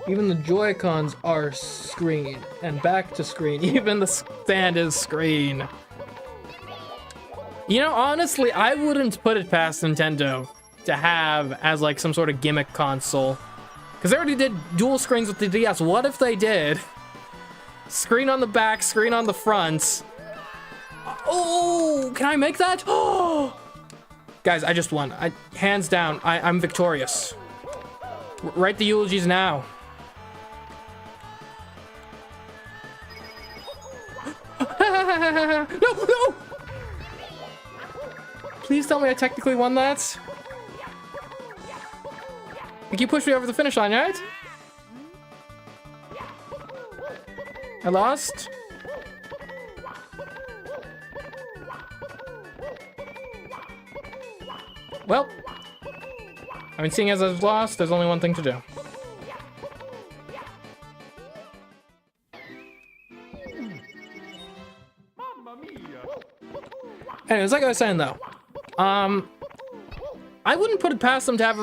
Even the Joy-Cons are screen, and back to screen. Even the stand is screen. You know, honestly, I wouldn't put it past Nintendo to have as like some sort of gimmick console. Because they already did dual screens with the DS. What if they did? Screen on the back, screen on the front. Oh, can I make that? Oh! Guys, I just won. Hands down, I'm victorious. Write the eulogies now. No, no! Please tell me I technically won that. Like, you pushed me over the finish line, right? I lost? Well, I mean, seeing as I've lost, there's only one thing to do. Anyways, like I was saying though, I wouldn't put it past them to have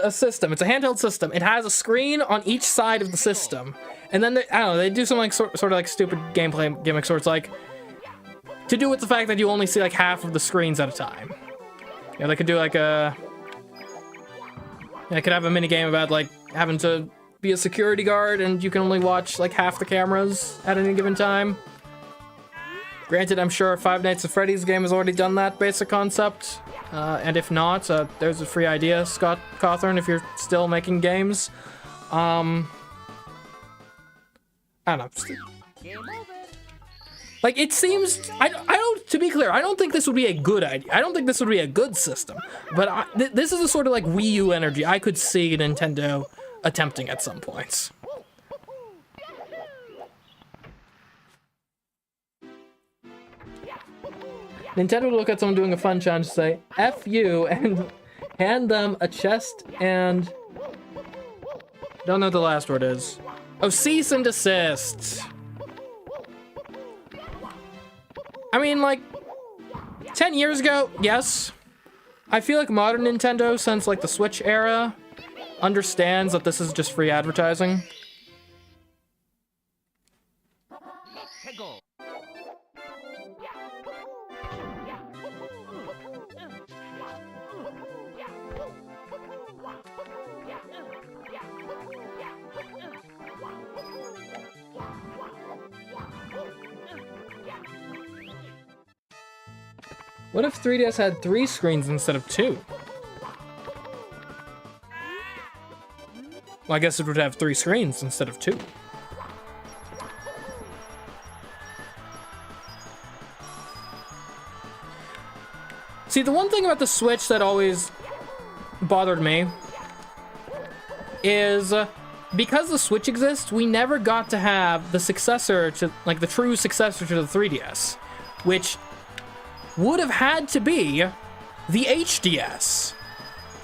a system. It's a handheld system. It has a screen on each side of the system. And then, I don't know, they do some like sort of like stupid gameplay gimmicks where it's like, to do with the fact that you only see like half of the screens at a time. You know, they could do like I could have a mini game about like having to be a security guard and you can only watch like half the cameras at any given time. Granted, I'm sure Five Nights at Freddy's game has already done that basic concept. And if not, there's a free idea, Scott Cawthorn, if you're still making games. I don't know. Like, it seems, I don't, to be clear, I don't think this would be a good idea. I don't think this would be a good system. But this is a sort of like Wii U energy I could see Nintendo attempting at some points. Nintendo would look at someone doing a fun challenge and say, F you, and hand them a chest and... Don't know what the last word is. Oh, cease and desist. I mean, like, 10 years ago, yes. I feel like modern Nintendo, since like the Switch era, understands that this is just free advertising. What if 3DS had 3 screens instead of 2? Well, I guess it would have 3 screens instead of 2. See, the one thing about the Switch that always bothered me is because the Switch exists, we never got to have the successor to, like, the true successor to the 3DS, which would have had to be the HDS.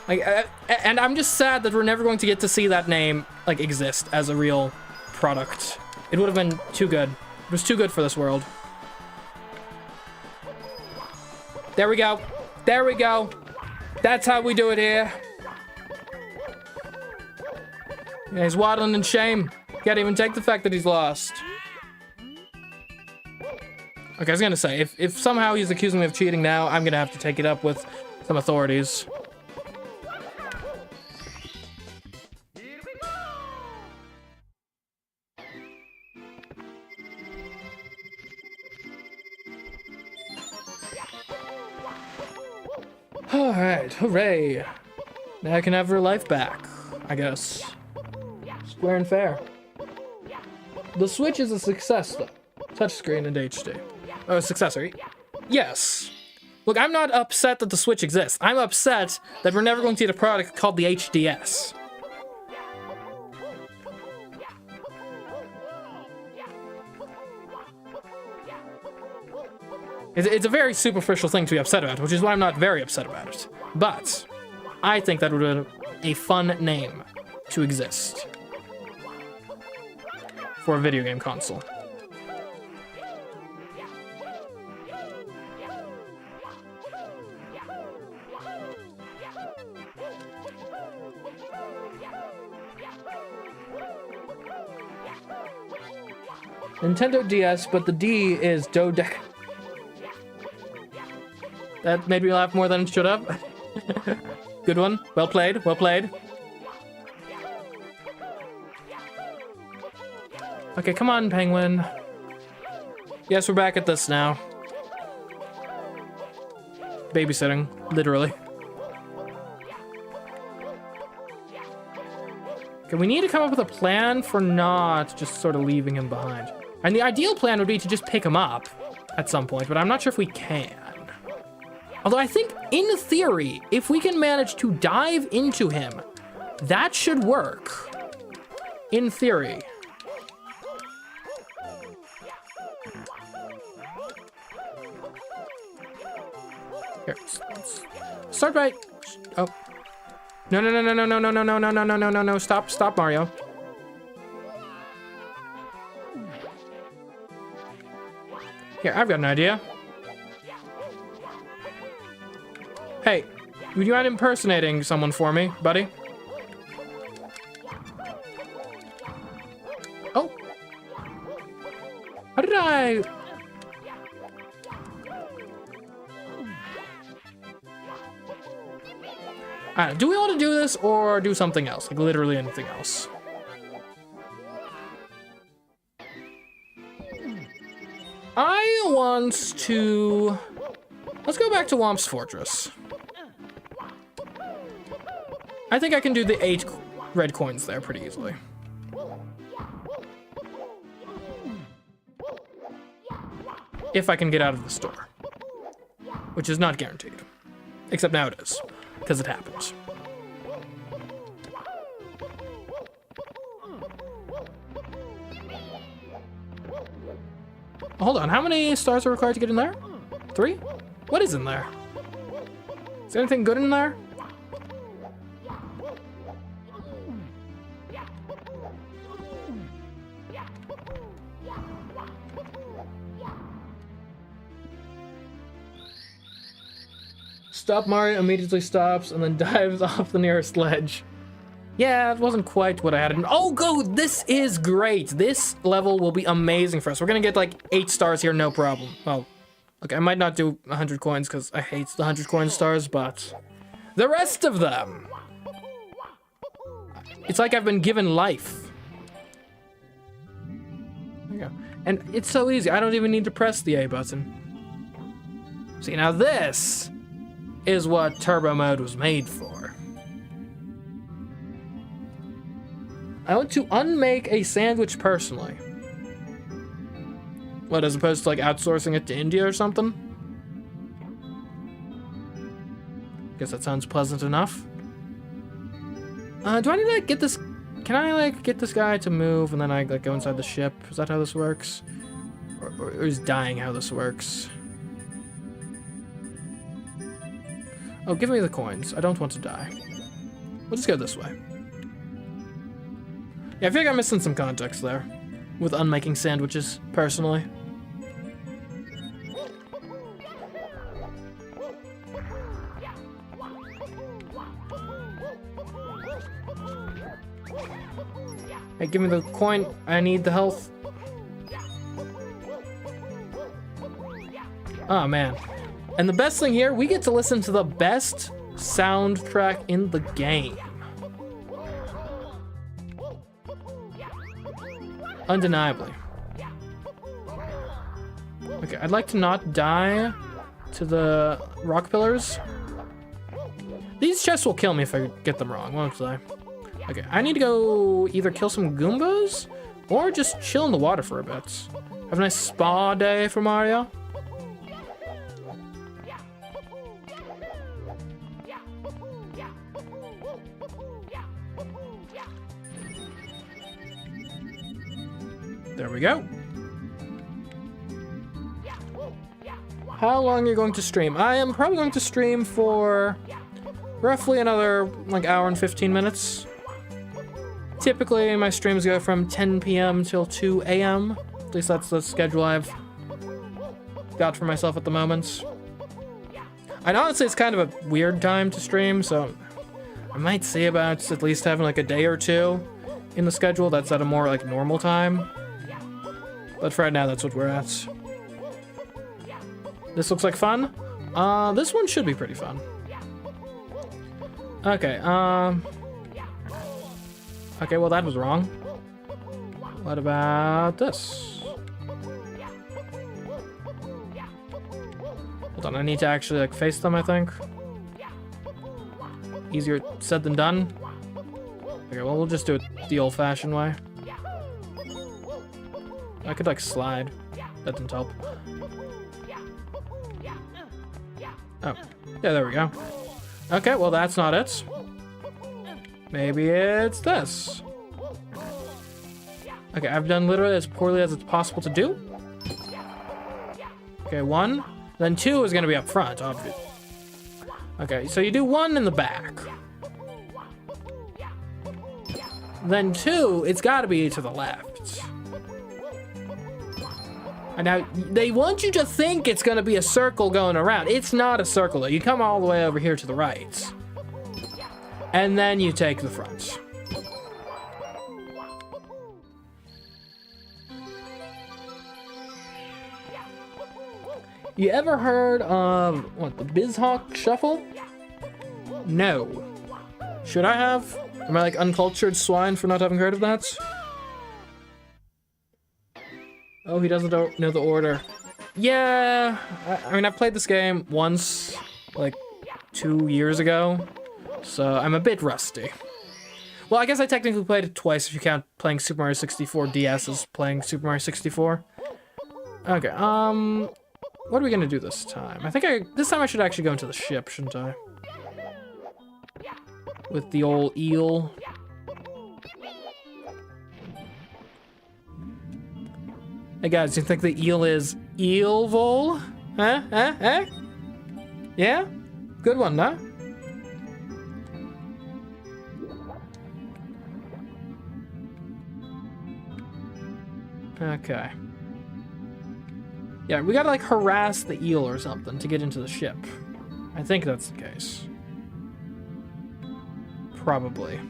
Like, and I'm just sad that we're never going to get to see that name, like, exist as a real product. It would have been too good. It was too good for this world. There we go. There we go. That's how we do it here. Yeah, he's waddling in shame. Can't even take the fact that he's lost. Okay, I was gonna say, if somehow he's accusing me of cheating now, I'm gonna have to take it up with some authorities. Alright, hooray. Now I can have her life back, I guess. Square and fair. The Switch is a success, though. Touchscreen and HD. Oh, successor. Yes. Look, I'm not upset that the Switch exists. I'm upset that we're never going to get a product called the HDS. It's a very superficial thing to be upset about, which is why I'm not very upset about it. But I think that would be a fun name to exist for a video game console. Nintendo DS, but the D is dodec. That made me laugh more than it should have. Good one. Well played. Well played. Okay, come on, Penguin. Yes, we're back at this now. Babysitting, literally. Okay, we need to come up with a plan for not just sort of leaving him behind. And the ideal plan would be to just pick him up at some point, but I'm not sure if we can. Although I think, in theory, if we can manage to dive into him, that should work. In theory. Here, start by... Oh. No, no, no, no, no, no, no, no, no, no, no, no, no, no, no, stop, stop, Mario. Here, I've got an idea. Hey, would you mind impersonating someone for me, buddy? Oh. How did I... Alright, do we want to do this or do something else? Like literally anything else. I want to... Let's go back to Whomp's Fortress. I think I can do the 8 red coins there pretty easily. If I can get out of the store. Which is not guaranteed. Except now it is. Because it happens. Hold on, how many stars are required to get in there? 3? What is in there? Is there anything good in there? Stop Mario immediately stops and then dives off the nearest ledge. Yeah, it wasn't quite what I had in. Oh, go! This is great. This level will be amazing for us. We're gonna get like 8 stars here, no problem. Well, okay, I might not do 100 coins because I hate the 100 coin stars, but the rest of them, it's like I've been given life. There you go. And it's so easy. I don't even need to press the A button. See, now this is what turbo mode was made for. I want to unmake a sandwich personally. What, as opposed to like outsourcing it to India or something? Guess that sounds pleasant enough. Do I need to like, get this? Can I like get this guy to move and then I like go inside the ship? Is that how this works? Or is dying how this works? Oh, give me the coins. I don't want to die. We'll just go this way. Yeah, I feel like I'm missing some context there with unmaking sandwiches, personally. Hey, give me the coin. I need the health. Oh, man. And the best thing here, we get to listen to the best soundtrack in the game. Undeniably. Okay, I'd like to not die to the rock pillars. These chests will kill me if I get them wrong, won't they? Okay, I need to go either kill some Goombas or just chill in the water for a bit. Have a nice spa day for Mario. There we go. How long are you going to stream? I am probably going to stream for roughly another like hour and 15 minutes. Typically my streams go from 10 p.m. till 2 a.m. At least that's the schedule I've got for myself at the moment. And honestly, it's kind of a weird time to stream, so I might see about at least having like a day or two in the schedule that's at a more like normal time. But for right now, that's what we're at. This looks like fun. This one should be pretty fun. Okay, okay, well that was wrong. What about this? Hold on, I need to actually like face them, I think. Easier said than done. Okay, well we'll just do it the old-fashioned way. I could like slide. That didn't help. Oh, yeah, there we go. Okay, well that's not it. Maybe it's this. Okay, I've done literally as poorly as it's possible to do. Okay, 1. Then 2 is gonna be up front, obviously. Okay, so you do 1 in the back. Then 2, it's gotta be to the left. And now, they want you to think it's gonna be a circle going around. It's not a circle though. You come all the way over here to the right. And then you take the front. You ever heard of, what, the BizHawk Shuffle? No. Should I have? Am I like uncultured swine for not having heard of that? Oh, he doesn't know the order. Yeah, I mean, I played this game once, like 2 years ago, so I'm a bit rusty. Well, I guess I technically played it twice if you count playing Super Mario 64 DS as playing Super Mario 64. Okay, what are we gonna do this time? I think this time I should actually go into the ship, shouldn't I? With the old eel. Hey guys, you think the eel is eelvol? Huh? Huh? Huh? Yeah? Good one, huh? Okay. Yeah, we gotta like harass the eel or something to get into the ship. I think that's the case. Probably.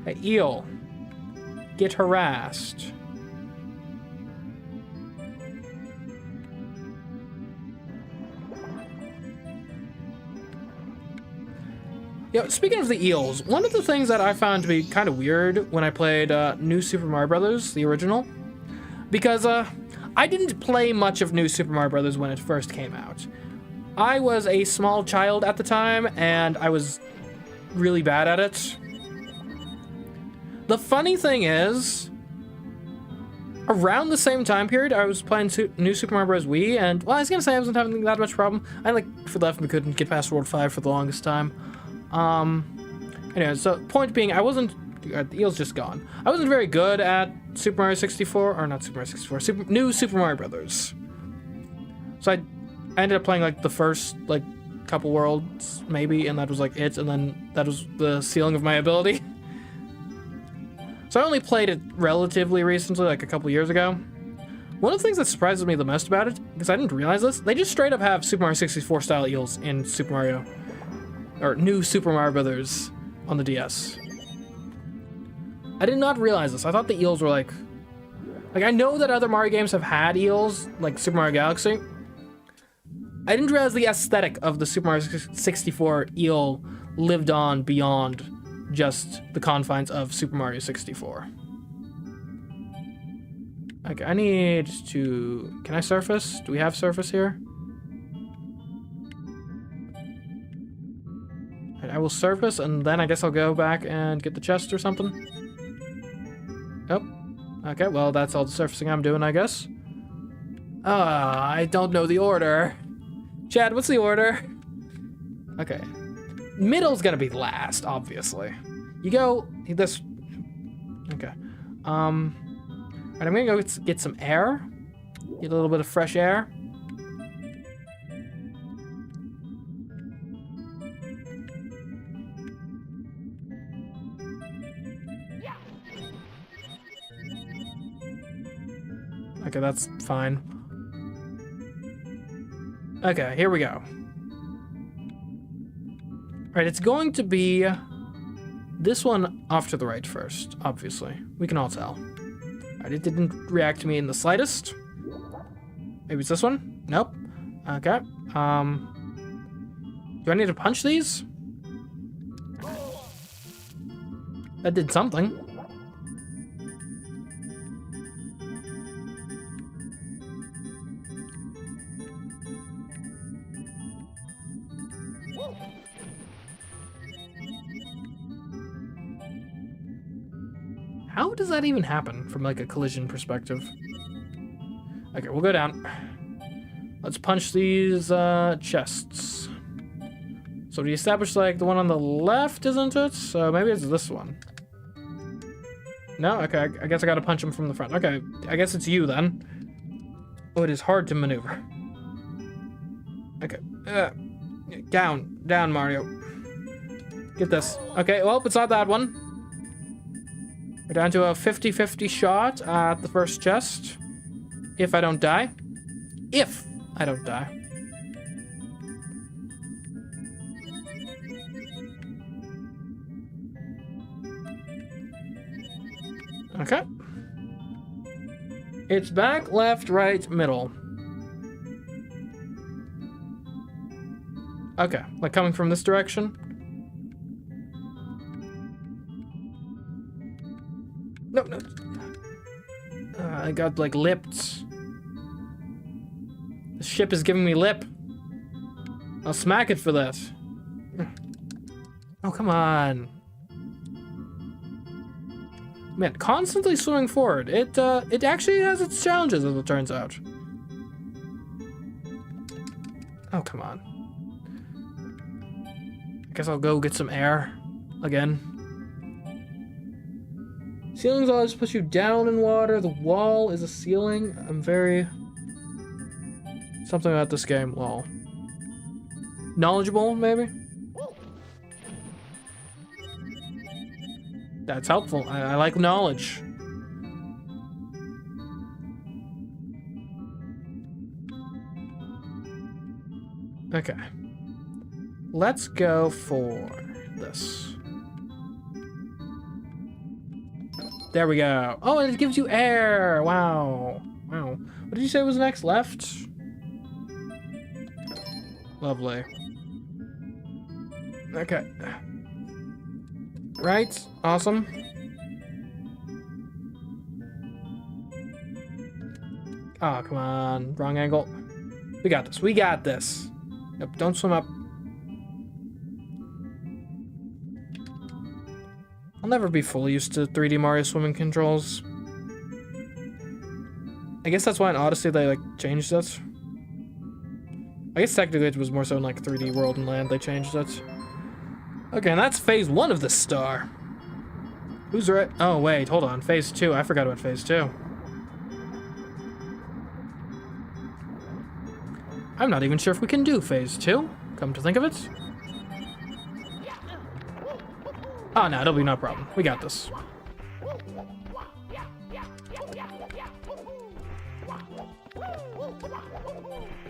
Hey, eel. Get harassed. Yeah, speaking of the eels, one of the things that I found to be kind of weird when I played New Super Mario Bros., the original, because I didn't play much of New Super Mario Bros. When it first came out. I was a small child at the time, and I was really bad at it. The funny thing is, around the same time period, I was playing New Super Mario Bros. Wii, and, well, I was gonna say I wasn't having that much problem. I, like, for the life of me couldn't get past World 5 for the longest time. Anyway, so point being, I wasn't, the eel's just gone. I wasn't very good at Super Mario 64, or not Super Mario 64, New Super Mario Brothers. So I ended up playing, like, the first, like, couple worlds, maybe, and that was, like, it, and then that was the ceiling of my ability. So I only played it relatively recently, like a couple years ago. One of the things that surprises me the most about it, because I didn't realize this, they just straight up have Super Mario 64 style eels in Super Mario, or New Super Mario Brothers on the DS. I did not realize this. I thought the eels were like I know that other Mario games have had eels, like Super Mario Galaxy. I didn't realize the aesthetic of the Super Mario 64 eel lived on beyond just the confines of Super Mario 64. Okay, I need to... Can I surface? Do we have surface here? I will surface, and then I guess I'll go back and get the chest or something. Oh. Okay, well, that's all the surfacing I'm doing, I guess. I don't know the order. Chad, what's the order? Okay. Middle's gonna be last, obviously. You go this. Okay. Right, I'm gonna go get some air. Get a little bit of fresh air. Okay, that's fine. Okay, here we go. Right, it's going to be this one off to the right first, obviously. We can all tell. Alright, it didn't react to me in the slightest. Maybe it's this one? Nope. Okay. Do I need to punch these? That did something. How does that even happen from, like, a collision perspective? Okay, we'll go down. Let's punch these chests. So we established, like, the one on the left, isn't it? So maybe it's this one. No? Okay, I guess I gotta punch him from the front. Okay, I guess it's you then. Oh, it is hard to maneuver. Okay. Down, Mario. Get this. Okay, well, it's not that one. We're down to a 50-50 shot at the first chest. If I don't die. If I don't die. Okay. It's back, left, right, middle. Okay, like coming from this direction. No. I got, like, lipped. The ship is giving me lip. I'll smack it for that. Oh, come on. Man, constantly swimming forward. It actually has its challenges, as it turns out. Oh, come on. I guess I'll go get some air again. Ceilings always push you down in water. The wall is a ceiling. I'm very... Something about this game, lol. Knowledgeable, maybe? That's helpful. I like knowledge. Okay. Let's go for this. There we go. Oh, and it gives you air. Wow. Wow. What did you say was next? Left? Lovely. Okay. Right. Awesome. Oh, come on. Wrong angle. We got this. We got this. Yep, don't swim up. I'll never be fully used to 3D Mario swimming controls. I guess that's why in Odyssey they, like, changed it. I guess technically it was more so in, like, 3D World and Land they changed it. Okay, and that's phase 1 of this star. Who's right? Oh, wait, hold on. Phase 2. I forgot about phase 2. I'm not even sure if we can do phase 2, come to think of it. Oh, no, it'll be no problem. We got this.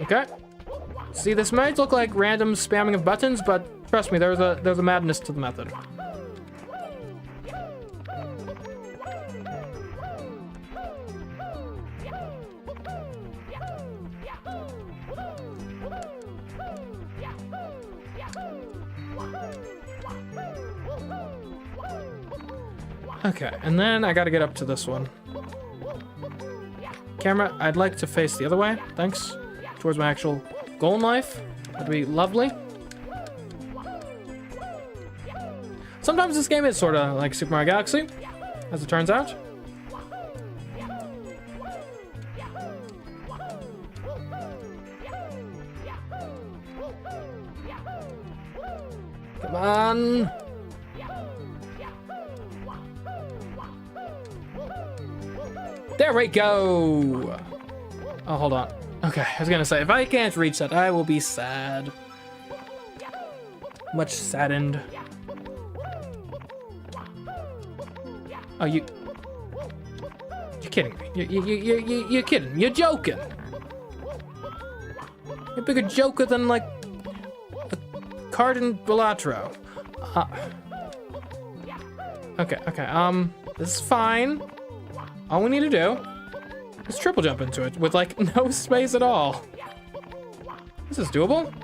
Okay. See, this might look like random spamming of buttons, but trust me, there's a madness to the method. Okay, and then I gotta get up to this one. Camera, I'd like to face the other way, thanks. Towards my actual goal in life. That'd be lovely. Sometimes this game is sort of like Super Mario Galaxy, as it turns out. Come on. There we go. Oh, hold on. Okay, I was gonna say, if I can't reach that, I will be sad. Much saddened. Oh, you're kidding me. You're kidding. You're joking. You're a bigger joker than, like, a Cardin Balatro. Okay, this is fine. All we need to do is triple jump into it with, like, no space at all. This is doable.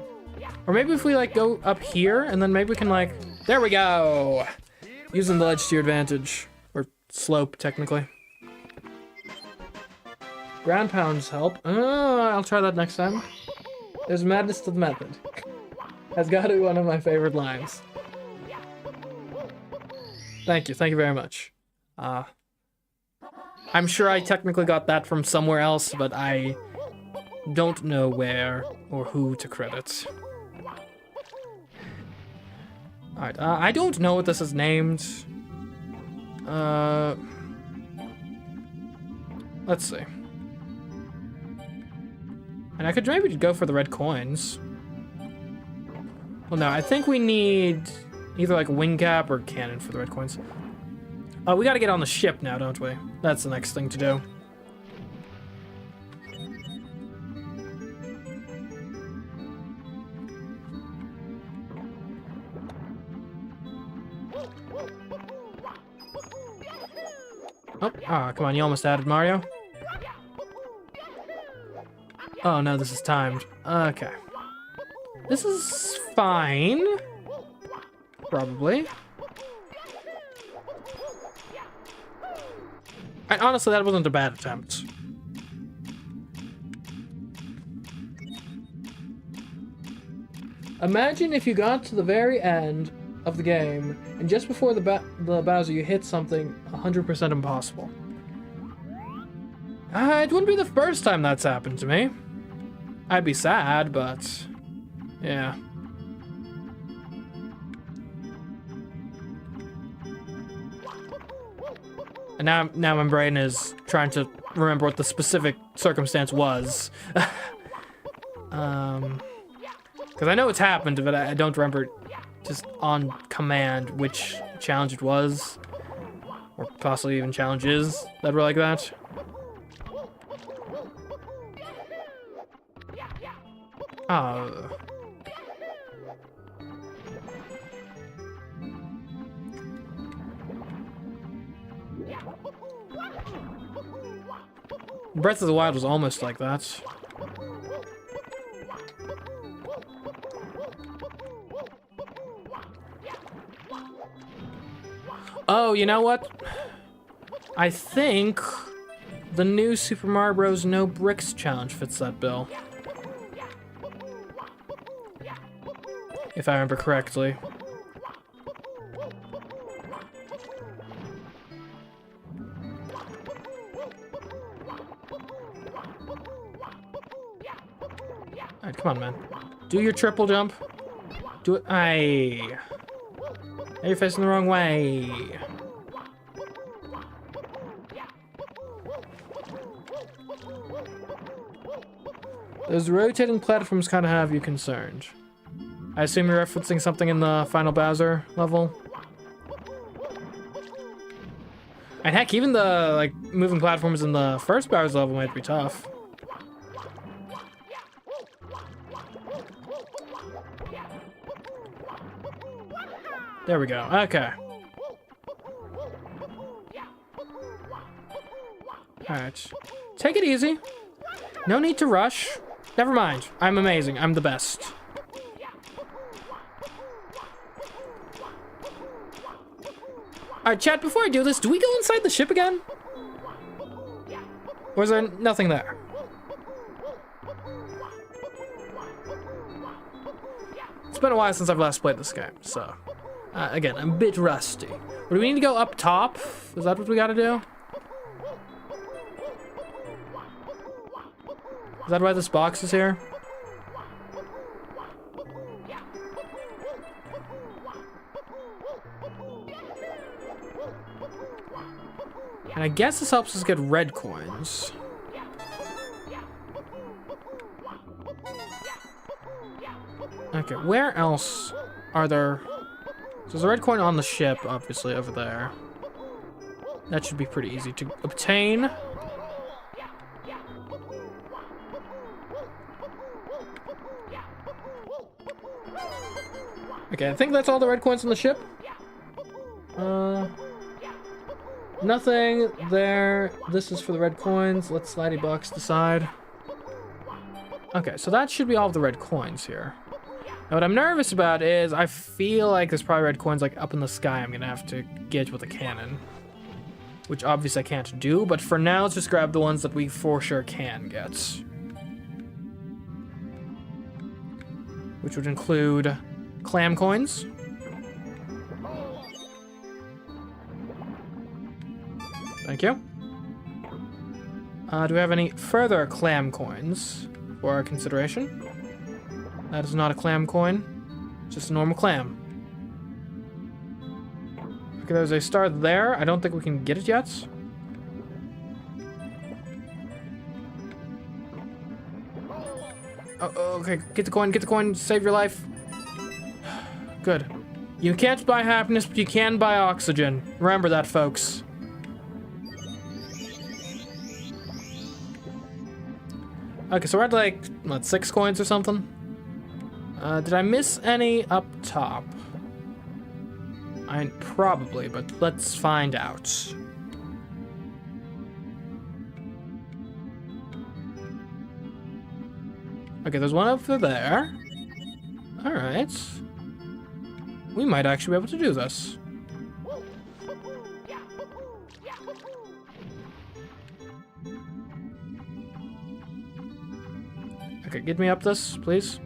Or maybe if we, like, go up here and then maybe we can, like, there we go. Using the ledge to your advantage. Or slope, technically. Ground pounds help. I'll try that next time. There's madness to the method. That's gotta be one of my favorite lines. Thank you very much. I'm sure I technically got that from somewhere else, but I don't know where or who to credit. Alright, I don't know what this is named. Let's see. And I could maybe go for the red coins. Well, no, I think we need either like a wing cap or cannon for the red coins. We gotta get on the ship now, don't we? That's the next thing to do. Oh, come on, you almost added Mario. Oh no, this is timed. Okay. This is fine. Probably. And honestly, that wasn't a bad attempt. Imagine if you got to the very end of the game, and just before the Bowser you hit something 100% impossible. It wouldn't be the first time that's happened to me. I'd be sad, but yeah. And now my brain is trying to remember what the specific circumstance was. Because I know it's happened, but I don't remember just on command which challenge it was. Or possibly even challenges that were like that. Oh. Breath of the Wild was almost like that. Oh, you know what? I think the new Super Mario Bros. No Bricks challenge fits that bill. If I remember correctly. Alright, come on, man. Do your triple jump. Do it. Aye. Now you're facing the wrong way. Those rotating platforms kind of have you concerned. I assume you're referencing something in the final Bowser level. And heck, even the like moving platforms in the first Bowser level might be tough. There we go. Okay. Alright. Take it easy. No need to rush. Never mind. I'm amazing. I'm the best. Alright, chat, before I do this, do we go inside the ship again? Or is there nothing there? It's been a while since I've last played this game, so... again, I'm a bit rusty. But do we need to go up top? Is that what we gotta do? Is that why this box is here? And I guess this helps us get red coins. Okay, where else are there... So there's a red coin on the ship, obviously, over there. That should be pretty easy to obtain. Okay, I think that's all the red coins on the ship. Nothing there. This is for the red coins. Let's slidey box decide. Okay, so that should be all of the red coins here. Now what I'm nervous about is I feel like there's probably red coins like up in the sky I'm gonna have to get with a cannon. Which obviously I can't do, but for now let's just grab the ones that we for sure can get. Which would include clam coins. Thank you. Do we have any further clam coins for our consideration? That is not a clam coin, just a normal clam. Okay, there's a star there. I don't think we can get it yet. Oh, okay, get the coin, save your life. Good. You can't buy happiness, but you can buy oxygen. Remember that, folks. Okay, so we're at like, what, 6 coins or something? Did I miss any up top? Probably, but let's find out. Okay, there's one over there. Alright. We might actually be able to do this. Okay, get me up this, please.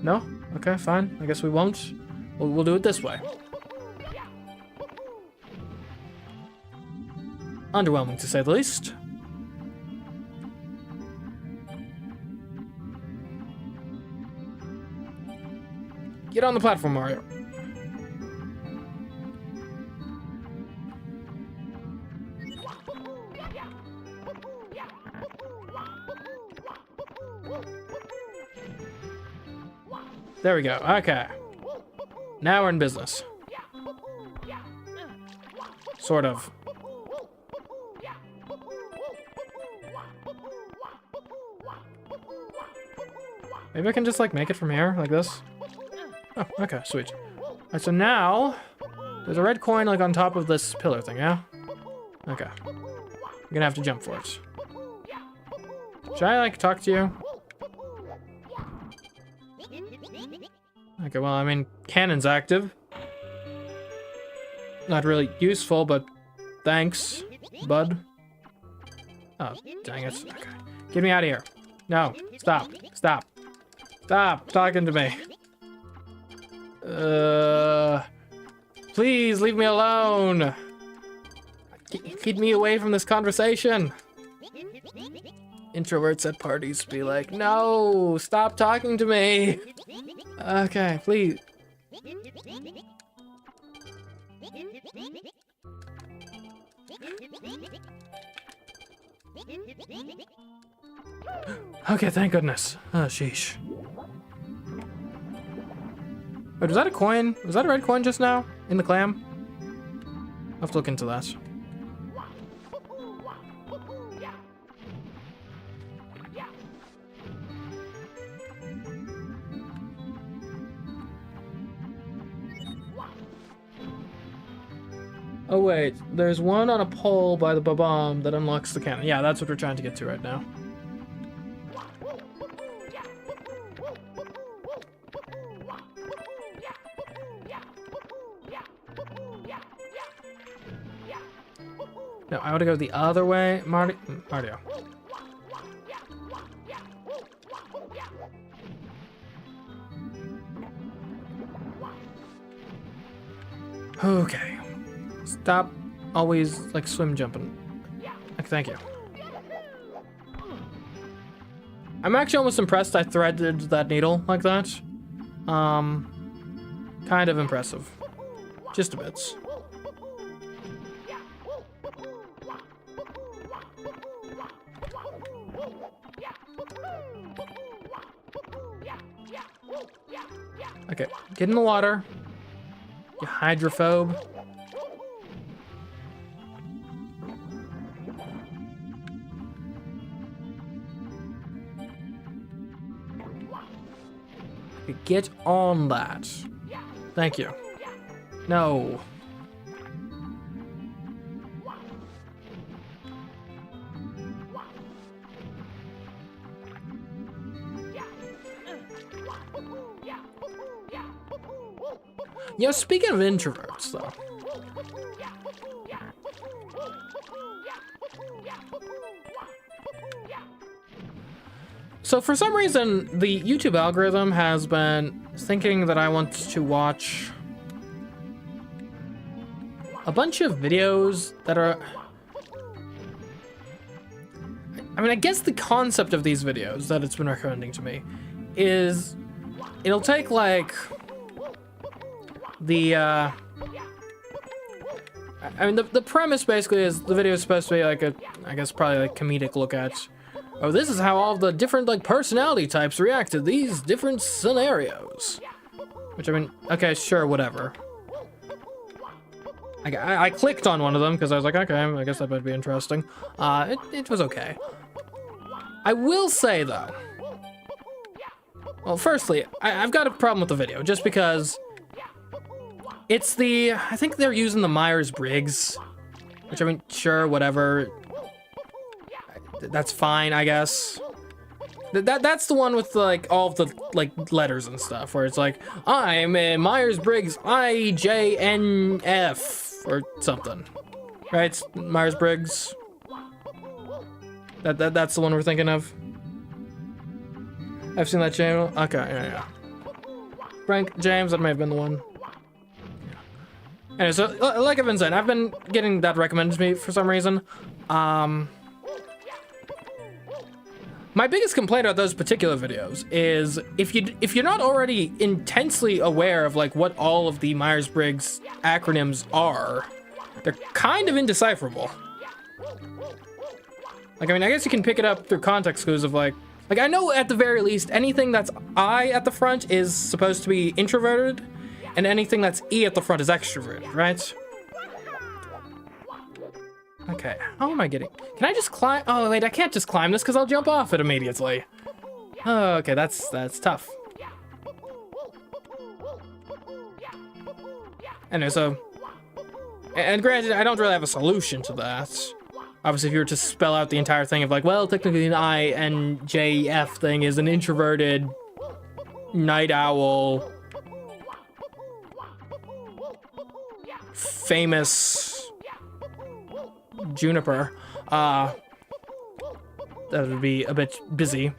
No? Okay, fine. I guess we won't. We'll do it this way. Underwhelming, to say the least. Get on the platform, Mario. There we go. Okay. Now we're in business. Sort of. Maybe I can just, like, make it from here, like this? Oh, okay, sweet. Alright, so now, there's a red coin, like, on top of this pillar thing, yeah? Okay. You're gonna have to jump for it. Should I, like, talk to you? Okay, well, I mean, cannon's active. Not really useful, but thanks, bud. Oh, dang it. Okay. Get me out of here. No, stop, stop. Stop talking to me. Please leave me alone. Keep me away from this conversation. Introverts at parties be like, no, stop talking to me. Okay, please. Okay, thank goodness. Oh, sheesh. Wait, was that a coin? Was that a red coin just now? In the clam? I'll have to look into that. Oh wait, there's one on a pole by the Bob-omb that unlocks the cannon. Yeah, that's what we're trying to get to right now. No, I want to go the other way, Mario. Okay. Stop always, like, swim jumping. Okay, thank you. I'm actually almost impressed I threaded that needle like that. Kind of impressive. Just a bit. Okay, get in the water. You hydrophobe. Okay, get on that. Thank you. No. You know, speaking of introverts, though. So for some reason, the YouTube algorithm has been thinking that I want to watch a bunch of videos that are... I mean, I guess the concept of these videos that it's been recommending to me is it'll take, like... I mean, the premise basically is the video is supposed to be like a, I guess probably like comedic look at, oh, this is how all the different like personality types react to these different scenarios. Which, I mean, okay, sure, whatever. I clicked on one of them because I was like, okay, I guess that might be interesting. It was okay. I will say though, well, firstly, I've got a problem with the video just because it's the, I think they're using the Myers-Briggs, which, I mean, sure, whatever. That's fine, I guess. That's the one with, like, all of the, like, letters and stuff, where it's like, I'm a Myers-Briggs IJNF, or something. Right? It's Myers-Briggs. That's the one we're thinking of. I've seen that channel. Okay, yeah. Frank, James, that may have been the one. Anyway, so, like I've been saying, I've been getting that recommended to me for some reason. My biggest complaint about those particular videos is if you're not already intensely aware of like what all of the Myers-Briggs acronyms are, they're kind of indecipherable. Like, I mean, I guess you can pick it up through context clues of like I know at the very least anything that's I at the front is supposed to be introverted, and anything that's E at the front is extroverted, right? Okay, how am I getting... Can I just climb? Oh, wait, I can't just climb this because I'll jump off it immediately. Oh, okay, that's tough. Anyway, so... And granted, I don't really have a solution to that. Obviously, if you were to spell out the entire thing of like, well, technically an INJF thing is an introverted night owl, famous juniper, that would be a bit busy.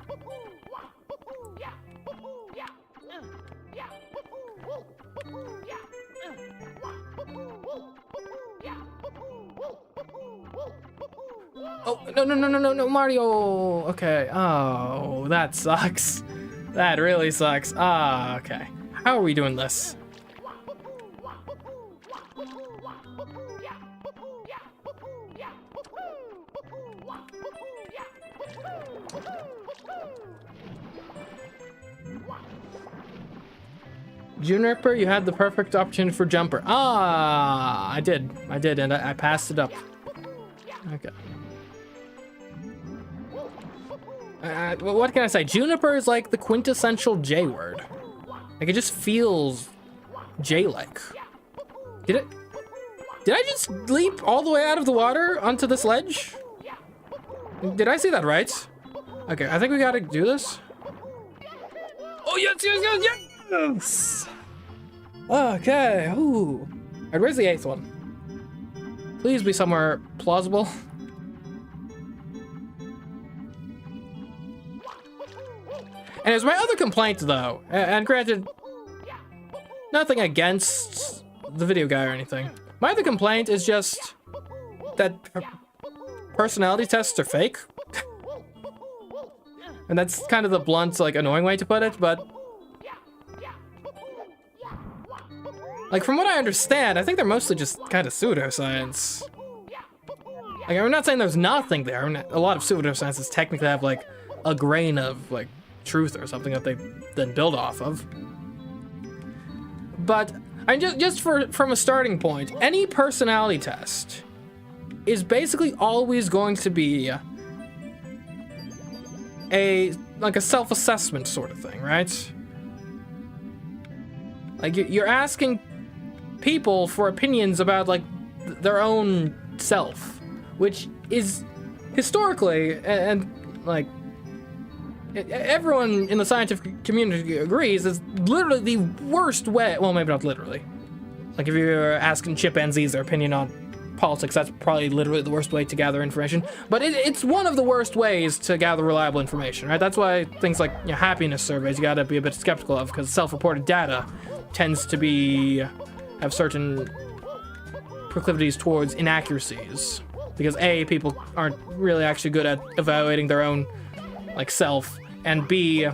Oh, no, Mario! Okay, oh, that sucks. That really sucks. Ah, okay. How are we doing this? Juniper, you had the perfect opportunity for jumper. Ah, I did, and I passed it up. Okay. What can I say? Juniper is like the quintessential J word. Like, it just feels J-like. Did I just leap all the way out of the water onto this ledge? Did I see that right? Okay, I think we gotta do this. Oh, yes! Okay, ooh. Alright, where's the 8th one? Please be somewhere plausible. And it's my other complaint, though, and granted, nothing against the video guy or anything. My other complaint is just that personality tests are fake. And that's kind of the blunt, like, annoying way to put it, but like, from what I understand, I think they're mostly just kind of pseudoscience. Like, I'm not saying there's nothing there. I mean, a lot of pseudosciences technically have, like, a grain of, like, truth or something that they then build off of. But I mean, just from a starting point, any personality test is basically always going to be a self-assessment sort of thing, right? Like, you're asking people for opinions about, like, their own self, which is historically, and like, everyone in the scientific community agrees, is literally the worst way. Well, maybe not literally. Like, if you're asking chimpanzees their opinion on politics, that's probably literally the worst way to gather information. But it's one of the worst ways to gather reliable information, right? That's why things like, you know, happiness surveys you gotta be a bit skeptical of, because self-reported data tends to have certain proclivities towards inaccuracies. Because A, people aren't really actually good at evaluating their own, like, self, and B,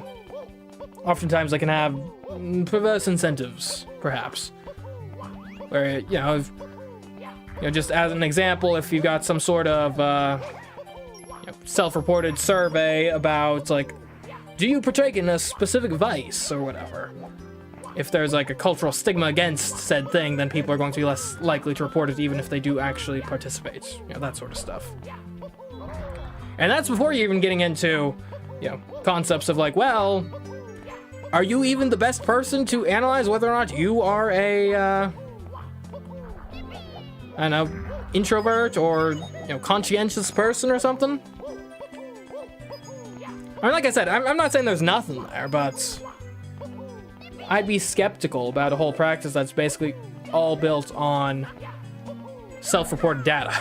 oftentimes they can have perverse incentives, perhaps. Where, just as an example, if you've got some sort of self-reported survey about, like, do you partake in a specific vice or whatever? If there's, like, a cultural stigma against said thing, then people are going to be less likely to report it even if they do actually participate. That sort of stuff. And that's before you're even getting into, concepts of, like, well, are you even the best person to analyze whether or not you are a, I don't know, introvert or, conscientious person or something? I mean, like I said, I'm not saying there's nothing there, but I'd be skeptical about a whole practice that's basically all built on self-reported data.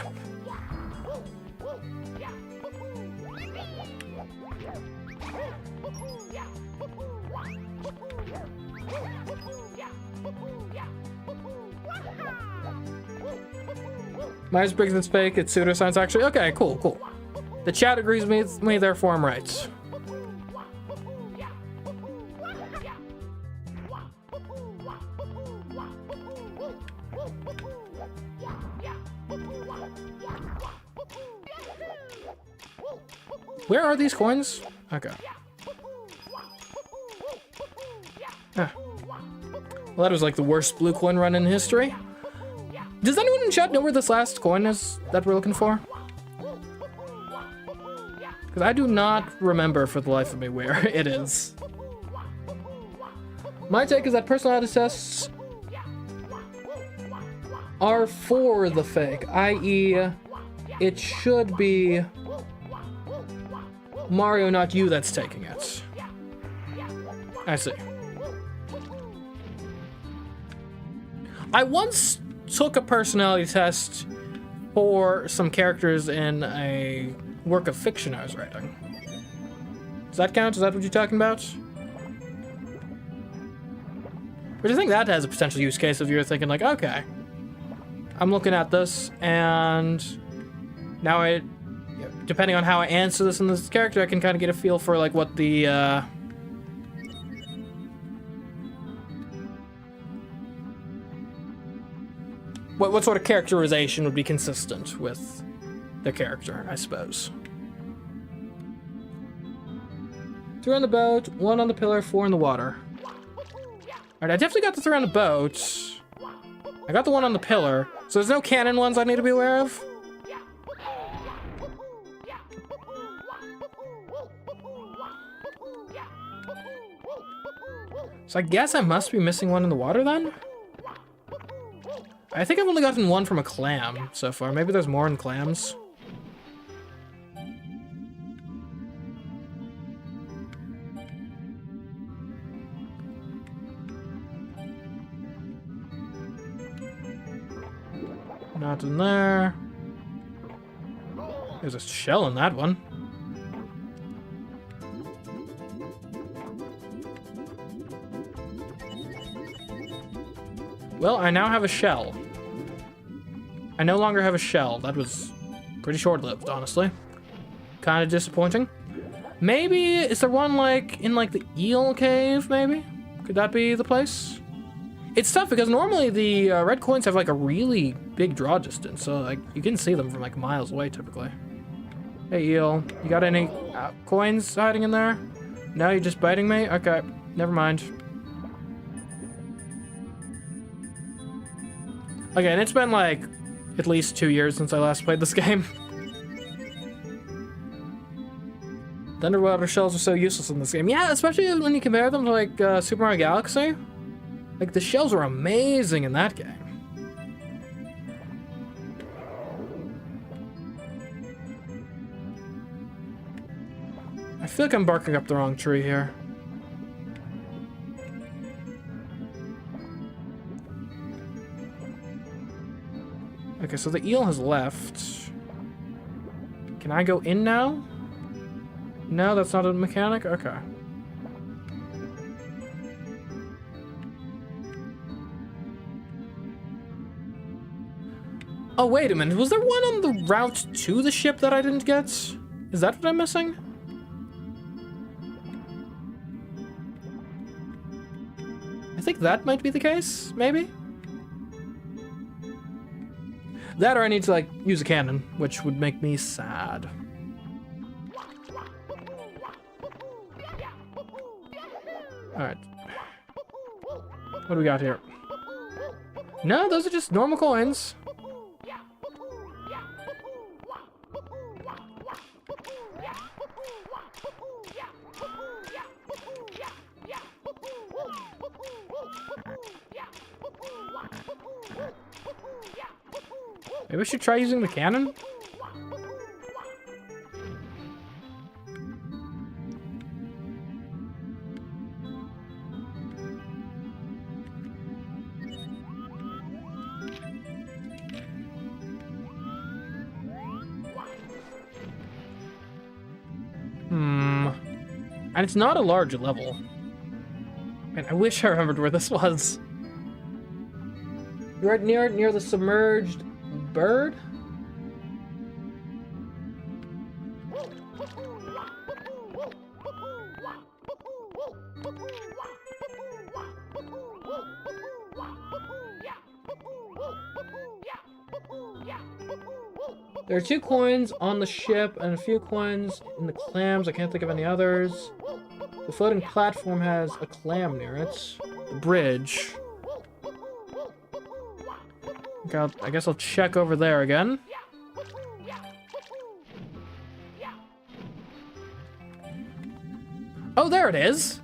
Myers-Briggs and fake, it's pseudoscience actually. Okay, cool. The chat agrees with me, therefore I'm right. Where are these coins? Okay. Ah. Well, that was like the worst blue coin run in history. Does anyone in chat know where this last coin is that we're looking for? Because I do not remember for the life of me where it is. My take is that personality tests are for the fake, i.e., it should be Mario, not you, that's taking it. I see. I once took a personality test for some characters in a work of fiction I was writing. Does that count? Is that what you're talking about? But I think that has a potential use case if you're thinking like, okay, I'm looking at this and now depending on how I answer this in this character, I can kind of get a feel for like what the, what sort of characterization would be consistent with the character, I suppose. 3 on the boat, 1 on the pillar, 4 in the water. Alright, I definitely got the 3 on the boat. I got the 1 on the pillar. So there's no cannon ones I need to be aware of? So I guess I must be missing 1 in the water then? I think I've only gotten 1 from a clam so far. Maybe there's more in clams. Not in there. There's a shell in that one. Well, I now have a shell. I no longer have a shell. That was pretty short-lived, honestly. Kind of disappointing. Maybe, is there one like in like the eel cave, maybe? Could that be the place? It's tough because normally the red coins have like a really big draw distance, so like you can see them from like miles away typically. Hey eel, you got any coins hiding in there? No, you're just biting me? Okay, never mind. Okay, and it's been like at least 2 years since I last played this game. The underwater shells are so useless in this game. Yeah, especially when you compare them to like Super Mario Galaxy. Like the shells are amazing in that game. I feel like I'm barking up the wrong tree here. Okay, so the eel has left. Can I go in now? No, that's not a mechanic? Okay. Oh, wait a minute. Was there one on the route to the ship that I didn't get? Is that what I'm missing? I think that might be the case, maybe? That or I need to, like, use a cannon, which would make me sad. Alright. What do we got here? No, those are just normal coins. Maybe we should try using the cannon? And it's not a large level. Man, I wish I remembered where this was. You're right near the submerged bird? There are 2 coins on the ship and a few coins in the clams. I can't think of any others. The floating platform has a clam near it. The bridge. Okay, I guess I'll check over there again. Oh, there it is!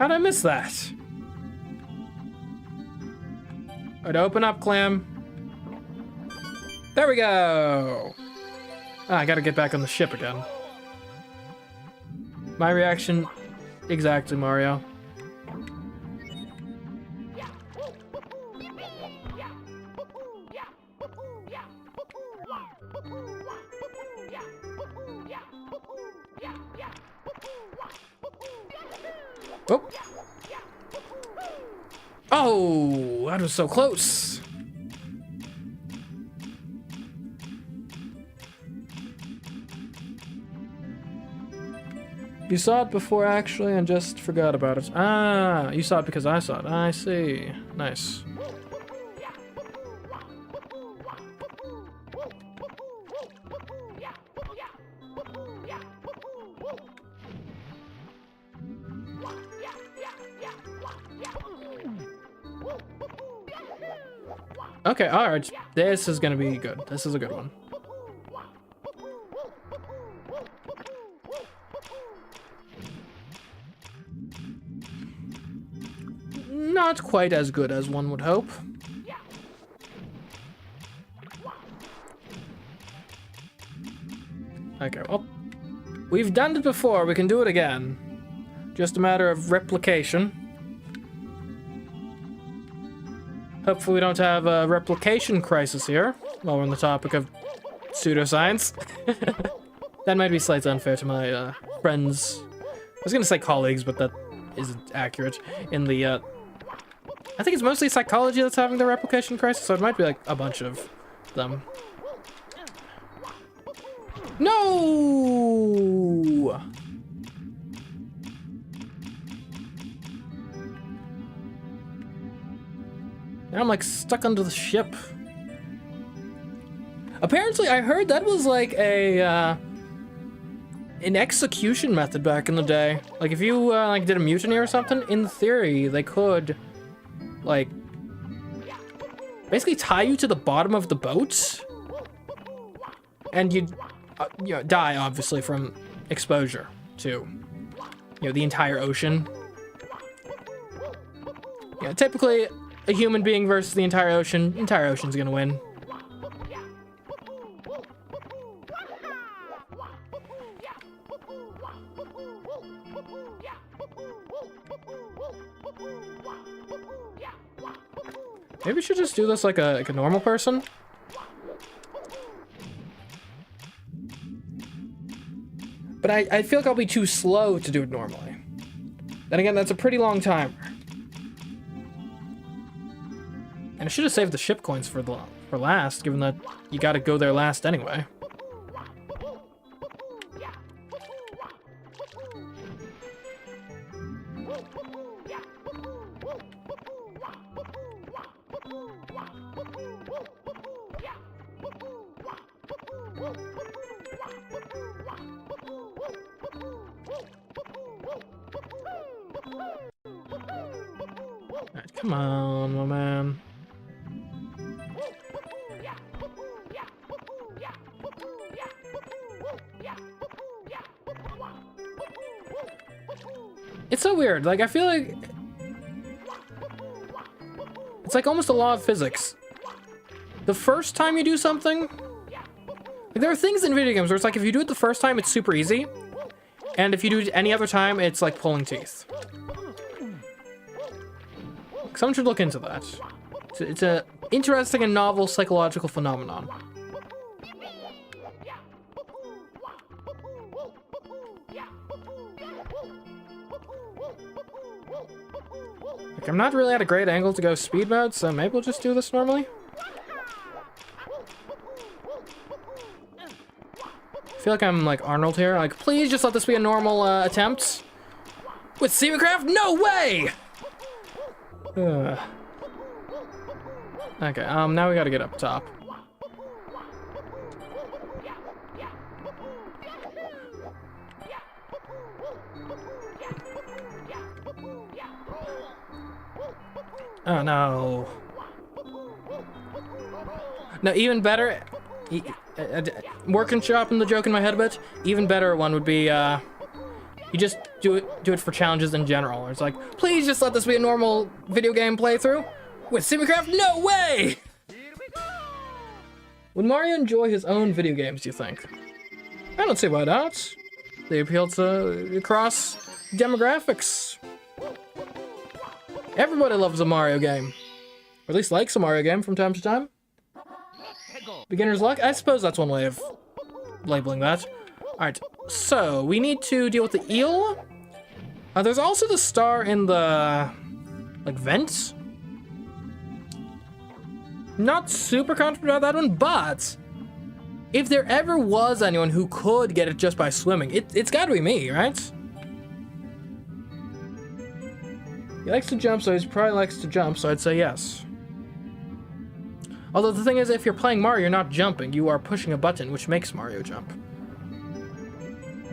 How'd I miss that? Alright, open up, Clam. There we go! Ah, I gotta get back on the ship again. My reaction, exactly, Mario. Oh! Oh, that was so close. You saw it before, actually, and just forgot about it. Ah, you saw it because I saw it. I see. Nice. Okay, alright. This is gonna be good. This is a good one. Not quite as good as one would hope. Okay, well, we've done it before. We can do it again. Just a matter of replication. Hopefully we don't have a replication crisis here while we're on the topic of pseudoscience. That might be slightly unfair to my friends. I was gonna say colleagues, but that isn't accurate. In the, I think it's mostly psychology that's having the replication crisis, so it might be like a bunch of them. No! Now I'm like stuck under the ship. Apparently, I heard that was like a an execution method back in the day. Like if you like did a mutiny or something, in theory they could like basically tie you to the bottom of the boat, and you'd you know, die obviously from exposure to the entire ocean. Yeah, typically a human being versus the entire ocean's gonna win. Maybe we should just do this like a normal person. But I feel like I'll be too slow to do it normally. Then again, that's a pretty long timer. And I should have saved the ship coins for last, given that you gotta go there last anyway. Alright, come on, my man. It's so weird, like I feel like it's like almost a law of physics. The first time you do something, like there are things in video games where it's like if you do it the first time it's super easy, and if you do it any other time it's like pulling teeth. Someone should look into that. It's a interesting and novel psychological phenomenon. Like, I'm not really at a great angle to go speed mode, so maybe we'll just do this normally. I feel like I'm like Arnold here. Like, please just let this be a normal attempt. With CMeeCraft? No way! Okay, now we gotta get up top. Oh no. No, even better, workshopping the joke in my head a bit, even better one would be, you just do it for challenges in general. It's like, please just let this be a normal video game playthrough. With CMeeCraft? No way! Would Mario enjoy his own video games, do you think? I don't see why not. They appeal to across demographics. Everybody loves a Mario game. Or at least likes a Mario game from time to time. Beginner's luck? I suppose that's one way of labeling that. Alright, so we need to deal with the eel. There's also the star in the, like, vents. Not super confident about that one, but if there ever was anyone who could get it just by swimming, it's gotta be me, right? He likes to jump, so he probably likes to jump, so I'd say yes. Although the thing is, if you're playing Mario, you're not jumping, you are pushing a button, which makes Mario jump.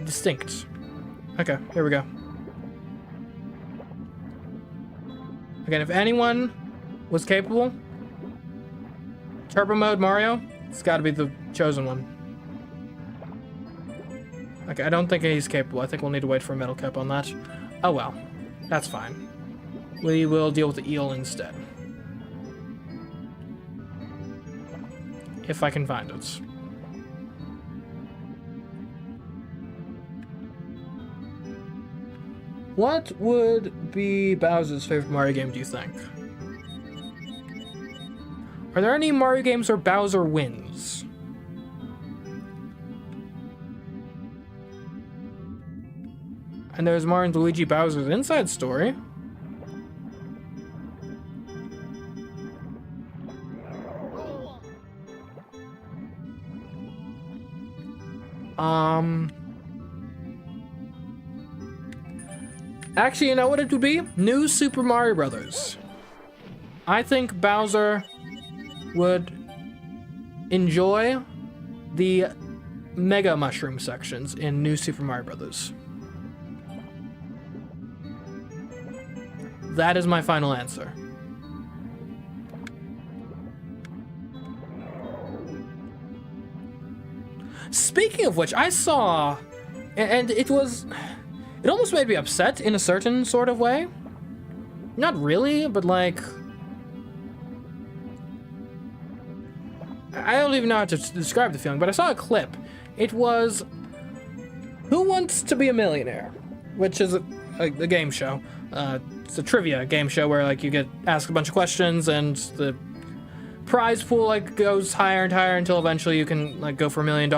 Distinct. Okay, here we go. Again, if anyone was capable, Turbo Mode Mario, it's gotta be the chosen one. Okay, I don't think he's capable. I think we'll need to wait for a metal cap on that. Oh well, that's fine. We will deal with the eel instead. If I can find it. What would be Bowser's favorite Mario game, do you think? Are there any Mario games where Bowser wins? And there's Mario and Luigi Bowser's Inside Story. Actually, you know what it would be? New Super Mario Brothers. I think Bowser would enjoy the Mega Mushroom sections in New Super Mario Brothers. That is my final answer. Speaking of which, I saw, and it almost made me upset in a certain sort of way. Not really, but like, I don't even know how to describe the feeling, but I saw a clip. It was Who Wants to Be a Millionaire, which is a game show. It's a trivia game show where like you get asked a bunch of questions and the prize pool like goes higher and higher until eventually you can like go for $1 million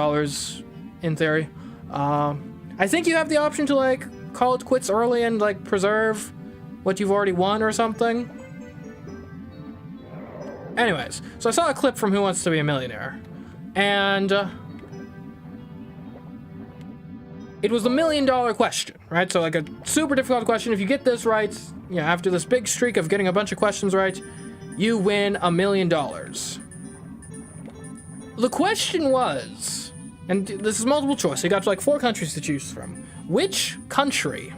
in theory. I think you have the option to like call it quits early and like preserve what you've already won or something. Anyways, so I saw a clip from Who Wants to Be a Millionaire, and it was the $1 million question, right? So like a super difficult question. If you get this right, yeah, after this big streak of getting a bunch of questions right, you win $1 million. The question was, and this is multiple choice, you got like 4 countries to choose from. Which country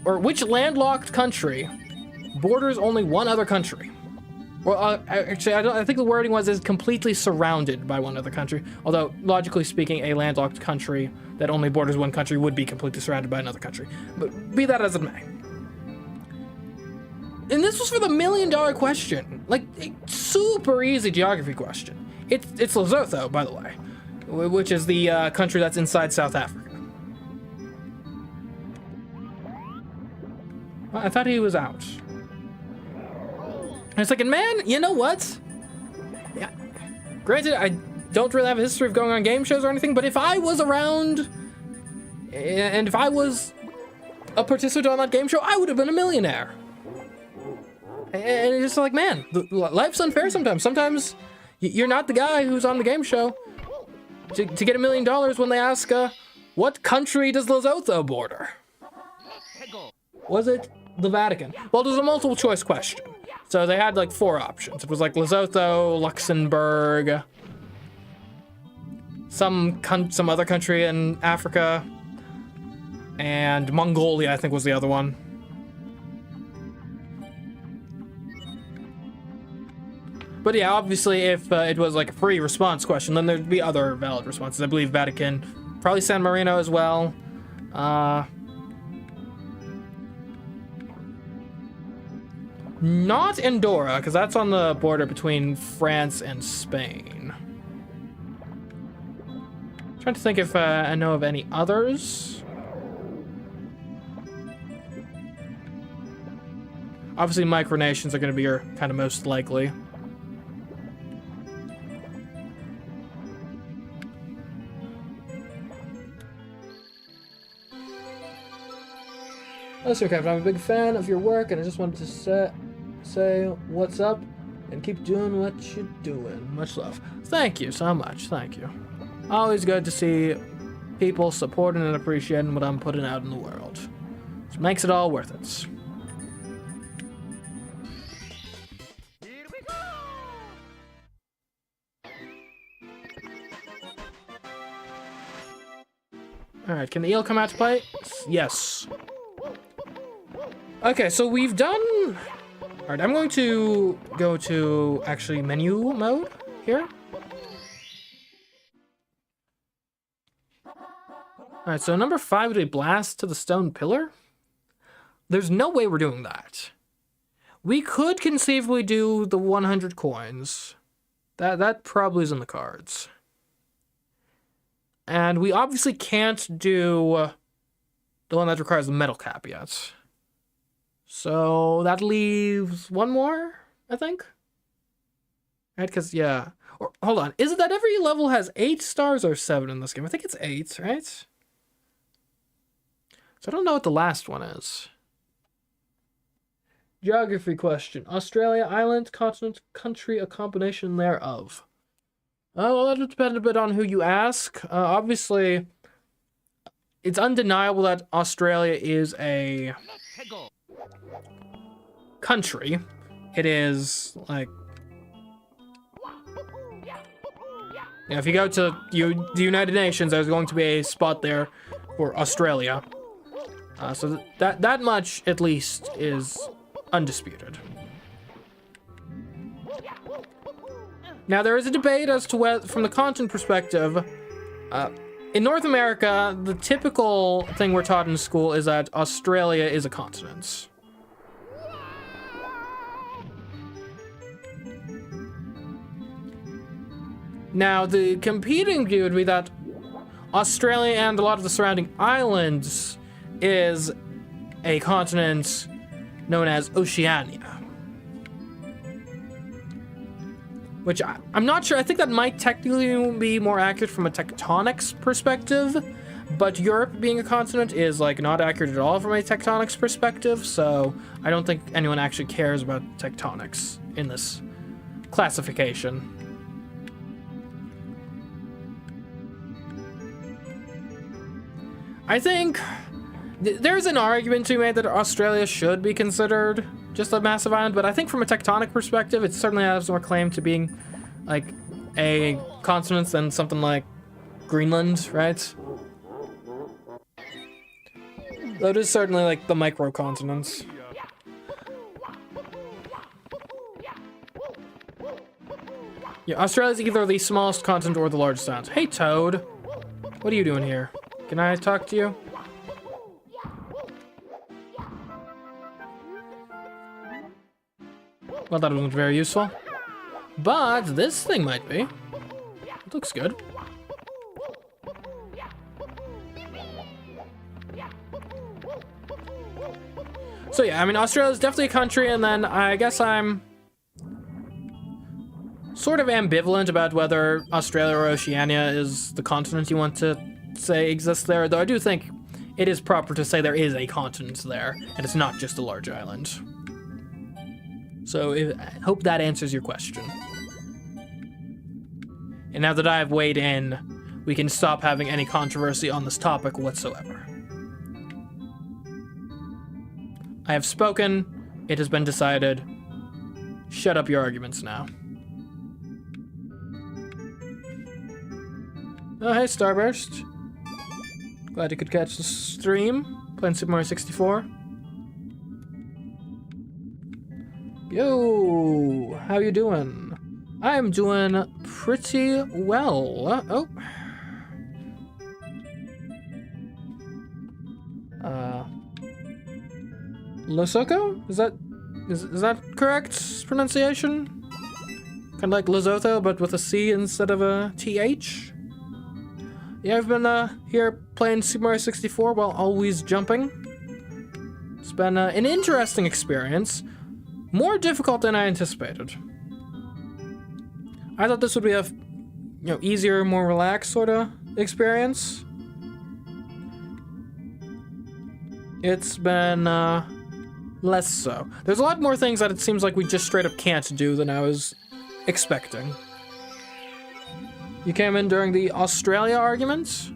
or which landlocked country borders only one other country? Well, actually, I think the wording was is completely surrounded by one other country. Although, logically speaking, a landlocked country that only borders one country would be completely surrounded by another country. But be that as it may. And this was for the $1 million question. Like, a super easy geography question. It's Lesotho, by the way, which is the country that's inside South Africa. Well, I thought he was out. And it's like, and man, you know what? Yeah, granted, I don't really have a history of going on game shows or anything, but if I was around, and if I was a participant on that game show, I would have been a millionaire. And it's just like, man, life's unfair sometimes. Sometimes you're not the guy who's on the game show to get $1 million when they ask, what country does Lesotho border? Was it the Vatican? Well, there's a multiple choice question. So they had like 4 options. It was like Lesotho, Luxembourg, some other country in Africa, and Mongolia, I think was the other one. But yeah, obviously if it was like a free response question, then there'd be other valid responses. I believe Vatican, probably San Marino as well. Not Andorra, because that's on the border between France and Spain. Trying to think if I know of any others. Obviously, micronations are going to be your kind of most likely. Hello, CMeeCraft. I'm a big fan of your work, and I just wanted to say what's up and keep doing what you're doing. Much love. Thank you so much. Thank you. Always good to see people supporting and appreciating what I'm putting out in the world. It makes it all worth it. Here we go. Alright, can the eel come out to play? Yes. Okay, so we've done... Alright, I'm going to go to, actually, menu mode here. Alright, so number 5 would be blast to the stone pillar. There's no way we're doing that. We could conceivably do the 100 coins. That probably is in the cards. And we obviously can't do the one that requires the metal cap yet. So that leaves one more, I think. Right, because, yeah. Or, hold on, is it that every level has 8 stars or 7 in this game? I think it's 8, right? So I don't know what the last one is. Geography question. Australia, island, continent, country, a combination thereof. Oh, well, that would depend a bit on who you ask. Obviously, it's undeniable that Australia is a country. It is, like... Yeah, if you go to the United Nations, there's going to be a spot there for Australia. So that much, at least, is undisputed. Now, there is a debate as to whether, from the continent perspective, in North America, the typical thing we're taught in school is that Australia is a continent. Now, the competing view would be that Australia and a lot of the surrounding islands is a continent known as Oceania. Which I'm not sure, I think that might technically be more accurate from a tectonics perspective, but Europe being a continent is like not accurate at all from a tectonics perspective, so I don't think anyone actually cares about tectonics in this classification. I think there's an argument to be made that Australia should be considered just a massive island, but I think from a tectonic perspective, it certainly has more claim to being like a continent than something like Greenland, right? That is certainly like the microcontinents. Yeah, Australia's either the smallest continent or the largest island. Hey, Toad. What are you doing here? Can I talk to you? Well, that wasn't very useful. But this thing might be. It looks good. So yeah, I mean, Australia's definitely a country, and then I guess I'm sort of ambivalent about whether Australia or Oceania is the continent you want to say exists there, though I do think it is proper to say there is a continent there, and it's not just a large island. So I hope that answers your question. And now that I've weighed in, we can stop having any controversy on this topic whatsoever. I have spoken, it has been decided. Shut up your arguments now. Oh, hey, Starburst. Glad you could catch the stream. Playing Super Mario 64. Yo, how you doing? I'm doing pretty well. Oh. Losoko? Is that Is that correct pronunciation? Kind of like Lesotho, but with a C instead of a TH? Yeah, I've been here playing Super Mario 64 while always jumping. It's been an interesting experience. More difficult than I anticipated. I thought this would be a, easier, more relaxed sort of experience. It's been less so. There's a lot more things that it seems like we just straight up can't do than I was expecting. You came in during the Australia arguments?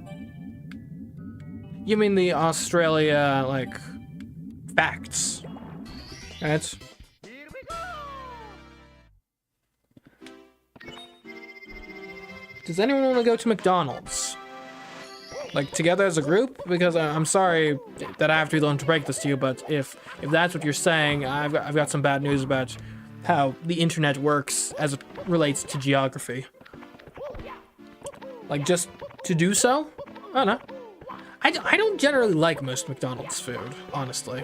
You mean the Australia, like, facts, right? Here we go! Does anyone want to go to McDonald's? Like, together as a group? Because I'm sorry that I have to be the one to break this to you, but if that's what you're saying, I've got some bad news about how the internet works as it relates to geography. Like, just to do so? I don't know. I don't generally like most McDonald's food, honestly.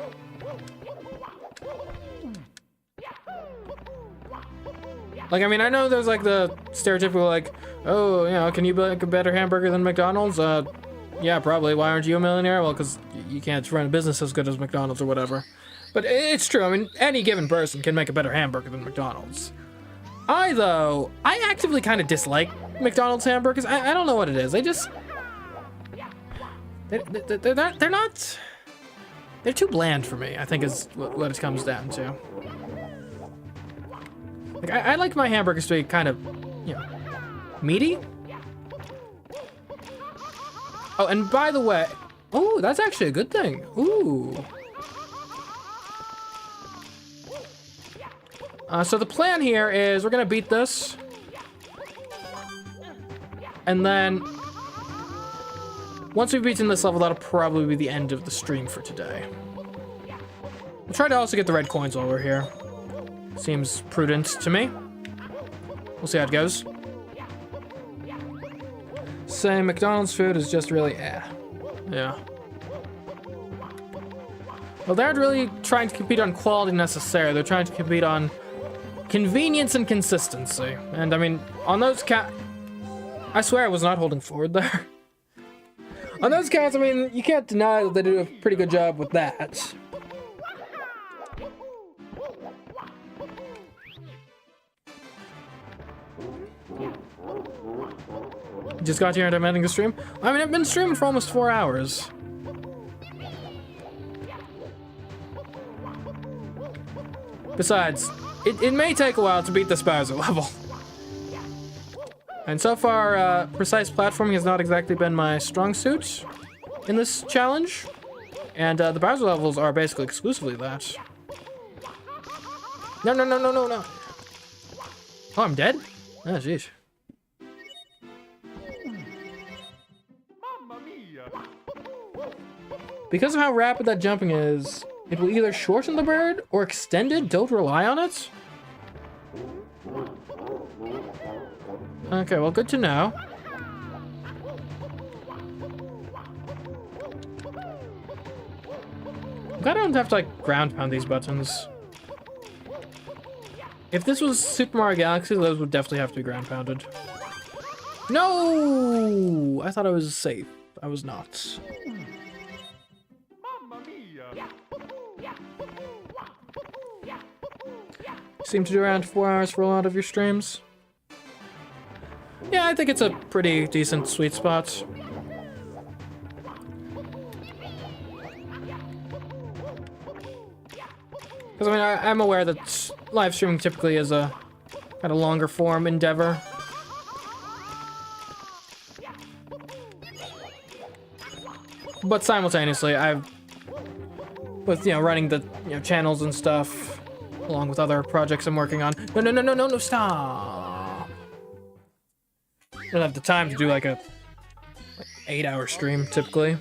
Like, I mean, I know there's, like, the stereotypical, like, oh, can you make a better hamburger than McDonald's? Yeah, probably. Why aren't you a millionaire? Well, because you can't run a business as good as McDonald's or whatever. But it's true. I mean, any given person can make a better hamburger than McDonald's. I actively kind of dislike McDonald's hamburgers. I don't know what it is. They're not... They're too bland for me, I think is what it comes down to. Like, I like my hamburgers to be kind of, meaty. Oh, and by the way... Oh, that's actually a good thing. Ooh. So the plan here is we're gonna beat this. And then... Once we've beaten this level, that'll probably be the end of the stream for today. We'll try to also get the red coins while we're here. Seems prudent to me. We'll see how it goes. Say McDonald's food is just really Yeah. Well, they aren't really trying to compete on quality necessarily. They're trying to compete on convenience and consistency. And I mean, on those I swear I was not holding forward there. On those counts, I mean, you can't deny that they do a pretty good job with that. Just got here and I'm ending the stream. I mean, I've been streaming for almost 4 hours. Besides, it may take a while to beat this Bowser level. And so far, precise platforming has not exactly been my strong suit in this challenge. And the Bowser levels are basically exclusively that. No. Oh, I'm dead? Oh, jeez. Mamma mia! Because of how rapid that jumping is, it will either shorten the bird or extend it. Don't rely on it. Okay, well, good to know. I'm glad I don't have to, like, ground pound these buttons. If this was Super Mario Galaxy, those would definitely have to be ground pounded. No! I thought I was safe. I was not. Mamma mia! Seem to do around 4 hours for a lot of your streams. Yeah, I think it's a pretty decent sweet spot. Because, I mean, I'm aware that live streaming typically is a kind of longer form endeavor. But simultaneously, with, running the, channels and stuff, along with other projects I'm working on. No, stop! I don't have the time to do like a 8-hour stream, typically.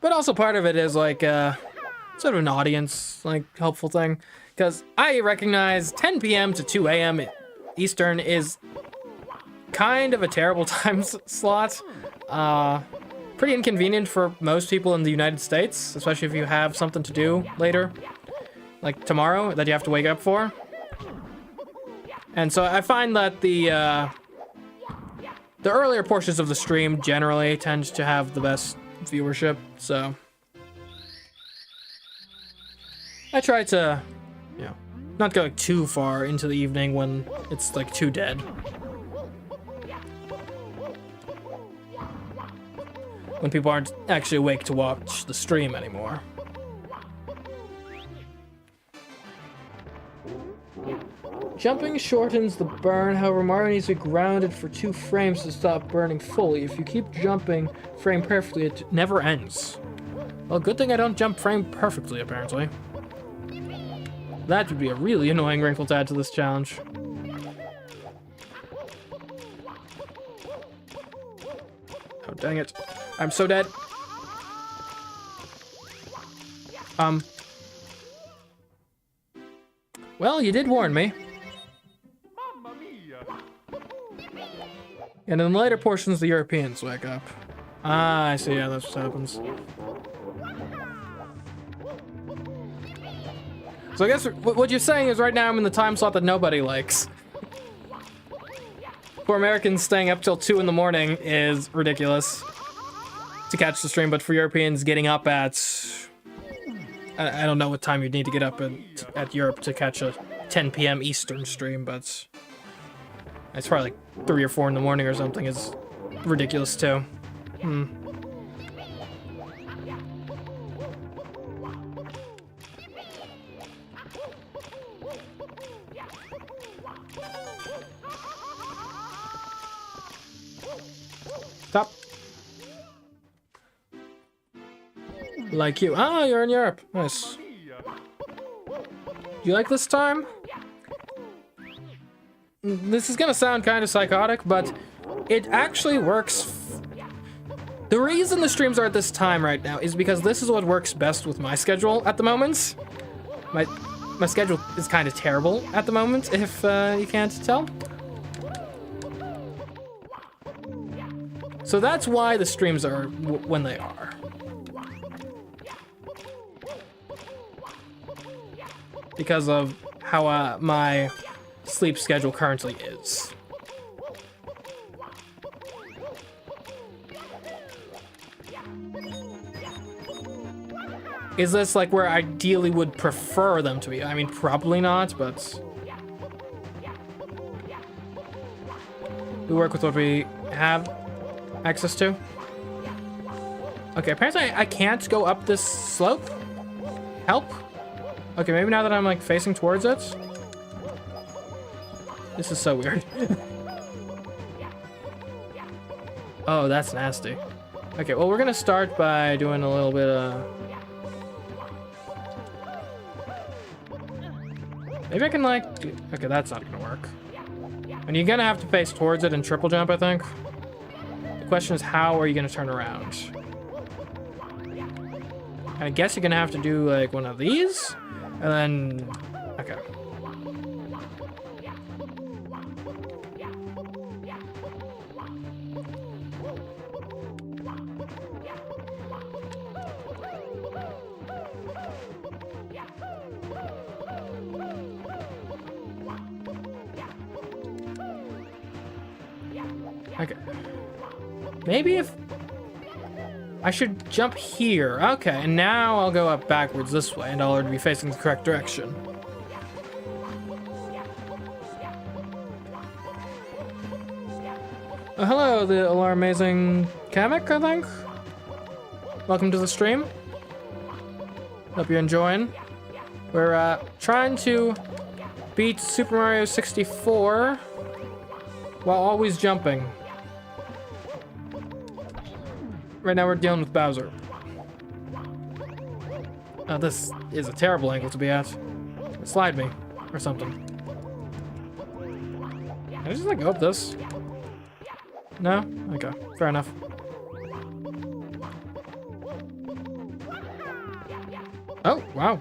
But also part of it is like sort of an audience, like, helpful thing. Because I recognize 10 p.m. to 2 a.m. Eastern is kind of a terrible time slot. Pretty inconvenient for most people in the United States, especially if you have something to do later, like tomorrow, that you have to wake up for. And so I find that the earlier portions of the stream generally tend to have the best viewership, so I try to, you know, not go too far into the evening when it's like too dead. When people aren't actually awake to watch the stream anymore. Jumping shortens the burn, however Mario needs to be grounded for 2 frames to stop burning fully. If you keep jumping frame perfectly, it never ends. Well, good thing I don't jump frame perfectly, apparently. That would be a really annoying wrinkle to add to this challenge. Oh, dang it. I'm so dead. Well, you did warn me. Mamma mia. And in the later portions, the Europeans wake up. Ah, I see. Yeah, that's what happens. So I guess what you're saying is right now I'm in the time slot that nobody likes. For Americans, staying up till 2 in the morning is ridiculous to catch the stream, but for Europeans, getting up at... I don't know what time you'd need to get up at Europe to catch a 10 p.m. Eastern stream, but it's probably like 3 or 4 in the morning or something is ridiculous too. Stop. Like you. Ah, you're in Europe. Nice. You like this time? This is gonna sound kind of psychotic, but it actually works. The reason the streams are at this time right now is because this is what works best with my schedule at the moment. My schedule is kind of terrible at the moment, if you can't tell. So that's why the streams are when they are. Because of how my sleep schedule currently is. Is this like where I ideally would prefer them to be? I mean, probably not, but we work with what we have access to. Okay, apparently I can't go up this slope. Help? Okay, maybe now that I'm like facing towards it. This is so weird. Oh, that's nasty. Okay, well, we're gonna start by doing a little bit of... Maybe I can like... Okay, that's not gonna work. And you're gonna have to face towards it and triple jump, I think. The question is, how are you gonna turn around? I guess you're gonna have to do like one of these, and then... Okay. Okay. Maybe if... I should jump here. Okay, and now I'll go up backwards this way, and I'll already be facing the correct direction. Hello, the alarmazing Kamek, I think? Welcome to the stream. Hope you're enjoying. We're trying to beat Super Mario 64 while always jumping. Right now we're dealing with Bowser. Oh, this is a terrible angle to be at. Slide me, or something. Can I just like go up this? No? Okay, fair enough. Oh, wow.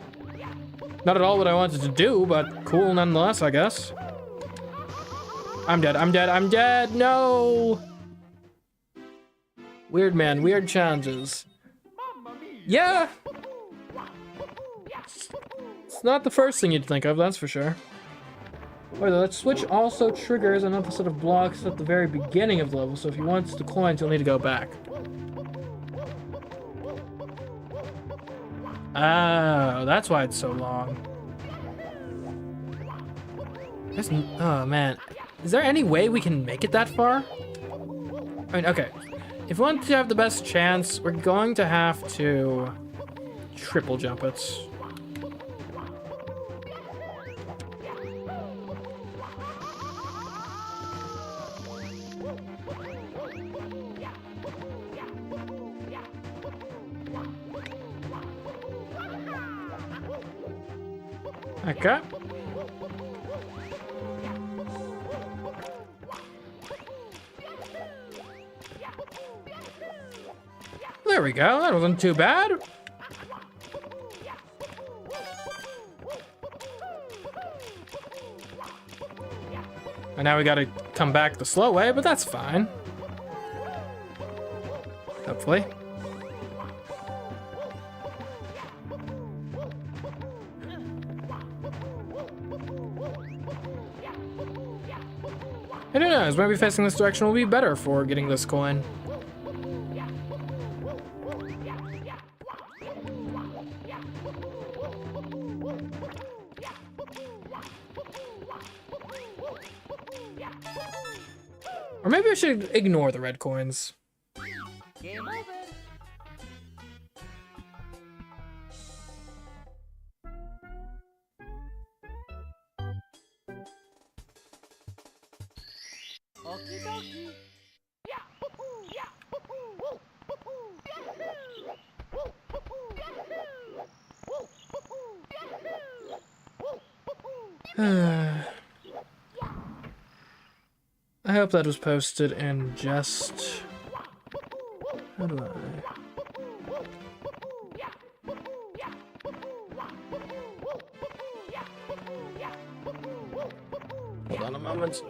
Not at all what I wanted to do, but cool nonetheless, I guess. I'm dead, I'm dead, I'm dead! No! Weird man, weird challenges. Yeah! It's not the first thing you'd think of, that's for sure. Wait, that switch also triggers another set of blocks at the very beginning of the level, so if you want the coins, you'll need to go back. Oh, that's why it's so long. Oh man, is there any way we can make it that far? I mean, okay, if we want to have the best chance, we're going to have to triple jump it. Okay. There we go, that wasn't too bad. And now we gotta come back the slow way, but that's fine. Hopefully. Who knows, maybe facing this direction will be better for getting this coin. Or maybe I should ignore the red coins. Game over. Okie dokie. I hope that was posted in just... How do I... Hold on a moment.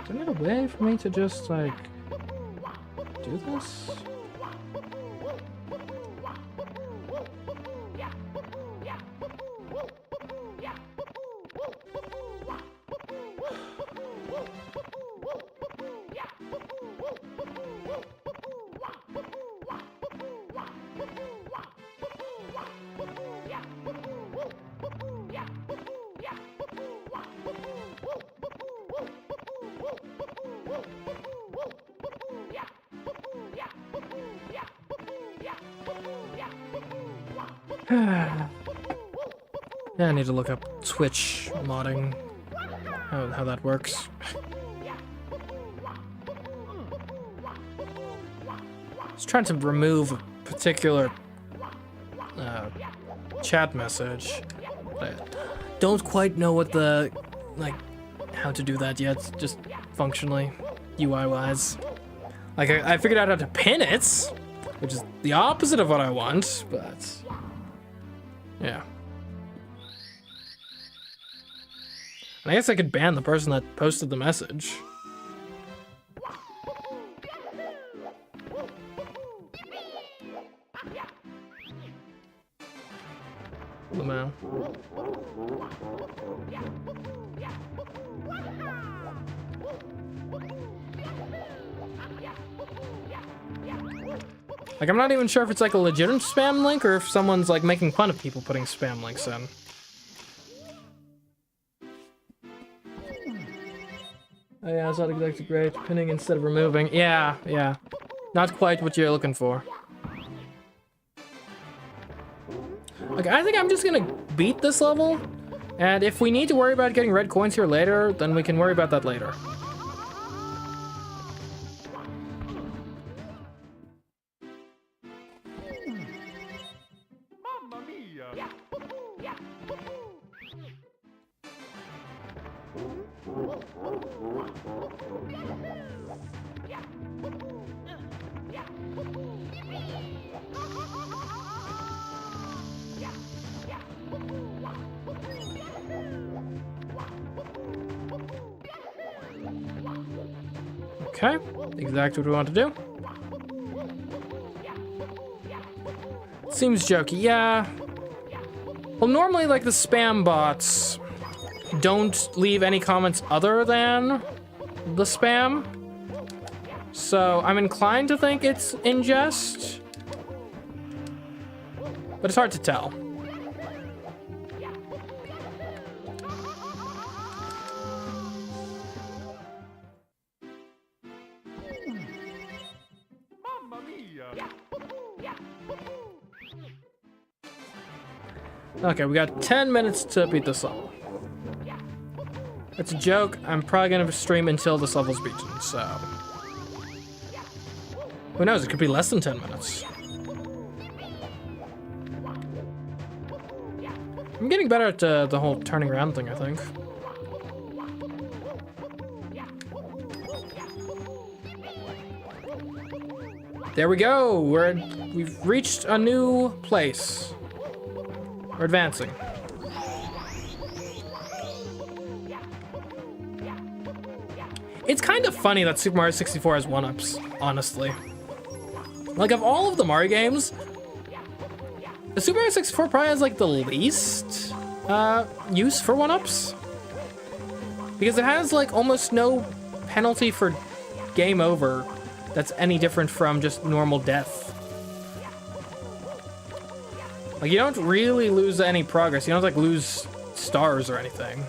Is there a way for me to just, like, do this? Yeah, I need to look up Twitch modding, how that works. I was trying to remove a particular chat message. I don't quite know what the, like, how to do that yet, just functionally, UI-wise. Like, I figured out how to pin it, which is the opposite of what I want, but... yeah. And I guess I could ban the person that posted the message. Lamau. Like, I'm not even sure if it's like a legitimate spam link or if someone's like making fun of people putting spam links in. Oh yeah, it's not exactly great. Pinning instead of removing. Yeah, yeah. Not quite what you're looking for. Okay, I think I'm just gonna beat this level. And if we need to worry about getting red coins here later, then we can worry about that later. Mamma mia! Okay, exactly what we want to do. Seems jokey, yeah. Well, normally, like, the spam bots don't leave any comments other than the spam. So I'm inclined to think it's in jest. But it's hard to tell. Mamma mia! Okay, we got 10 minutes to beat this level. It's a joke. I'm probably gonna stream until this level's beaten, so... Who knows, it could be less than 10 minutes. I'm getting better at the whole turning around thing, I think. There we go! We've reached a new place. We're advancing. It's kind of funny that Super Mario 64 has 1-ups, honestly. Like, of all of the Mario games, the Super Mario 64 probably has, like, the least use for 1-ups. Because it has, like, almost no penalty for game over that's any different from just normal death. Like, you don't really lose any progress. You don't, like, lose stars or anything.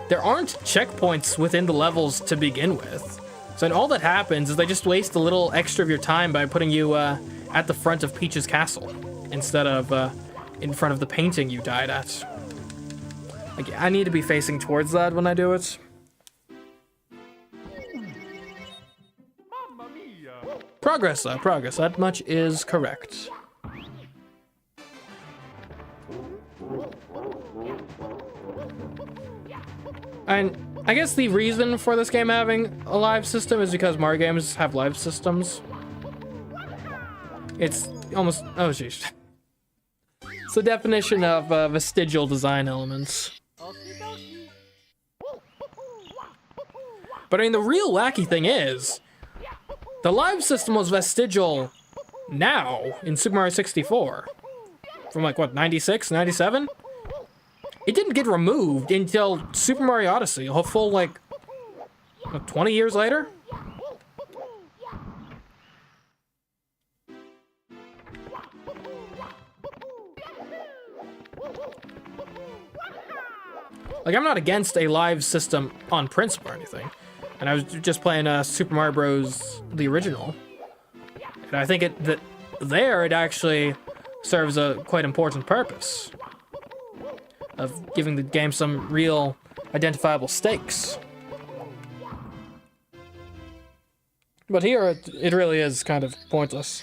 There aren't checkpoints within the levels to begin with. So and all that happens is they just waste a little extra of your time by putting you at the front of Peach's castle instead of in front of the painting you died at. Like, I need to be facing towards that when I do it. Mamma mia! Progress, progress. That much is correct. And I guess the reason for this game having a live system is because Mario games have live systems. It's almost, oh jeez. It's the definition of vestigial design elements. But I mean, the real wacky thing is, the live system was vestigial now in Super Mario 64. From like, what, 96, 97? It didn't get removed until Super Mario Odyssey, a full, like, 20 years later? Like, I'm not against a live system on principle or anything. And I was just playing Super Mario Bros. The original. And I think it actually serves a quite important purpose of giving the game some real identifiable stakes. But here, it really is kind of pointless.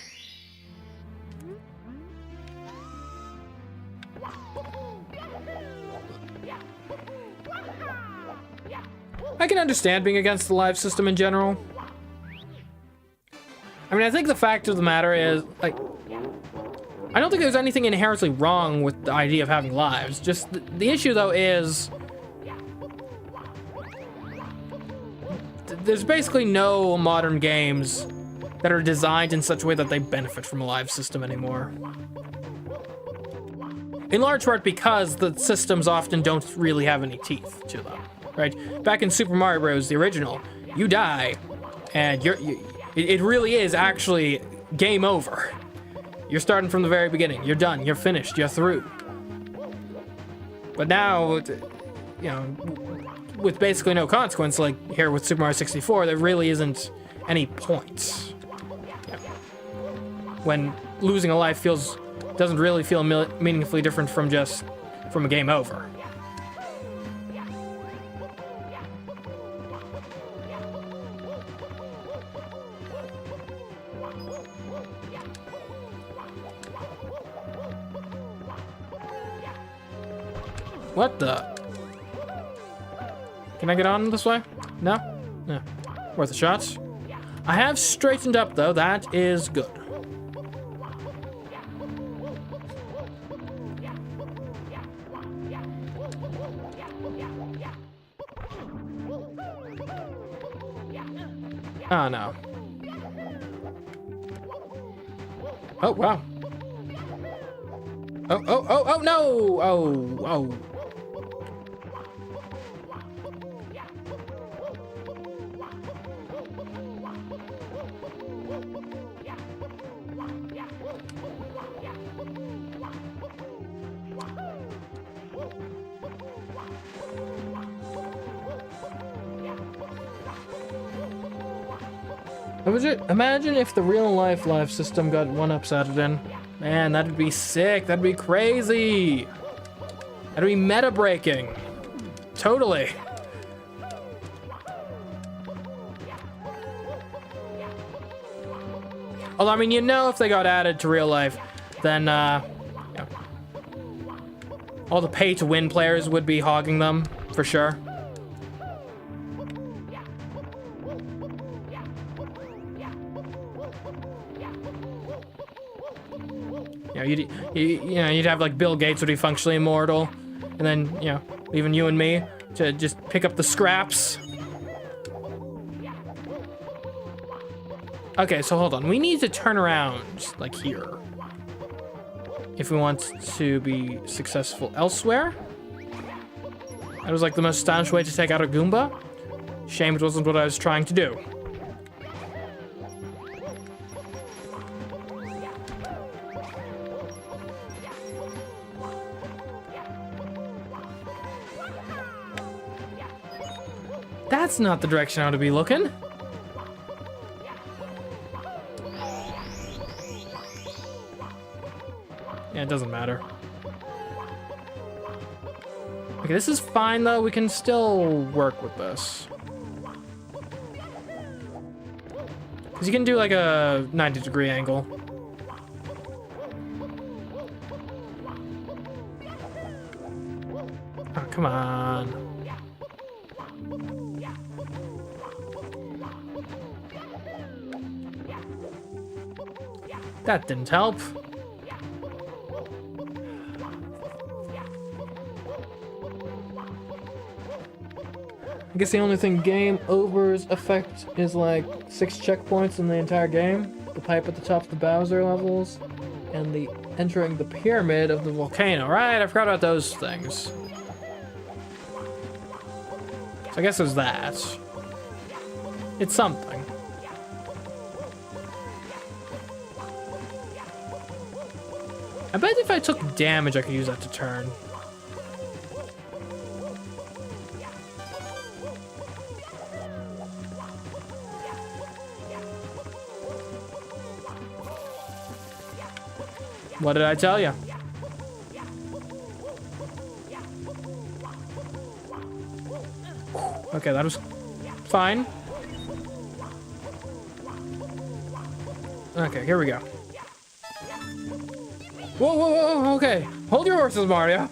I can understand being against the live system in general. I mean, I think the fact of the matter is, like, I don't think there's anything inherently wrong with the idea of having lives. Just the issue, though, is there's basically no modern games that are designed in such a way that they benefit from a live system anymore. In large part because the systems often don't really have any teeth to them, right? Back in Super Mario Bros., the original, you die, and it really is actually game over. You're starting from the very beginning. You're done. You're finished. You're through. But now, you know, with basically no consequence, like here with Super Mario 64, there really isn't any point. Yeah. When losing a life feels doesn't really feel meaningfully different from just from a game over. What the? Can I get on this way? No? No. Worth a shot. I have straightened up, though. That is good. Oh, no. Oh, wow. Oh, no! Oh. Imagine if the real-life system got one-ups added in. Man, that'd be sick. That'd be crazy. That'd be meta-breaking. Totally. Although, I mean, you know, if they got added to real life, then, yeah, all the pay-to-win players would be hogging them, for sure. You'd have like Bill Gates would be functionally immortal, and then even you and me to just pick up the scraps. Okay, so hold on. We need to turn around like here if we want to be successful elsewhere. That was like the most stylish way to take out a Goomba. Shame it wasn't what I was trying to do. That's not the direction I ought to be looking. Yeah, it doesn't matter. Okay, this is fine though. We can still work with this. Because you can do like a 90-degree angle. Oh, come on. That didn't help. I guess the only thing game overs affect is like 6 checkpoints in the entire game. The pipe at the top of the Bowser levels, and the entering the pyramid of the volcano. Right, I forgot about those things. So I guess there's that. It's something. I bet if I took damage, I could use that to turn. What did I tell you? Okay, that was fine. Okay, here we go. Whoa, okay. Hold your horses, Mario.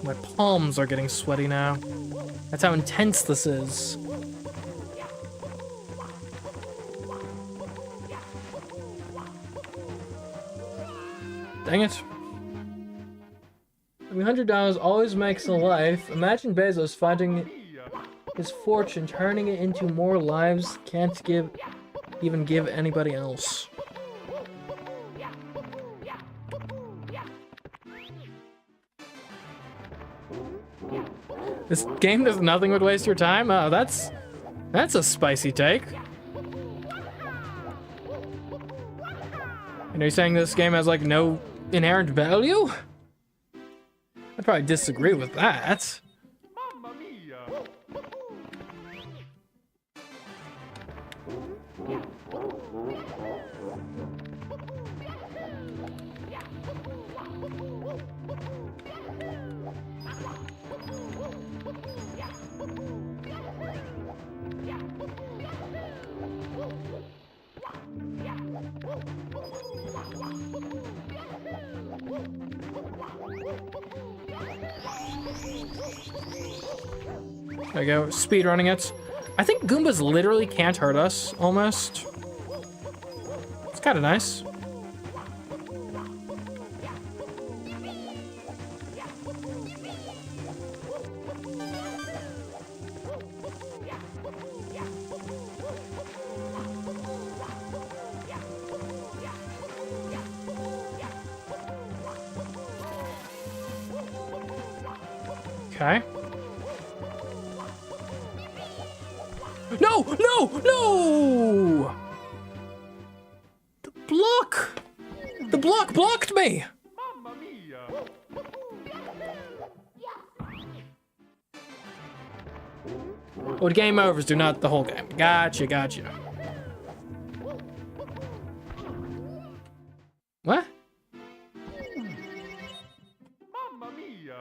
My palms are getting sweaty now. That's how intense this is. Dang it. $100 always makes a life. Imagine Bezos finding his fortune, turning it into more lives can't even give anybody else. This game does nothing but waste your time? Oh, that's a spicy take. And are you saying this game has like no inherent value? I'd probably disagree with that. Mamma mia! There we go, speed running it. I think Goombas literally can't hurt us, almost. It's kind of nice. Okay. No! No! No! The block! The block blocked me! Mamma mia! Oh, the game overs do not the whole game. Gotcha, gotcha. What? Mamma mia!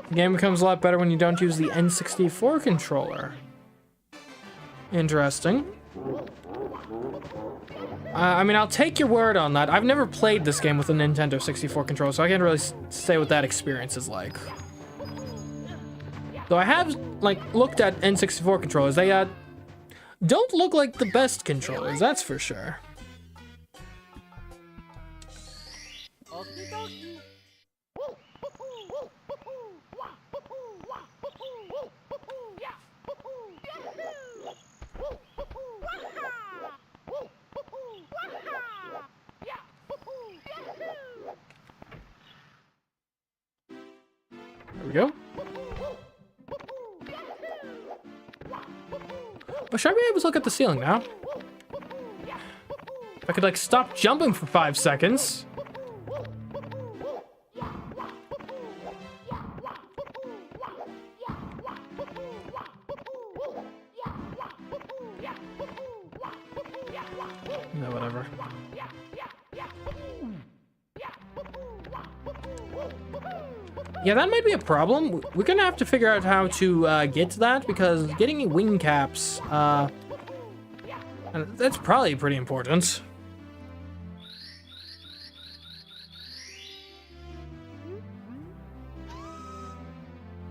The game becomes a lot better when you don't use the N64 controller. Interesting. I mean, I'll take your word on that. I've never played this game with a Nintendo 64 controller, so I can't really say what that experience is like. Though I have, like, looked at N64 controllers. They, don't look like the best controllers, that's for sure. Okie dokie. There we go. But should I be able to look at the ceiling now? If I could, like, stop jumping for 5 seconds. No, whatever. Yeah, that might be a problem. We're gonna have to figure out how to get to that, because getting wing caps, that's probably pretty important.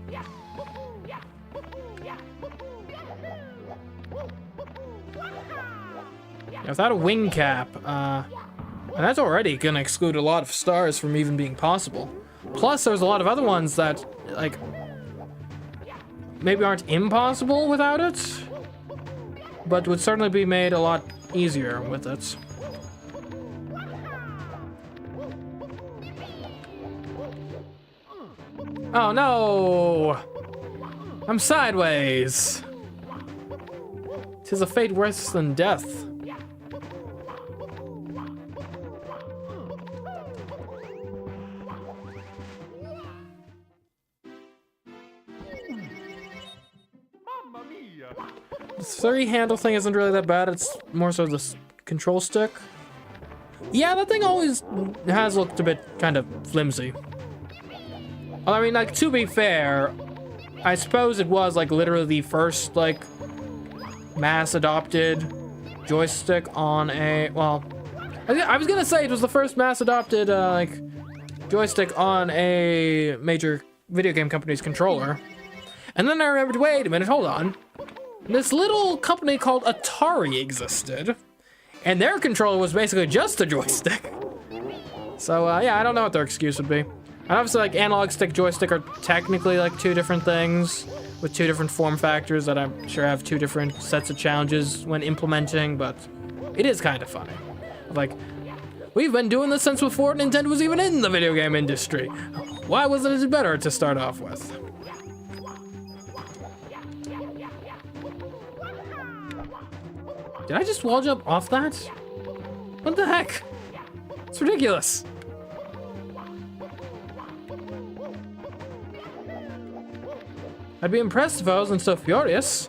Yeah, without a wing cap, and that's already gonna exclude a lot of stars from even being possible. Plus, there's a lot of other ones that, like, maybe aren't impossible without it, but would certainly be made a lot easier with it. Oh no! I'm sideways! 'Tis a fate worse than death. Mamma mia! The 3-handle thing isn't really that bad, it's more so the control stick. Yeah, that thing always has looked a bit kind of flimsy. I mean, like, to be fair, I suppose it was, like, literally the first, like, mass-adopted joystick on a, well, I was gonna say it was the first mass-adopted, like, joystick on a major video game company's controller. And then I remembered, wait a minute, hold on. This little company called Atari existed, and their controller was basically just a joystick. So, yeah, I don't know what their excuse would be. And obviously, like, analog stick, joystick are technically, like, 2 different things with 2 different form factors that I'm sure have 2 different sets of challenges when implementing, but it is kind of funny. Like, we've been doing this since before Nintendo was even in the video game industry. Why wasn't it better to start off with? Did I just wall jump off that? What the heck? It's ridiculous. I'd be impressed if I wasn't so furious.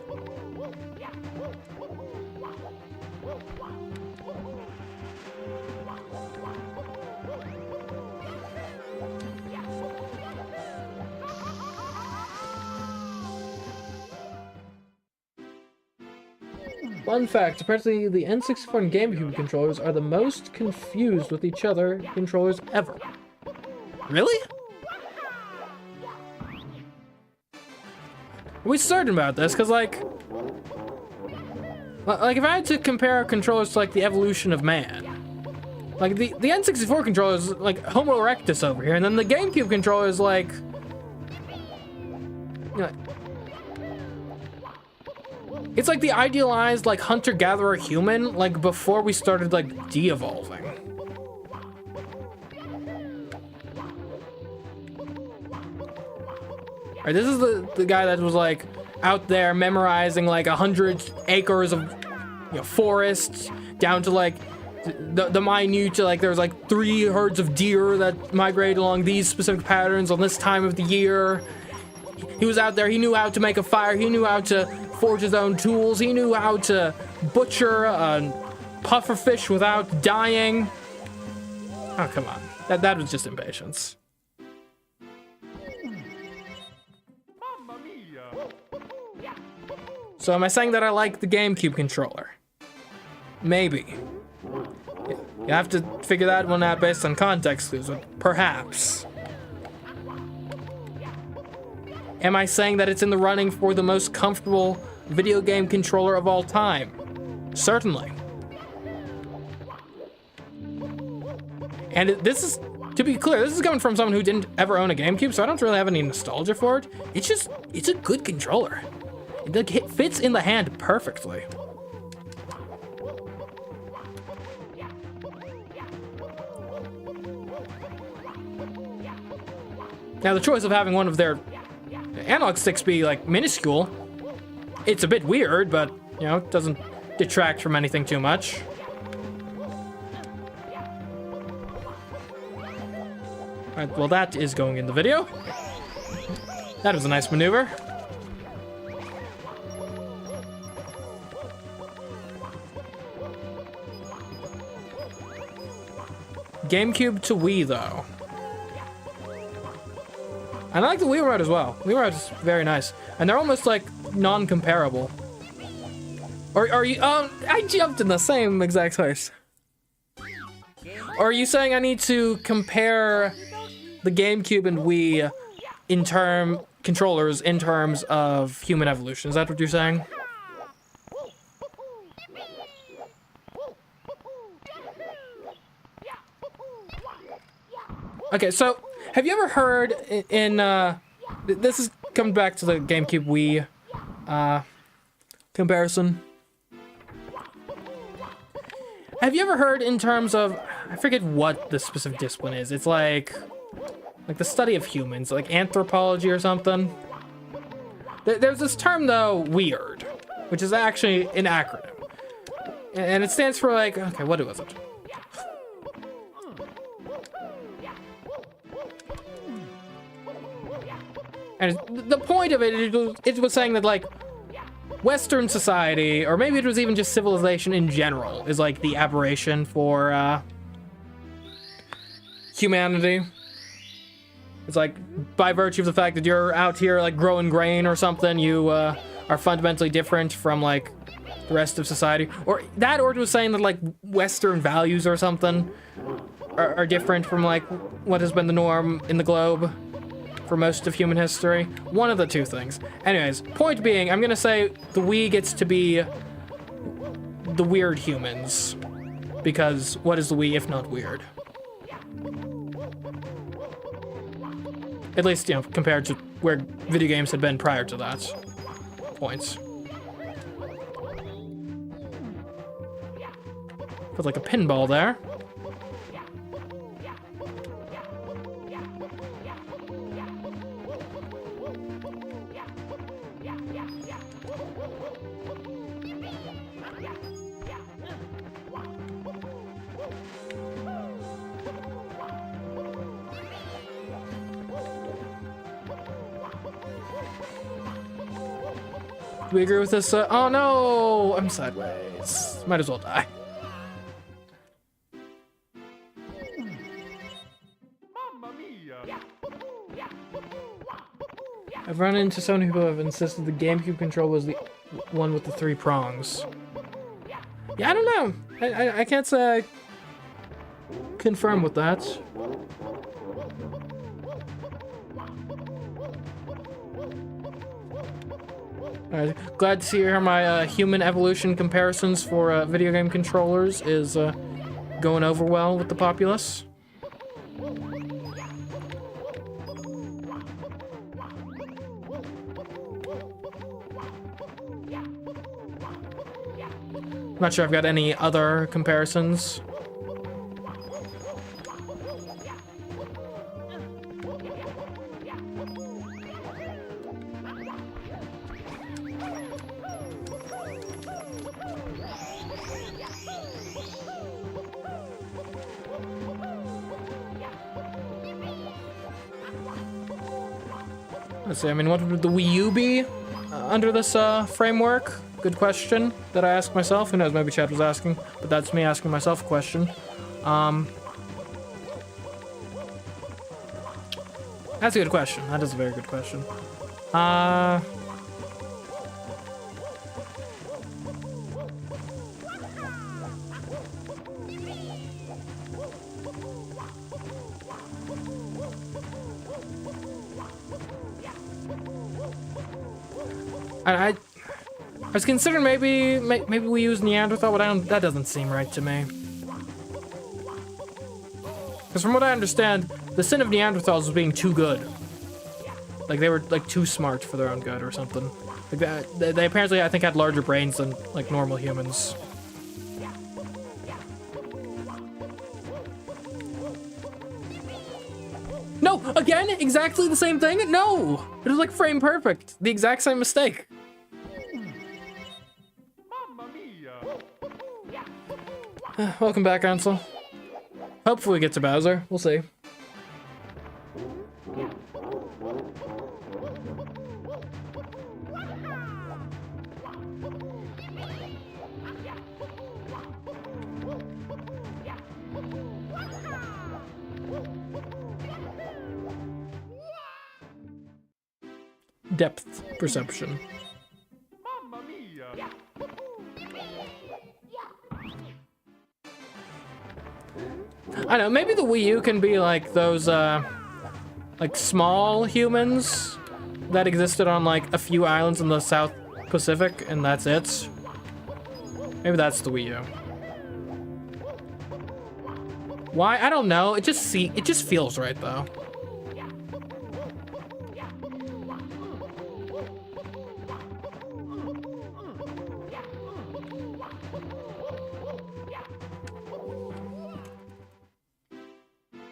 Fun fact, apparently the N64 and GameCube controllers are the most confused with each other controllers ever. Really? Are we certain about this? Because, like, if I had to compare controllers to, like, the evolution of man, like, the N64 controller is, like, Homo erectus over here, and then the GameCube controller is, like, you know, it's like the idealized, like, hunter-gatherer human, like, before we started, like, de-evolving. Alright, this is the guy that was, like, out there memorizing, like, 100 acres of, you know, forests, down to, like, the minute, like, there's, like, 3 herds of deer that migrate along these specific patterns on this time of the year. He was out there, he knew how to make a fire, he knew how to forge his own tools, he knew how to butcher a pufferfish without dying. Oh, come on. That was just impatience. Mamma mia! So am I saying that I like the GameCube controller? Maybe. You have to figure that one out based on context clues, but perhaps. Am I saying that it's in the running for the most comfortable video game controller of all time? Certainly. And this is, to be clear, this is coming from someone who didn't ever own a GameCube, so I don't really have any nostalgia for it. It's a good controller. It fits in the hand perfectly. Now, the choice of having one of their analog sticks be, like, minuscule, it's a bit weird, but, you know, it doesn't detract from anything too much. Alright, well, that is going in the video. That was a nice maneuver. GameCube to Wii, though. And I like the Wii remote as well. Wii remote is very nice. And they're almost, like, non-comparable. Or are you, I jumped in the same exact place. Or are you saying I need to compare the GameCube and Wii controllers in terms of human evolution? Is that what you're saying? Okay, so have you ever heard this is coming back to the GameCube Wii comparison. Have you ever heard in terms of, I forget what the specific discipline is. It's like the study of humans, like anthropology or something. There's this term though, weird, which is actually an acronym. And it stands for like, okay, what was it? And the point of it was saying that, like, Western society, or maybe it was even just civilization in general, is like the aberration for humanity. It's like, by virtue of the fact that you're out here, like, growing grain or something, you are fundamentally different from, like, the rest of society. Or it was saying that, like, Western values or something are different from, like, what has been the norm in the globe for most of human history. One of the two things. Anyways, point being, I'm gonna say the Wii gets to be the weird humans. Because what is the Wii if not weird? At least, you know, compared to where video games had been prior to that point. Put like a pinball there. Do we agree with this? Oh no! I'm sideways. Might as well die. Mamma mia! I've run into so many people who have insisted the GameCube controller was the one with the 3 prongs. Yeah, I don't know. I can't say I confirm with that. Alright, glad to see here my human evolution comparisons for video game controllers is going over well with the populace. Not sure I've got any other comparisons. Let's see, I mean, what would the Wii U be under this framework? Good question that I asked myself. Who knows, maybe Chad was asking, but that's me asking myself a question. That's a good question. That is a very good question. I was considering maybe we use Neanderthal, but that doesn't seem right to me. Because from what I understand, the sin of Neanderthals was being too good. Like they were like too smart for their own good or something. Like they apparently, I think, had larger brains than like normal humans. No, again, exactly the same thing? No, it was like frame perfect. The exact same mistake. Mamma mia! Welcome back, Ansel. Hopefully we get to Bowser. We'll see. Depth perception. Mamma mia! I know, maybe the Wii U can be like those, like small humans that existed on like a few islands in the South Pacific, and that's it. Maybe that's the Wii U. Why? I don't know. It just feels right though.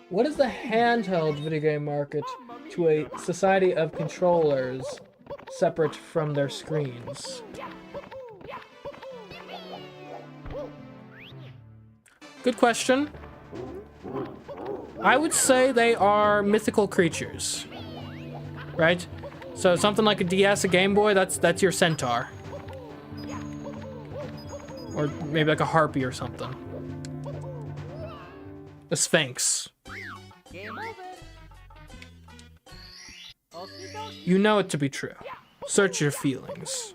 What is the handheld video game market to a society of controllers separate from their screens? Good question. I would say they are mythical creatures, right? So something like a DS, a Game Boy, that's your centaur. Or maybe like a harpy or something. A sphinx. Game over. Okie dokie. You know it to be true. Search your feelings.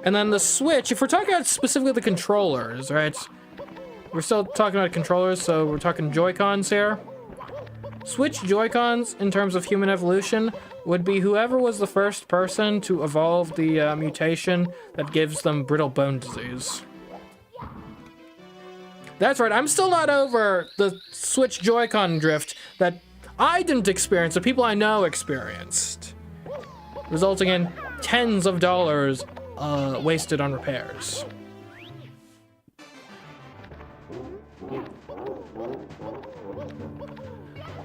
And then the Switch, if we're talking about specifically the controllers, right? We're still talking about controllers, so we're talking Joy-Cons here. Switch Joy-Cons, in terms of human evolution, would be whoever was the first person to evolve the mutation that gives them brittle bone disease. That's right, I'm still not over the Switch Joy-Con drift that I didn't experience, the people I know experienced, resulting in tens of dollars wasted on repairs.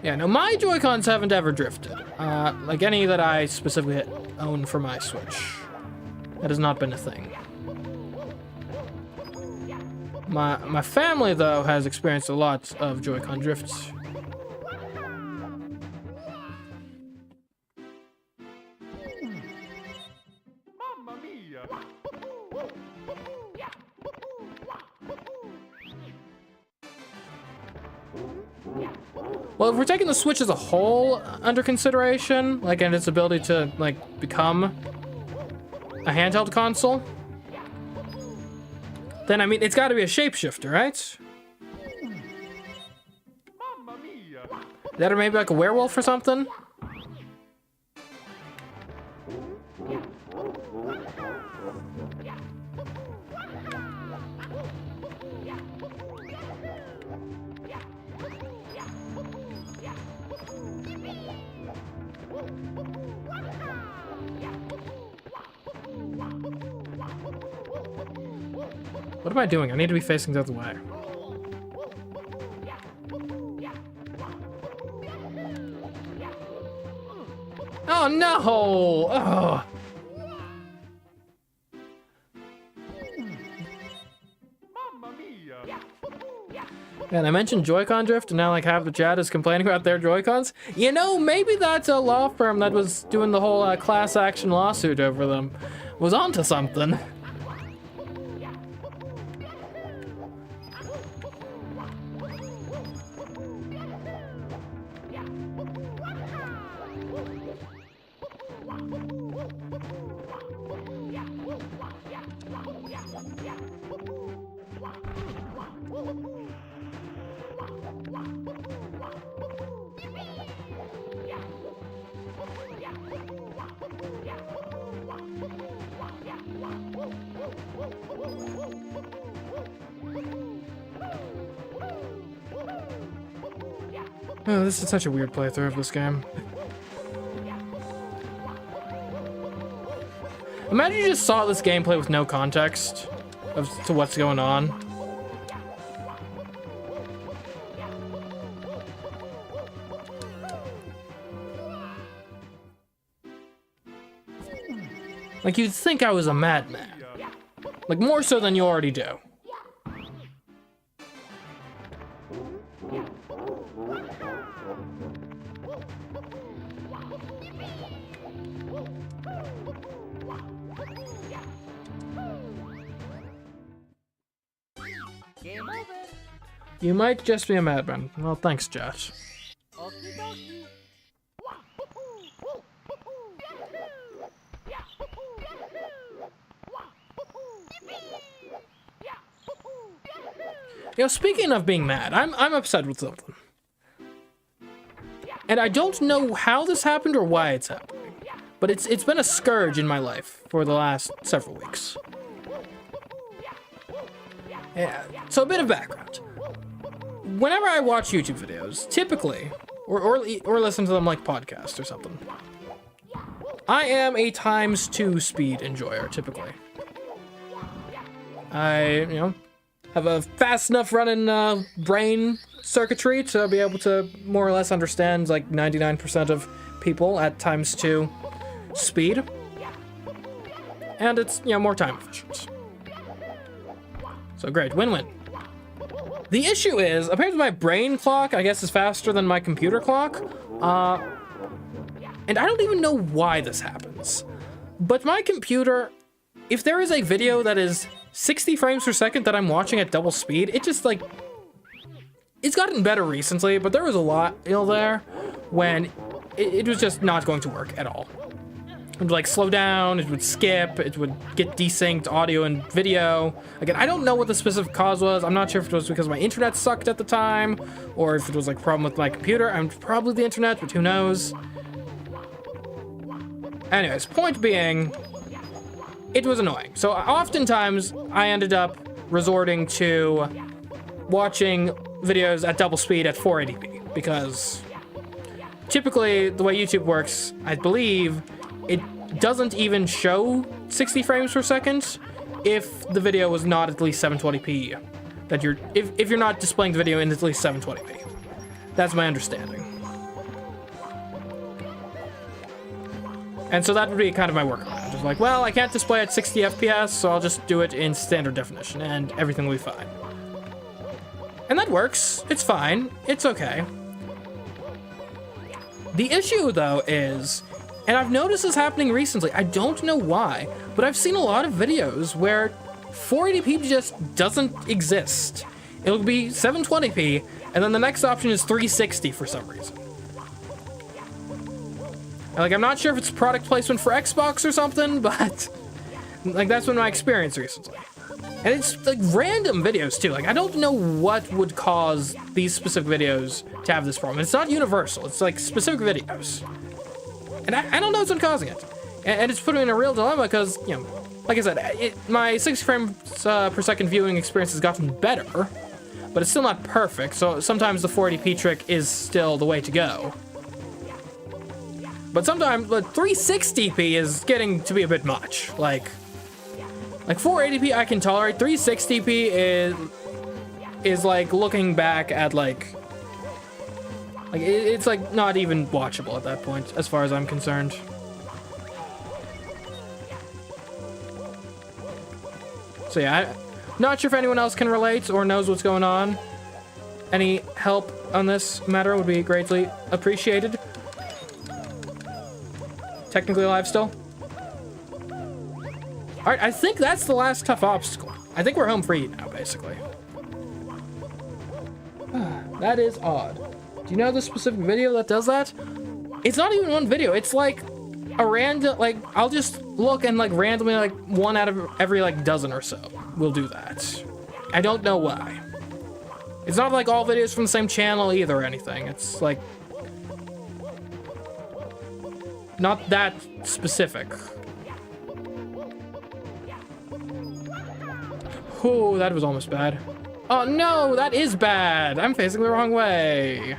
Yeah, no, my Joy-Cons haven't ever drifted. Like any that I specifically own for my Switch. That has not been a thing. My family, though, has experienced a lot of Joy-Con drifts. Well, if we're taking the Switch as a whole under consideration, like, and its ability to, like, become a handheld console, then, I mean, it's gotta be a shapeshifter, right? Mamma mia! That or maybe like a werewolf or something? What am I doing? I need to be facing the other way. Oh no! Oh. Mamma mia! And I mentioned Joy-Con drift, and now like half the chat is complaining about their Joy-Cons. You know, maybe that's a law firm that was doing the whole class action lawsuit over them was onto something. Oh, this is such a weird playthrough of this game. Imagine you just saw this gameplay with no context to what's going on. Like, you'd think I was a madman. Like, more so than you already do. Game over. You might just be a madman. Well, thanks, Josh. Okie dokie. You know, speaking of being mad, I'm upset with something. And I don't know how this happened or why it's happening. But it's been a scourge in my life for the last several weeks. Yeah, so a bit of background. Whenever I watch YouTube videos, typically, or listen to them like podcasts or something, I am a ×2 speed enjoyer, typically. I, have a fast enough running brain circuitry to be able to more or less understand like 99% of people at ×2 speed. And it's, more time efficient. So great, win-win. The issue is, apparently my brain clock, I guess, is faster than my computer clock. And I don't even know why this happens. But my computer, if there is a video that is 60 frames per second that I'm watching at double speed, it just like, it's gotten better recently, but there was a lot there when it was just not going to work at all. It would like slow down, it would skip, it would get desynced audio and video. Again, I don't know what the specific cause was. I'm not sure if it was because my internet sucked at the time, or if it was like a problem with my computer. I'm probably the internet, but who knows? Anyways, point being, it was annoying. So oftentimes I ended up resorting to watching videos at double speed at 480p, because typically the way YouTube works, I believe, it doesn't even show 60 frames per second if the video was not at least 720p. That if you're not displaying the video in at least 720p. That's my understanding. And so that would be kind of my workaround. Just like, well, I can't display at 60 FPS, so I'll just do it in standard definition and everything will be fine. And that works. It's fine. It's okay. The issue, though, is, and I've noticed this happening recently, I don't know why, but I've seen a lot of videos where 480p just doesn't exist. it'll be 720p, and then the next option is 360 for some reason. And, like, I'm not sure if it's product placement for Xbox or something, but like that's been my experience recently. And it's like random videos too. Like, I don't know what would cause these specific videos to have this problem. It's not universal. It's like specific videos. And I don't know what's causing it. And it's putting me in a real dilemma because, you know, like I said, my 60 frames per second viewing experience has gotten better, but it's still not perfect. So sometimes the 480p trick is still the way to go. But sometimes, 360p is getting to be a bit much. Like 480p I can tolerate. 360p is like looking back at like it's like not even watchable at that point, as far as I'm concerned. So yeah, I'm not sure if anyone else can relate or knows what's going on. Any help on this matter would be greatly appreciated. Technically alive still? All right, I think that's the last tough obstacle. I think we're home free now, basically. That is odd. Do you know the specific video that does that? It's not even one video. It's like a random, like, I'll just look and like randomly, like one out of every like dozen or so will do that. I don't know why. It's not like all videos from the same channel either or anything. It's like not that specific. Oh, that was almost bad. Oh no, that is bad. I'm facing the wrong way.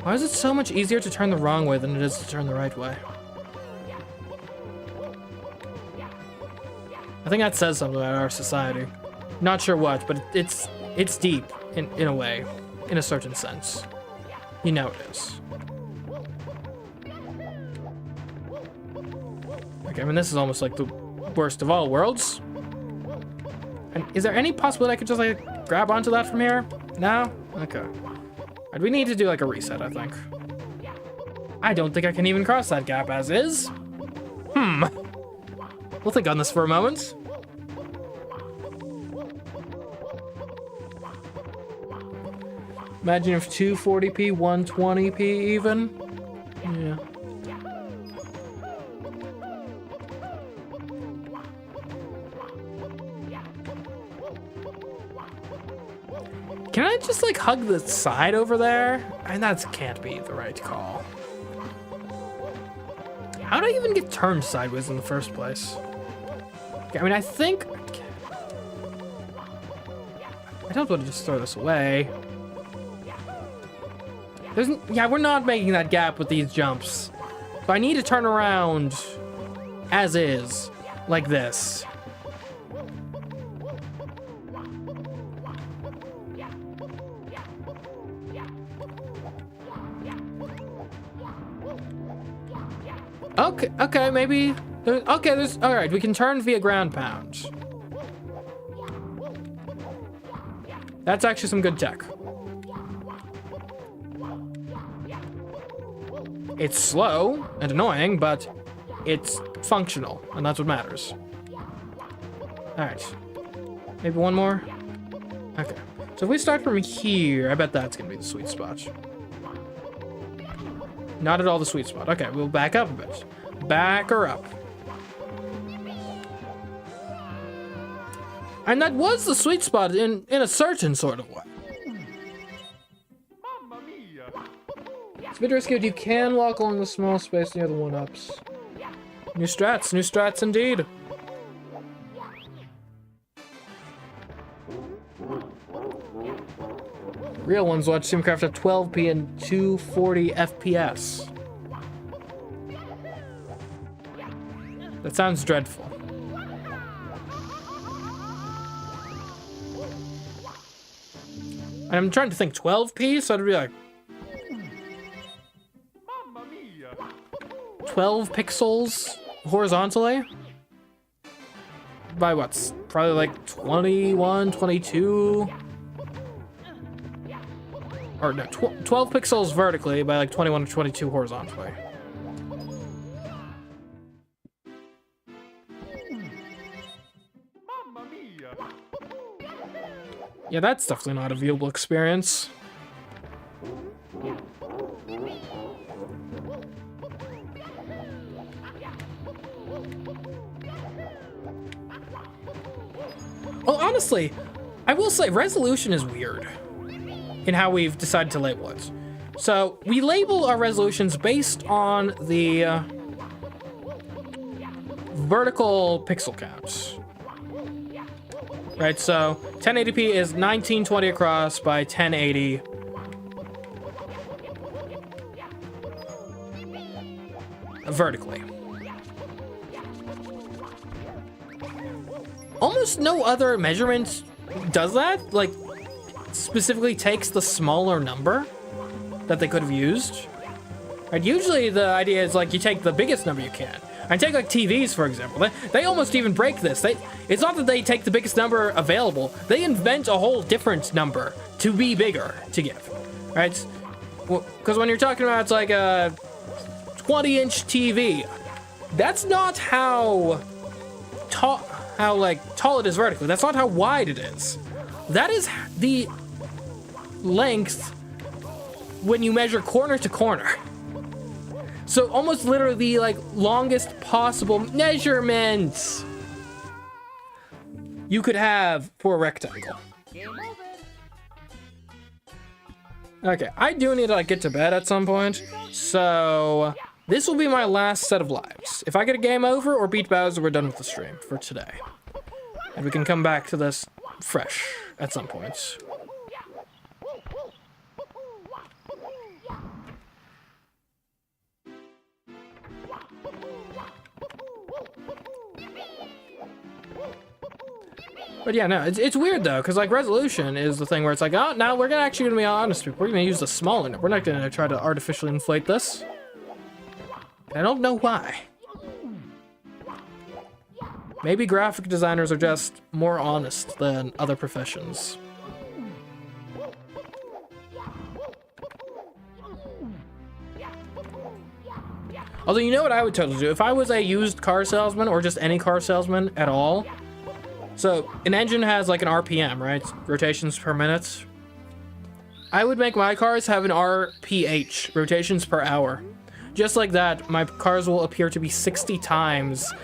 Why is it so much easier to turn the wrong way than it is to turn the right way? I think that says something about our society. Not sure what, but it's deep in a way, in a certain sense. You know it is. Okay, I mean, this is almost like the worst of all worlds. And is there any possibility I could just like grab onto that from here? No? Okay. And we need to do like a reset, I think. I don't think I can even cross that gap as is. We'll think on this for a moment. Imagine if 240p, 120p even. Yeah. Can I just like hug the side over there? I mean, that can't be the right call. How did I even get turned sideways in the first place? Okay, I mean, I think... I don't want to just throw this away. Yeah, we're not making that gap with these jumps. So I need to turn around as is, like this. Okay, maybe. Okay, all right, we can turn via ground pound. That's actually some good tech. It's slow and annoying, but it's functional, and that's what matters. All right, maybe one more. Okay, so if we start from here, I bet that's gonna be the sweet spot. Not at all the sweet spot. Okay, we'll back up a bit. Back her up. And that was the sweet spot in a certain sort of way. Mamma mia! It's a bit risky, but you can walk along the small space near the one-ups. New strats indeed. Real ones watch CMeeCraft at 12p and 240 FPS. That sounds dreadful. And I'm trying to think 12p, so it'd be like Mamma mia! 12 pixels horizontally? By what? Probably like 21, 22? Or no, 12 pixels vertically by like 21 or 22 horizontally. Yeah, that's definitely not a viewable experience. Well, honestly, I will say resolution is weird in how we've decided to label it. So we label our resolutions based on the vertical pixel counts. Right, so 1080p is 1920 across by 1080. Vertically. Almost no other measurement does that, like, specifically takes the smaller number that they could have used. Right, usually the idea is, like, you take the biggest number you can. And take, like, TVs, for example. They almost even break this. It's not that they take the biggest number available. They invent a whole different number to be bigger to give, right? Because when you're talking about, like, a 20-inch TV, that's not how tall it is vertically. That's not how wide it is. That is the length when you measure corner to corner. So almost literally the, like, longest possible measurements you could have for a rectangle. Okay, I do need to, like, get to bed at some point, so this will be my last set of lives. If I get a game over or beat Bowser, we're done with the stream for today. And we can come back to this fresh at some point. But yeah, no, it's weird though, because like resolution is the thing where it's like, oh, now we're actually gonna be honest, we're gonna use the smaller number. We're not gonna try to artificially inflate this. I don't know why. Maybe graphic designers are just more honest than other professions. Although, you know what I would totally do? If I was a used car salesman, or just any car salesman at all. So, an engine has like an RPM, right? Rotations per minute. I would make my cars have an RPH, rotations per hour. Just like that, my cars will appear to be 60 times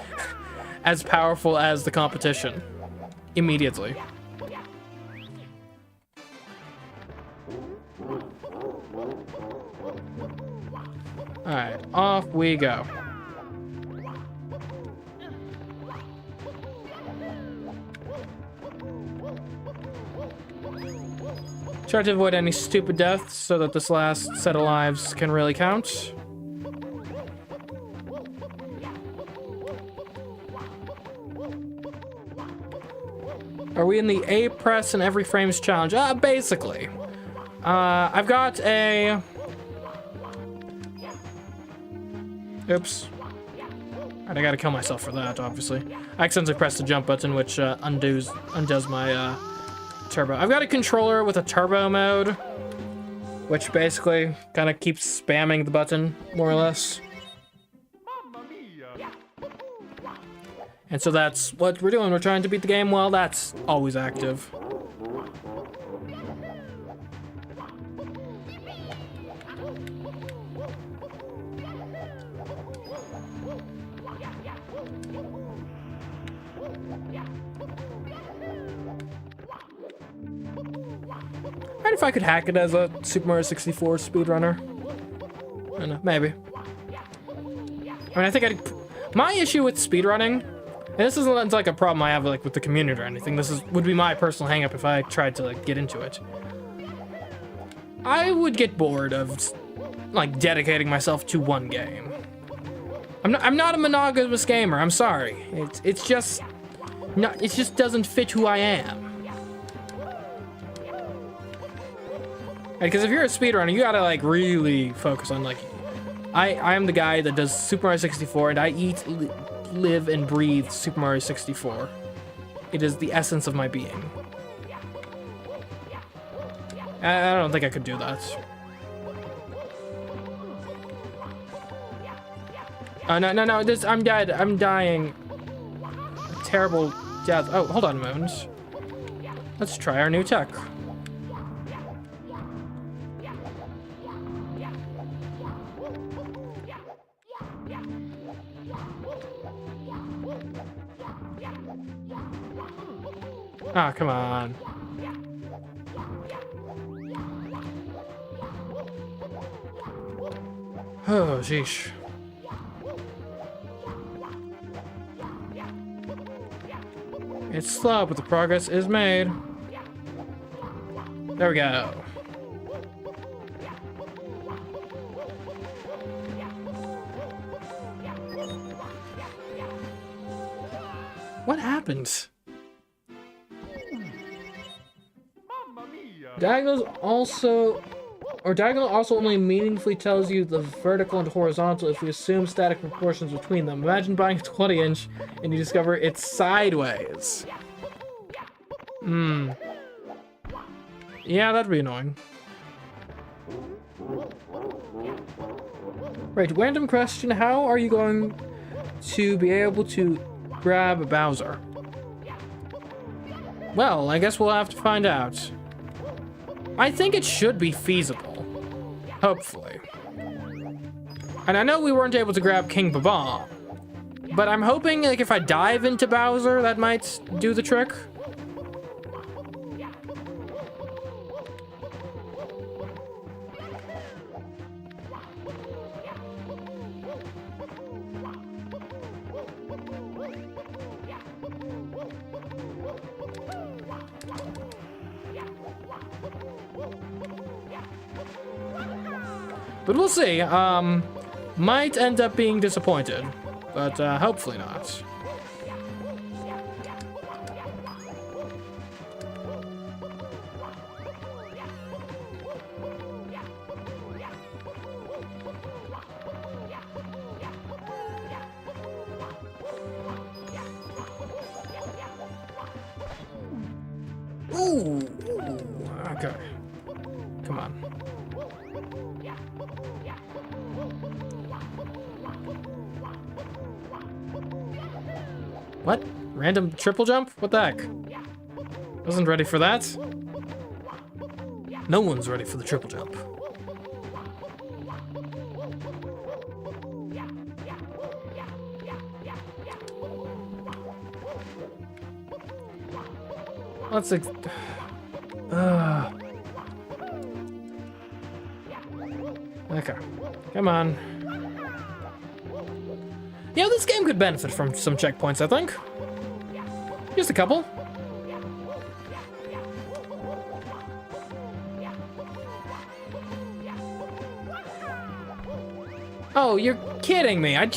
as powerful as the competition. Immediately. Alright, off we go. Try to avoid any stupid deaths so that this last set of lives can really count. Are we in the A press and every frames challenge? Basically. I've got a... Oops. Alright, I gotta kill myself for that, obviously. I accidentally pressed the jump button, which undoes my turbo. I've got a controller with a turbo mode, which basically kind of keeps spamming the button, more or less. Mamma mia! And so that's what we're doing. We're trying to beat the game while that's always active. Right, if I could hack it as a Super Mario 64 speedrunner. I don't know, maybe. I mean, I think my issue with speedrunning, and this isn't like a problem I have like with the community or anything. This would be my personal hang-up if I tried to like get into it. I would get bored of like dedicating myself to one game. I'm not a monogamous gamer. I'm sorry. It just doesn't fit who I am. Because if you're a speedrunner, you gotta like really focus on like, I am the guy that does Super Mario 64, and I eat, live, and breathe Super Mario 64. It is the essence of my being. I don't think I could do that. No, I'm dead. I'm dying. A terrible death. Oh, hold on a moment. Let's try our new tech. Ah, come on. Oh, sheesh. It's slow, but the progress is made. There we go. What happened? Mamma mia! Diagonal also only meaningfully tells you the vertical and horizontal if we assume static proportions between them. Imagine buying a 20-inch and you discover it's sideways. Yeah, that'd be annoying. Right, random question. How are you going to be able to grab Bowser? Well, I guess we'll have to find out. I think it should be feasible. Hopefully. And I know we weren't able to grab King Bob-omb, but I'm hoping, like, if I dive into Bowser, that might do the trick. But we'll see. Might end up being disappointed, but hopefully not. Ooh. Okay. Come on. What? Random triple jump? What the heck? Wasn't ready for that. No one's ready for the triple jump. Let's okay. Come on. Yeah, this game could benefit from some checkpoints, I think. Just a couple. Oh, you're kidding me. I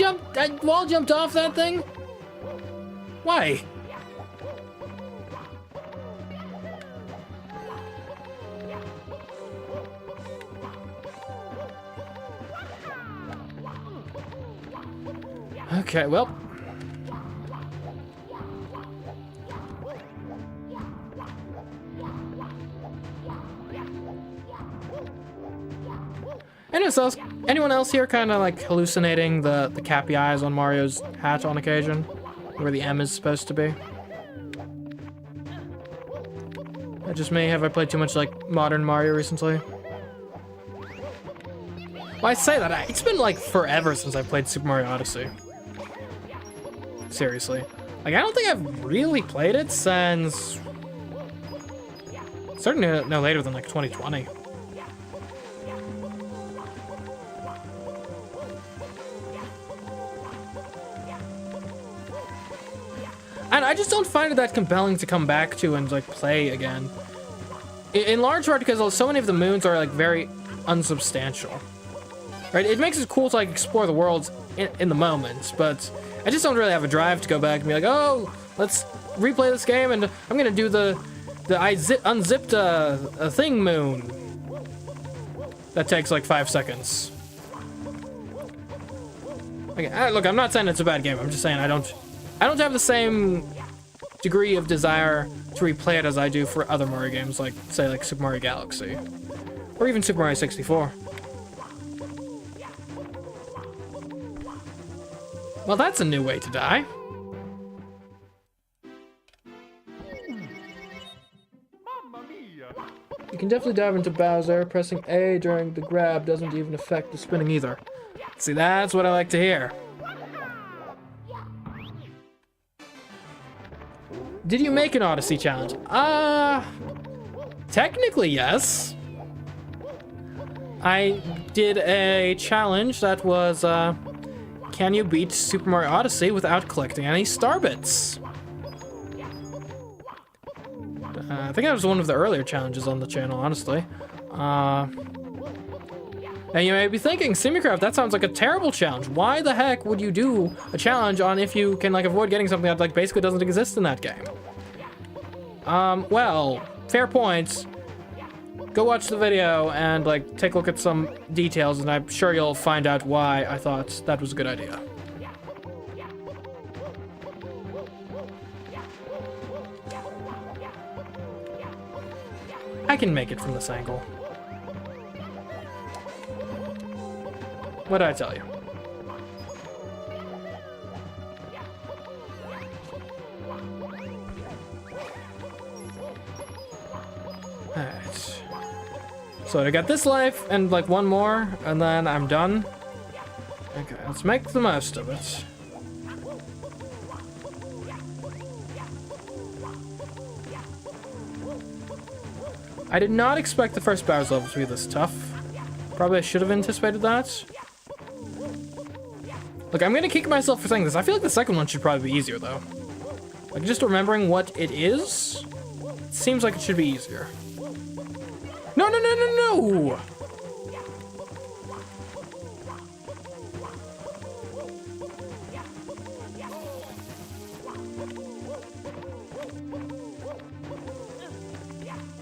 wall jumped off that thing? Why? Okay, well. Anyone else here kind of like hallucinating the cappy eyes on Mario's hat on occasion? Where the M is supposed to be? That just me? Have I played too much like modern Mario recently? Well, I say that, it's been like forever since I played Super Mario Odyssey. Seriously. Like, I don't think I've really played it since... Certainly no later than like 2020. And I just don't find it that compelling to come back to and like play again. In large part because so many of the moons are like very unsubstantial. Right? It makes it cool to like explore the worlds in the moment, but I just don't really have a drive to go back and be like, oh, let's replay this game and I'm gonna do the unzipped a thing moon. That takes like 5 seconds. Okay, look, I'm not saying it's a bad game. I'm just saying I don't have the same degree of desire to replay it as I do for other Mario games, like, say, like Super Mario Galaxy. Or even Super Mario 64. Well, that's a new way to die. can definitely dive into Bowser. Pressing A during the grab doesn't even affect the spinning either. See, that's what I like to hear. Did you make an Odyssey challenge? Technically, yes. I did a challenge that was, can you beat Super Mario Odyssey without collecting any star bits? I think that was one of the earlier challenges on the channel, honestly. And you may be thinking, CMeeCraft, that sounds like a terrible challenge. Why the heck would you do a challenge on if you can, like, avoid getting something that, like, basically doesn't exist in that game? Well, fair points. Go watch the video and, like, take a look at some details, and I'm sure you'll find out why I thought that was a good idea. I can make it from this angle. What did I tell you? Alright. So I got this life and like one more, and then I'm done. Okay, let's make the most of it. I did not expect the first Bowser level to be this tough. Probably I should have anticipated that. Look, I'm gonna kick myself for saying this. I feel like the second one should probably be easier, though. Like, just remembering what it is, it seems like it should be easier. No, no, no, no, no!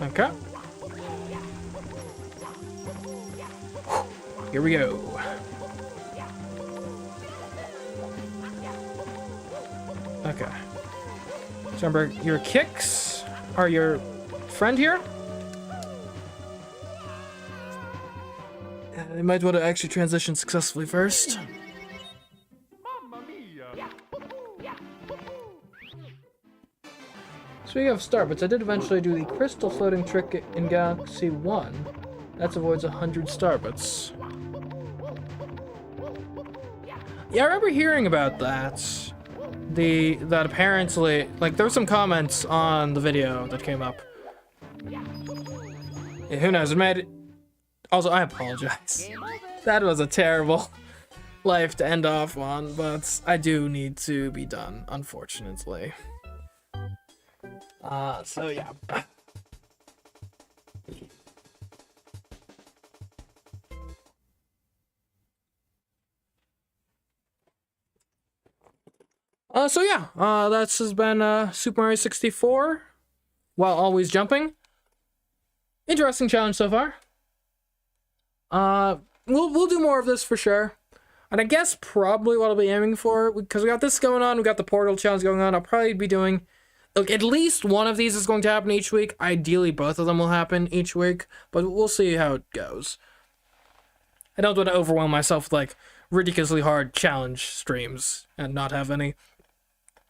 Okay. Here we go. Okay. So remember, your kicks are your friend here. You might want to actually transition successfully first. Mamma mia! Speaking of starbits, I did eventually do the crystal floating trick in Galaxy 1. That avoids 100 starbits. Yeah, I remember hearing about that. That apparently, like, there were some comments on the video that came up. Yeah, who knows, it made it... Also, I apologize. That was a terrible life to end off on, but I do need to be done, unfortunately. So yeah. So yeah, that has been Super Mario 64 while always jumping. Interesting challenge so far. We'll do more of this for sure. And I guess probably what I'll be aiming for, because we got this going on, we got the Portal challenge going on, I'll probably be doing, look, at least one of these is going to happen each week. Ideally, both of them will happen each week, but we'll see how it goes. I don't want to overwhelm myself with, like, ridiculously hard challenge streams and not have any.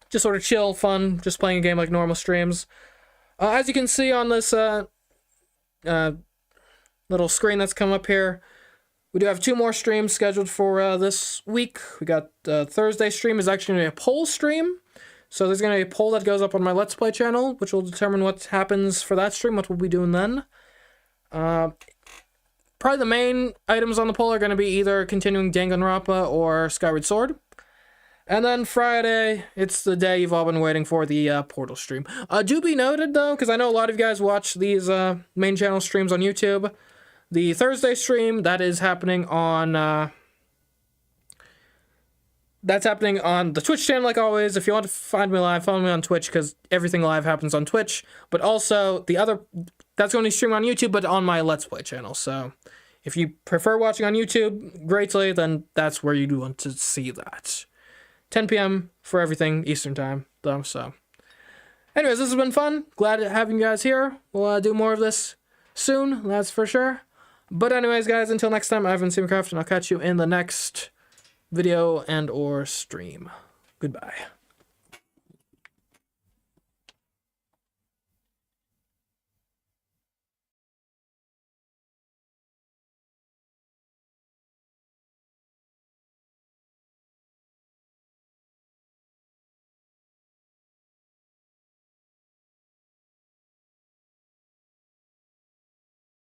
Just sort of chill, fun, just playing a game like normal streams. As you can see on this little screen that's come up here, we do have 2 more streams scheduled for this week. We got Thursday stream is actually going to be a poll stream. So there's going to be a poll that goes up on my Let's Play channel, which will determine what happens for that stream, what we'll be doing then. Probably the main items on the poll are going to be either continuing Danganronpa or Skyward Sword. And then Friday, it's the day you've all been waiting for, the Portal stream. Do be noted, though, because I know a lot of you guys watch these main channel streams on YouTube. The Thursday stream, that is happening on... that's happening on the Twitch channel, like always. If you want to find me live, follow me on Twitch, because everything live happens on Twitch. But also, the other... that's going to be streamed on YouTube, but on my Let's Play channel. So, if you prefer watching on YouTube greatly, then that's where you'd want to see that. 10 p.m. for everything Eastern time, though, so. Anyways, this has been fun. Glad having you guys here. We'll do more of this soon, that's for sure. But anyways, guys, until next time, I've been CMeeCraft, and I'll catch you in the next video and or stream. Goodbye.